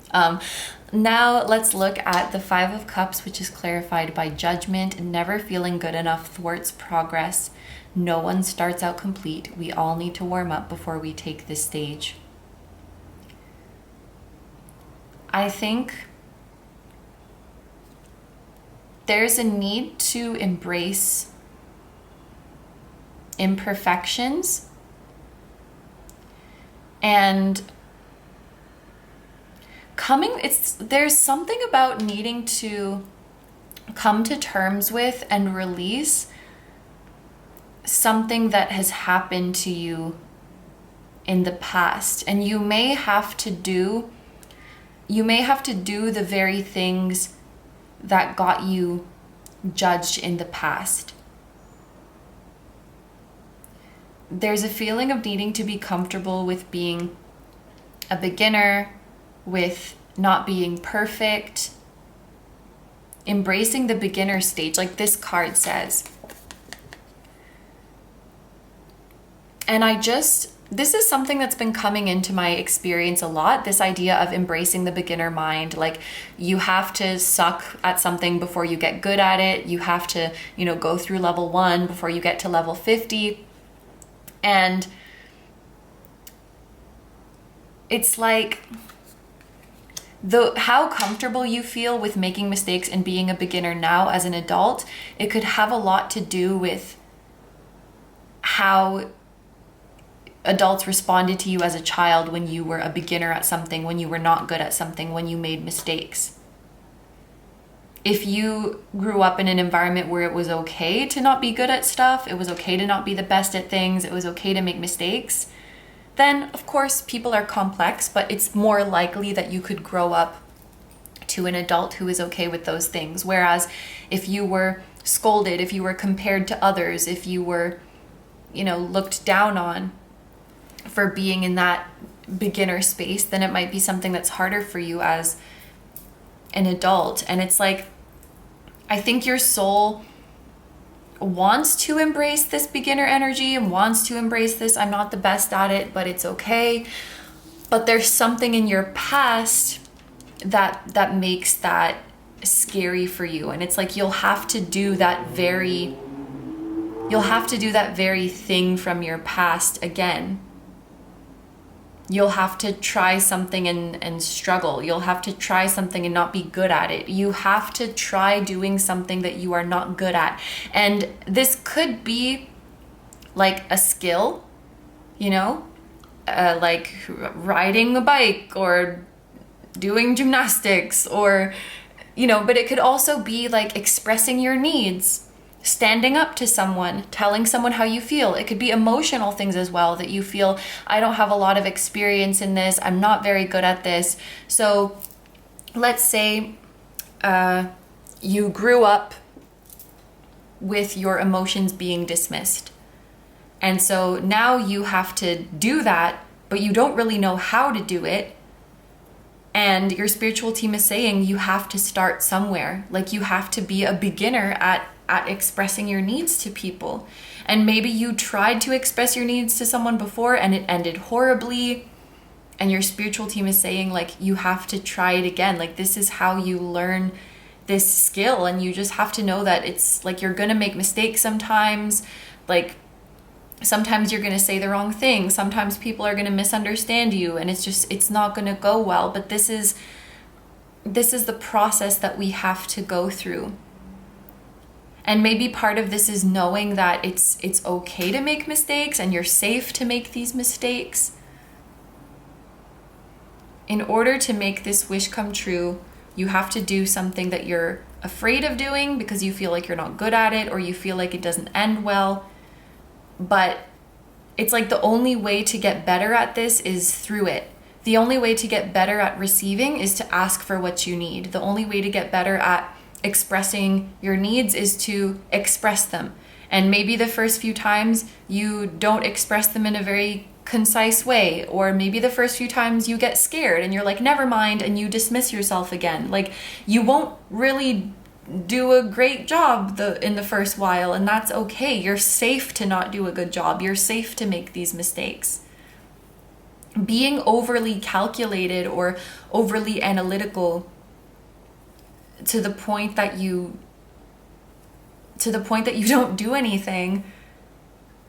Now let's look at the Five of Cups, which is clarified by judgment. Never feeling good enough thwarts progress. No one starts out complete. We all need to warm up before we take this stage. I think there's a need to embrace imperfections, and there's something about needing to come to terms with and release something that has happened to you in the past. And you may have to do the very things that got you judged in the past. There's a feeling of needing to be comfortable with being a beginner, with not being perfect, embracing the beginner stage, like this card says. And this is something that's been coming into my experience a lot, this idea of embracing the beginner mind. Like, you have to suck at something before you get good at it. You have to, go through level 1 before you get to level 50. And it's like, how comfortable you feel with making mistakes and being a beginner now as an adult, it could have a lot to do with how adults responded to you as a child when you were a beginner at something, when you were not good at something, when you made mistakes. If you grew up in an environment where it was okay to not be good at stuff, it was okay to not be the best at things, it was okay to make mistakes, then of course people are complex, but it's more likely that you could grow up to an adult who is okay with those things. Whereas if you were scolded, if you were compared to others, if you were, looked down on for being in that beginner space, then it might be something that's harder for you as an adult. And it's like, I think your soul wants to embrace this beginner energy and wants to embrace this, I'm not the best at it, but it's okay. But there's something in your past that makes that scary for you. And it's like, you'll have to do that very thing from your past again. You'll have to try something and struggle. You'll have to try something and not be good at it. You have to try doing something that you are not good at. And this could be like a skill, like riding a bike or doing gymnastics or, but it could also be like expressing your needs, standing up to someone, telling someone how you feel. It could be emotional things as well, that you feel, I don't have a lot of experience in this, I'm not very good at this. So let's say you grew up with your emotions being dismissed. And so now you have to do that, but you don't really know how to do it. And your spiritual team is saying you have to start somewhere. Like, you have to be a beginner at expressing your needs to people. And maybe you tried to express your needs to someone before and it ended horribly. And your spiritual team is saying, like, you have to try it again. Like, this is how you learn this skill. And you just have to know that it's like, you're going to make mistakes sometimes. Like, sometimes you're going to say the wrong thing. Sometimes people are going to misunderstand you, and it's not going to go well. But this is the process that we have to go through. And maybe part of this is knowing that it's okay to make mistakes and you're safe to make these mistakes. In order to make this wish come true, you have to do something that you're afraid of doing because you feel like you're not good at it, or you feel like it doesn't end well. But it's like the only way to get better at this is through it. The only way to get better at receiving is to ask for what you need. The only way to get better at expressing your needs is to express them. And maybe the first few times you don't express them in a very concise way, or maybe the first few times you get scared and you're like, never mind, and you dismiss yourself again. Like, you won't really do a great job in the first while, and that's okay. You're safe to not do a good job. You're safe to make these mistakes. Being overly calculated or overly analytical to the point that you don't do anything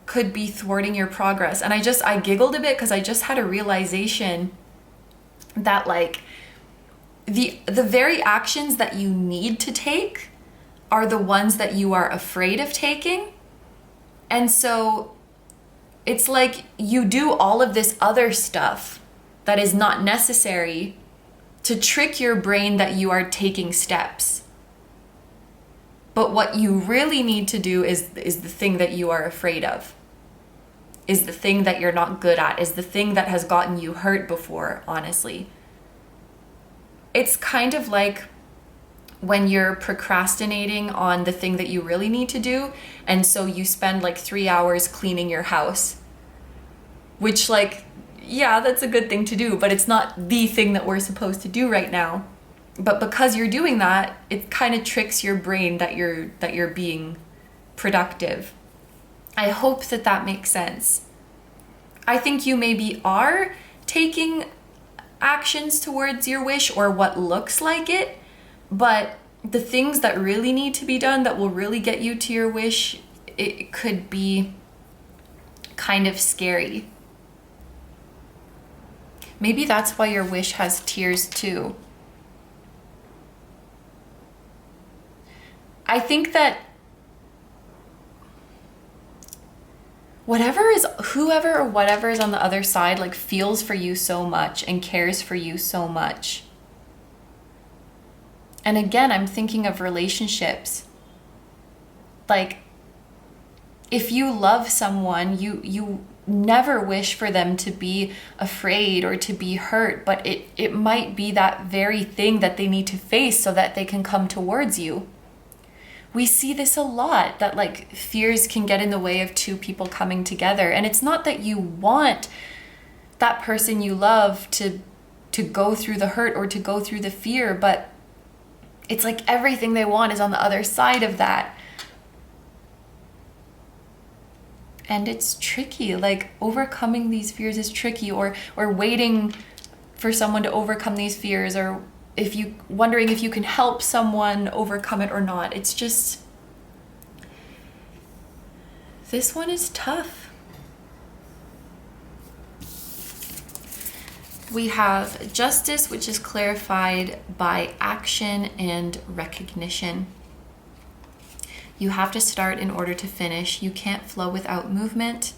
could be thwarting your progress. And I giggled a bit because I just had a realization that, like, the very actions that you need to take are the ones that you are afraid of taking. And so it's like you do all of this other stuff that is not necessary to trick your brain that you are taking steps. But what you really need to do is the thing that you are afraid of, is the thing that you're not good at, is the thing that has gotten you hurt before, honestly. It's kind of like when you're procrastinating on the thing that you really need to do, and so you spend like 3 hours cleaning your house, which, like, yeah, that's a good thing to do, but it's not the thing that we're supposed to do right now. But because you're doing that, it kind of tricks your brain that you're being productive. I hope that makes sense. I think you maybe are taking actions towards your wish, or what looks like it, but the things that really need to be done that will really get you to your wish, it could be kind of scary. Maybe that's why your wish has tears too. I think that whoever or whatever is on the other side, like, feels for you so much and cares for you so much. And again, I'm thinking of relationships. Like, if you love someone, you never wish for them to be afraid or to be hurt, but it might be that very thing that they need to face so that they can come towards you. We see this a lot, that, like, fears can get in the way of two people coming together. And it's not that you want that person you love to go through the hurt or to go through the fear, but it's like everything they want is on the other side of that. And it's tricky. Like, overcoming these fears is tricky, or waiting for someone to overcome these fears, or wondering if you can help someone overcome it or not. It's just, this one is tough. We have justice, which is clarified by action and recognition. You have to start in order to finish. You can't flow without movement.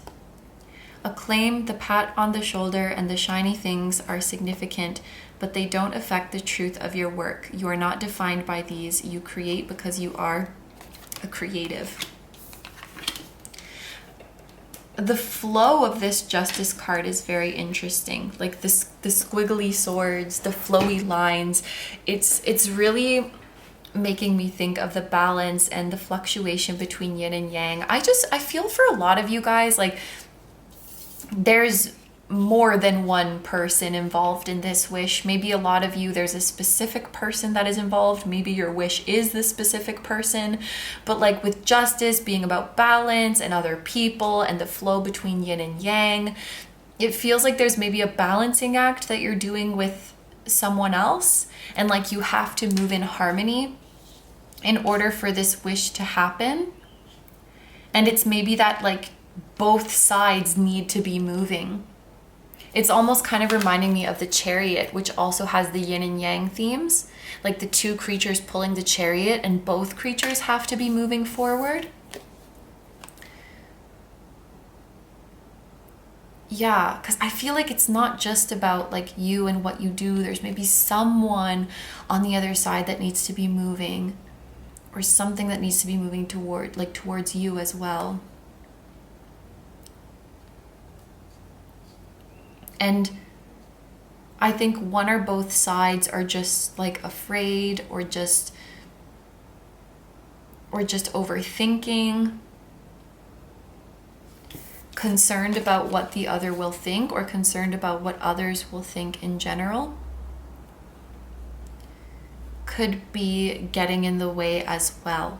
Acclaim, the pat on the shoulder, and the shiny things are significant, but they don't affect the truth of your work. You are not defined by these. You create because you are a creative. The flow of this justice card is very interesting. Like, the squiggly swords, the flowy lines. It's really making me think of the balance and the fluctuation between yin and yang. I feel for a lot of you guys, like, there's more than one person involved in this wish. Maybe a lot of you, there's a specific person that is involved. Maybe your wish is the specific person. But like with justice being about balance and other people and the flow between yin and yang, it feels like there's maybe a balancing act that you're doing with someone else. And like you have to move in harmony in order for this wish to happen. And it's maybe that like both sides need to be moving. It's almost kind of reminding me of the Chariot, which also has the yin and yang themes, like the two creatures pulling the chariot and both creatures have to be moving forward. Yeah, because I feel like it's not just about like you and what you do. There's maybe someone on the other side that needs to be moving, or something that needs to be moving towards you as well. And I think one or both sides are just like afraid or just overthinking, concerned about what the other will think, or concerned about what others will think in general. Could be getting in the way as well.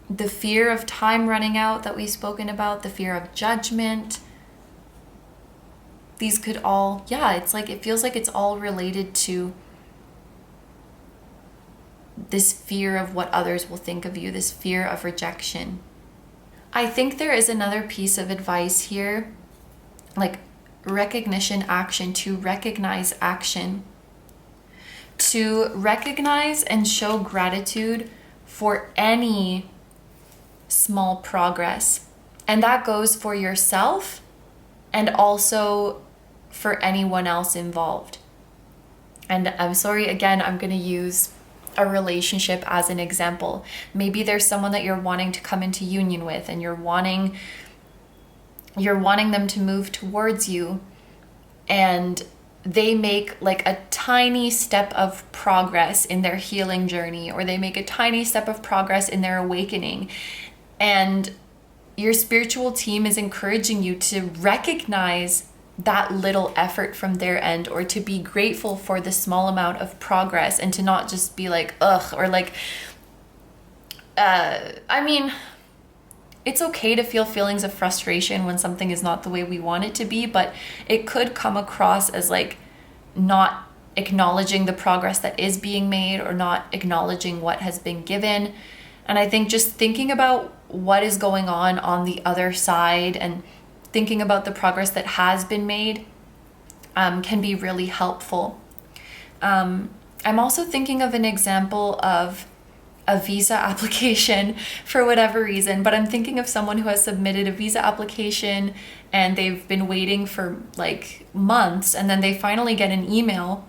The fear of time running out that we've spoken about, the fear of judgment, these could all, it's like, it feels like it's all related to this fear of what others will think of you, this fear of rejection. I think there is another piece of advice here, like recognition action, to recognize action, to recognize and show gratitude for any small progress. And that goes for yourself and also for anyone else involved. And I'm sorry, again, I'm going to use a relationship as an example. Maybe there's someone that you're wanting to come into union with, and you're wanting them to move towards you, and they make like a tiny step of progress in their healing journey, or they make a tiny step of progress in their awakening. And your spiritual team is encouraging you to recognize that little effort from their end, or to be grateful for the small amount of progress, and to not just be like, ugh, or like, I mean, it's okay to feel feelings of frustration when something is not the way we want it to be, but it could come across as like not acknowledging the progress that is being made, or not acknowledging what has been given. And I think just thinking about what is going on the other side, and thinking about the progress that has been made can be really helpful. I'm also thinking of an example of a visa application for whatever reason, but I'm thinking of someone who has submitted a visa application and they've been waiting for like months, and then they finally get an email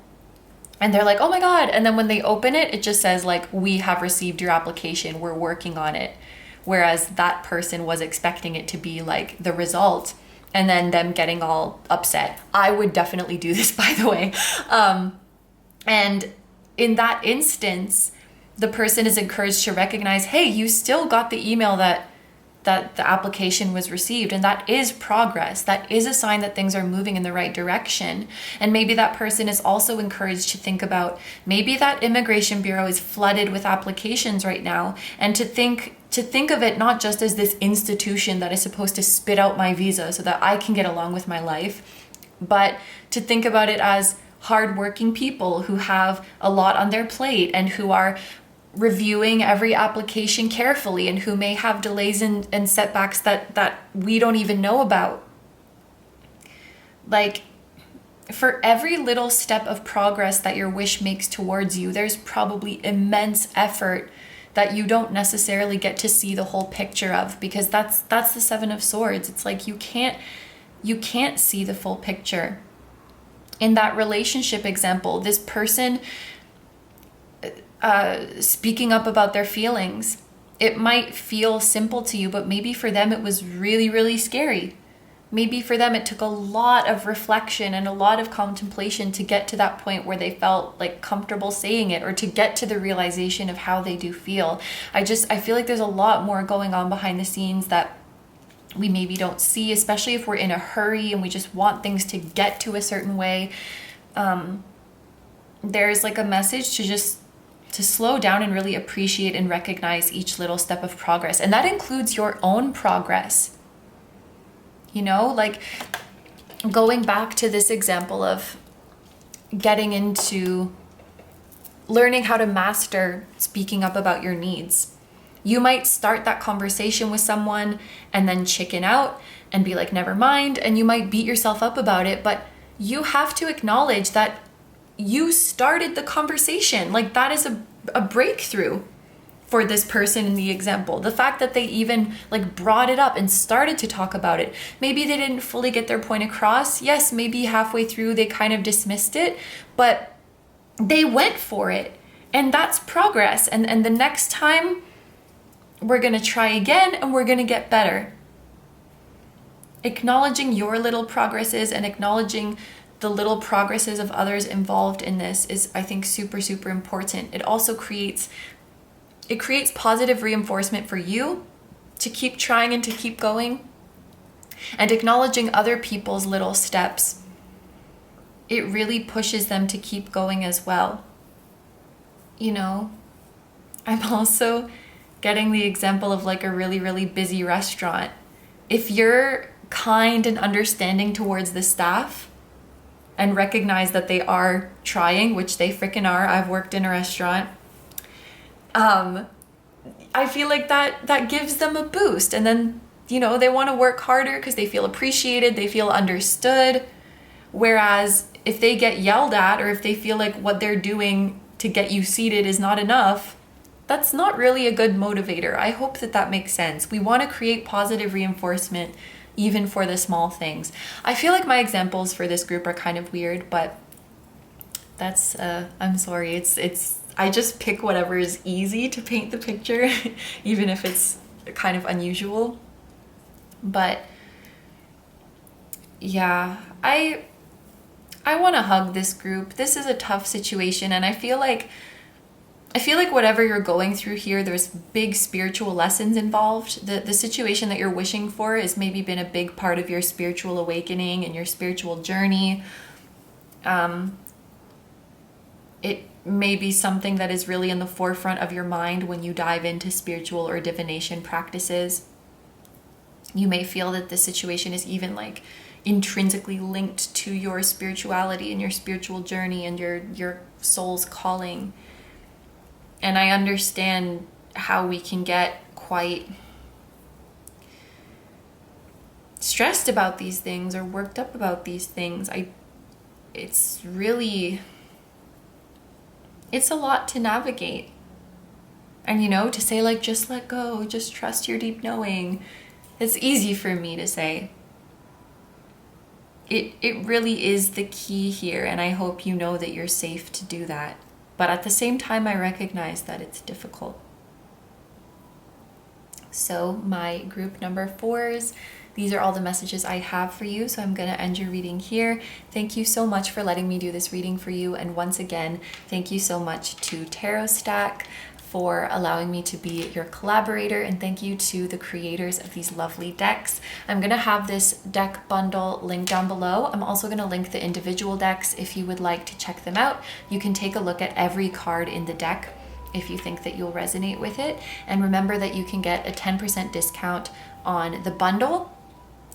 and they're like, oh my God. And then when they open it, it just says like, we have received your application, we're working on it. Whereas that person was expecting it to be like the result, and then them getting all upset. I would definitely do this, by the way. And in that instance, the person is encouraged to recognize, hey, you still got the email that the application was received, and that is progress. That is a sign that things are moving in the right direction. And maybe that person is also encouraged to think about, maybe that immigration bureau is flooded with applications right now, and to think of it not just as this institution that is supposed to spit out my visa so that I can get along with my life, but to think about it as hardworking people who have a lot on their plate, and who are reviewing every application carefully, and who may have delays and setbacks that we don't even know about. Like, for every little step of progress that your wish makes towards you, there's probably immense effort that you don't necessarily get to see the whole picture of, because that's the Seven of Swords. It's like you can't see the full picture. In that relationship example, this person speaking up about their feelings, it might feel simple to you, but maybe for them it was really, really scary. Maybe for them it took a lot of reflection and a lot of contemplation to get to that point where they felt like comfortable saying it, or to get to the realization of how they do feel. I feel like there's a lot more going on behind the scenes that we maybe don't see, especially if we're in a hurry and we just want things to get to a certain way. There's like a message to slow down and really appreciate and recognize each little step of progress. And that includes your own progress. You know, like going back to this example of getting into learning how to master speaking up about your needs. You might start that conversation with someone and then chicken out and be like, never mind. And you might beat yourself up about it, but you have to acknowledge that you started the conversation. Like that is a breakthrough for this person in the example. The fact that they even like brought it up and started to talk about it. Maybe they didn't fully get their point across. Yes, maybe halfway through they kind of dismissed it, but they went for it. And that's progress. And the next time we're going to try again and we're going to get better. Acknowledging your little progresses and acknowledging the little progresses of others involved in this is, I think, super, super important. It also creates positive reinforcement for you to keep trying and to keep going. And acknowledging other people's little steps, it really pushes them to keep going as well. You know, I'm also getting the example of like a really, really busy restaurant. If you're kind and understanding towards the staff and recognize that they are trying, which they freaking are. I've worked in a restaurant. I feel like that gives them a boost. And then, you know, they want to work harder because they feel appreciated, they feel understood. Whereas if they get yelled at or if they feel like what they're doing to get you seated is not enough, that's not really a good motivator. I hope that makes sense. We want to create positive reinforcement even for the small things. I feel like my examples for this group are kind of weird, but that's, I'm sorry. It's, I just pick whatever is easy to paint the picture, even if it's kind of unusual. But yeah, I want to hug this group. This is a tough situation, and I feel like whatever you're going through here, there's big spiritual lessons involved. The situation that you're wishing for has maybe been a big part of your spiritual awakening and your spiritual journey. It may be something that is really in the forefront of your mind when you dive into spiritual or divination practices. You may feel that the situation is even like intrinsically linked to your spirituality and your spiritual journey and your soul's calling. And I understand how we can get quite stressed about these things or worked up about these things. It's a lot to navigate. And you know, to say like, just let go, just trust your deep knowing. It's easy for me to say. It really is the key here, and I hope you know that you're safe to do that. But at the same time, I recognize that it's difficult. So my group number 4s, these are all the messages I have for you. So I'm going to end your reading here. Thank you so much for letting me do this reading for you. And once again, thank you so much to Tarot Stack for allowing me to be your collaborator, and thank you to the creators of these lovely decks. I'm going to have this deck bundle linked down below. I'm also going to link the individual decks if you would like to check them out. You can take a look at every card in the deck if you think that you'll resonate with it. And remember that you can get a 10% discount on the bundle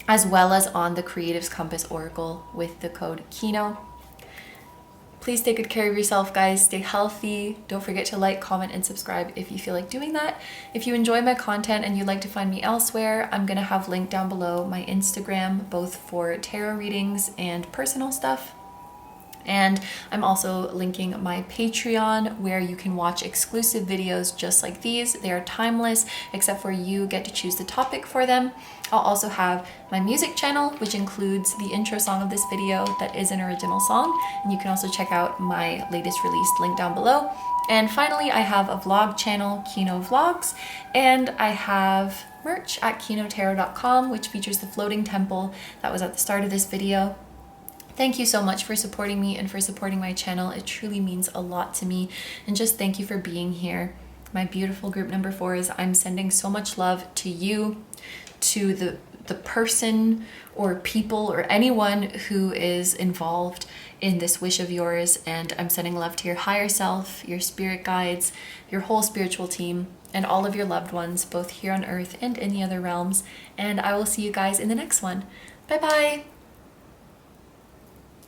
as well as on the Creative's Compass Oracle with the code KINO. Please take good care of yourself, guys. Stay healthy. Don't forget to like, comment, and subscribe if you feel like doing that. If you enjoy my content and you'd like to find me elsewhere, I'm going to have linked down below my Instagram, both for tarot readings and personal stuff. And I'm also linking my Patreon, where you can watch exclusive videos just like these. They are timeless, except for you get to choose the topic for them. I'll also have my music channel, which includes the intro song of this video that is an original song. And you can also check out my latest release link down below. And finally, I have a vlog channel, KINO Vlogs, and I have merch at kinotarot.com, which features the floating temple that was at the start of this video. Thank you so much for supporting me and for supporting my channel. It truly means a lot to me. And just thank you for being here. My beautiful group number 4s, I'm sending so much love to you, to the person or people or anyone who is involved in this wish of yours. And I'm sending love to your higher self, your spirit guides, your whole spiritual team, and all of your loved ones, both here on earth and in the other realms. And I will see you guys in the next one. Bye bye.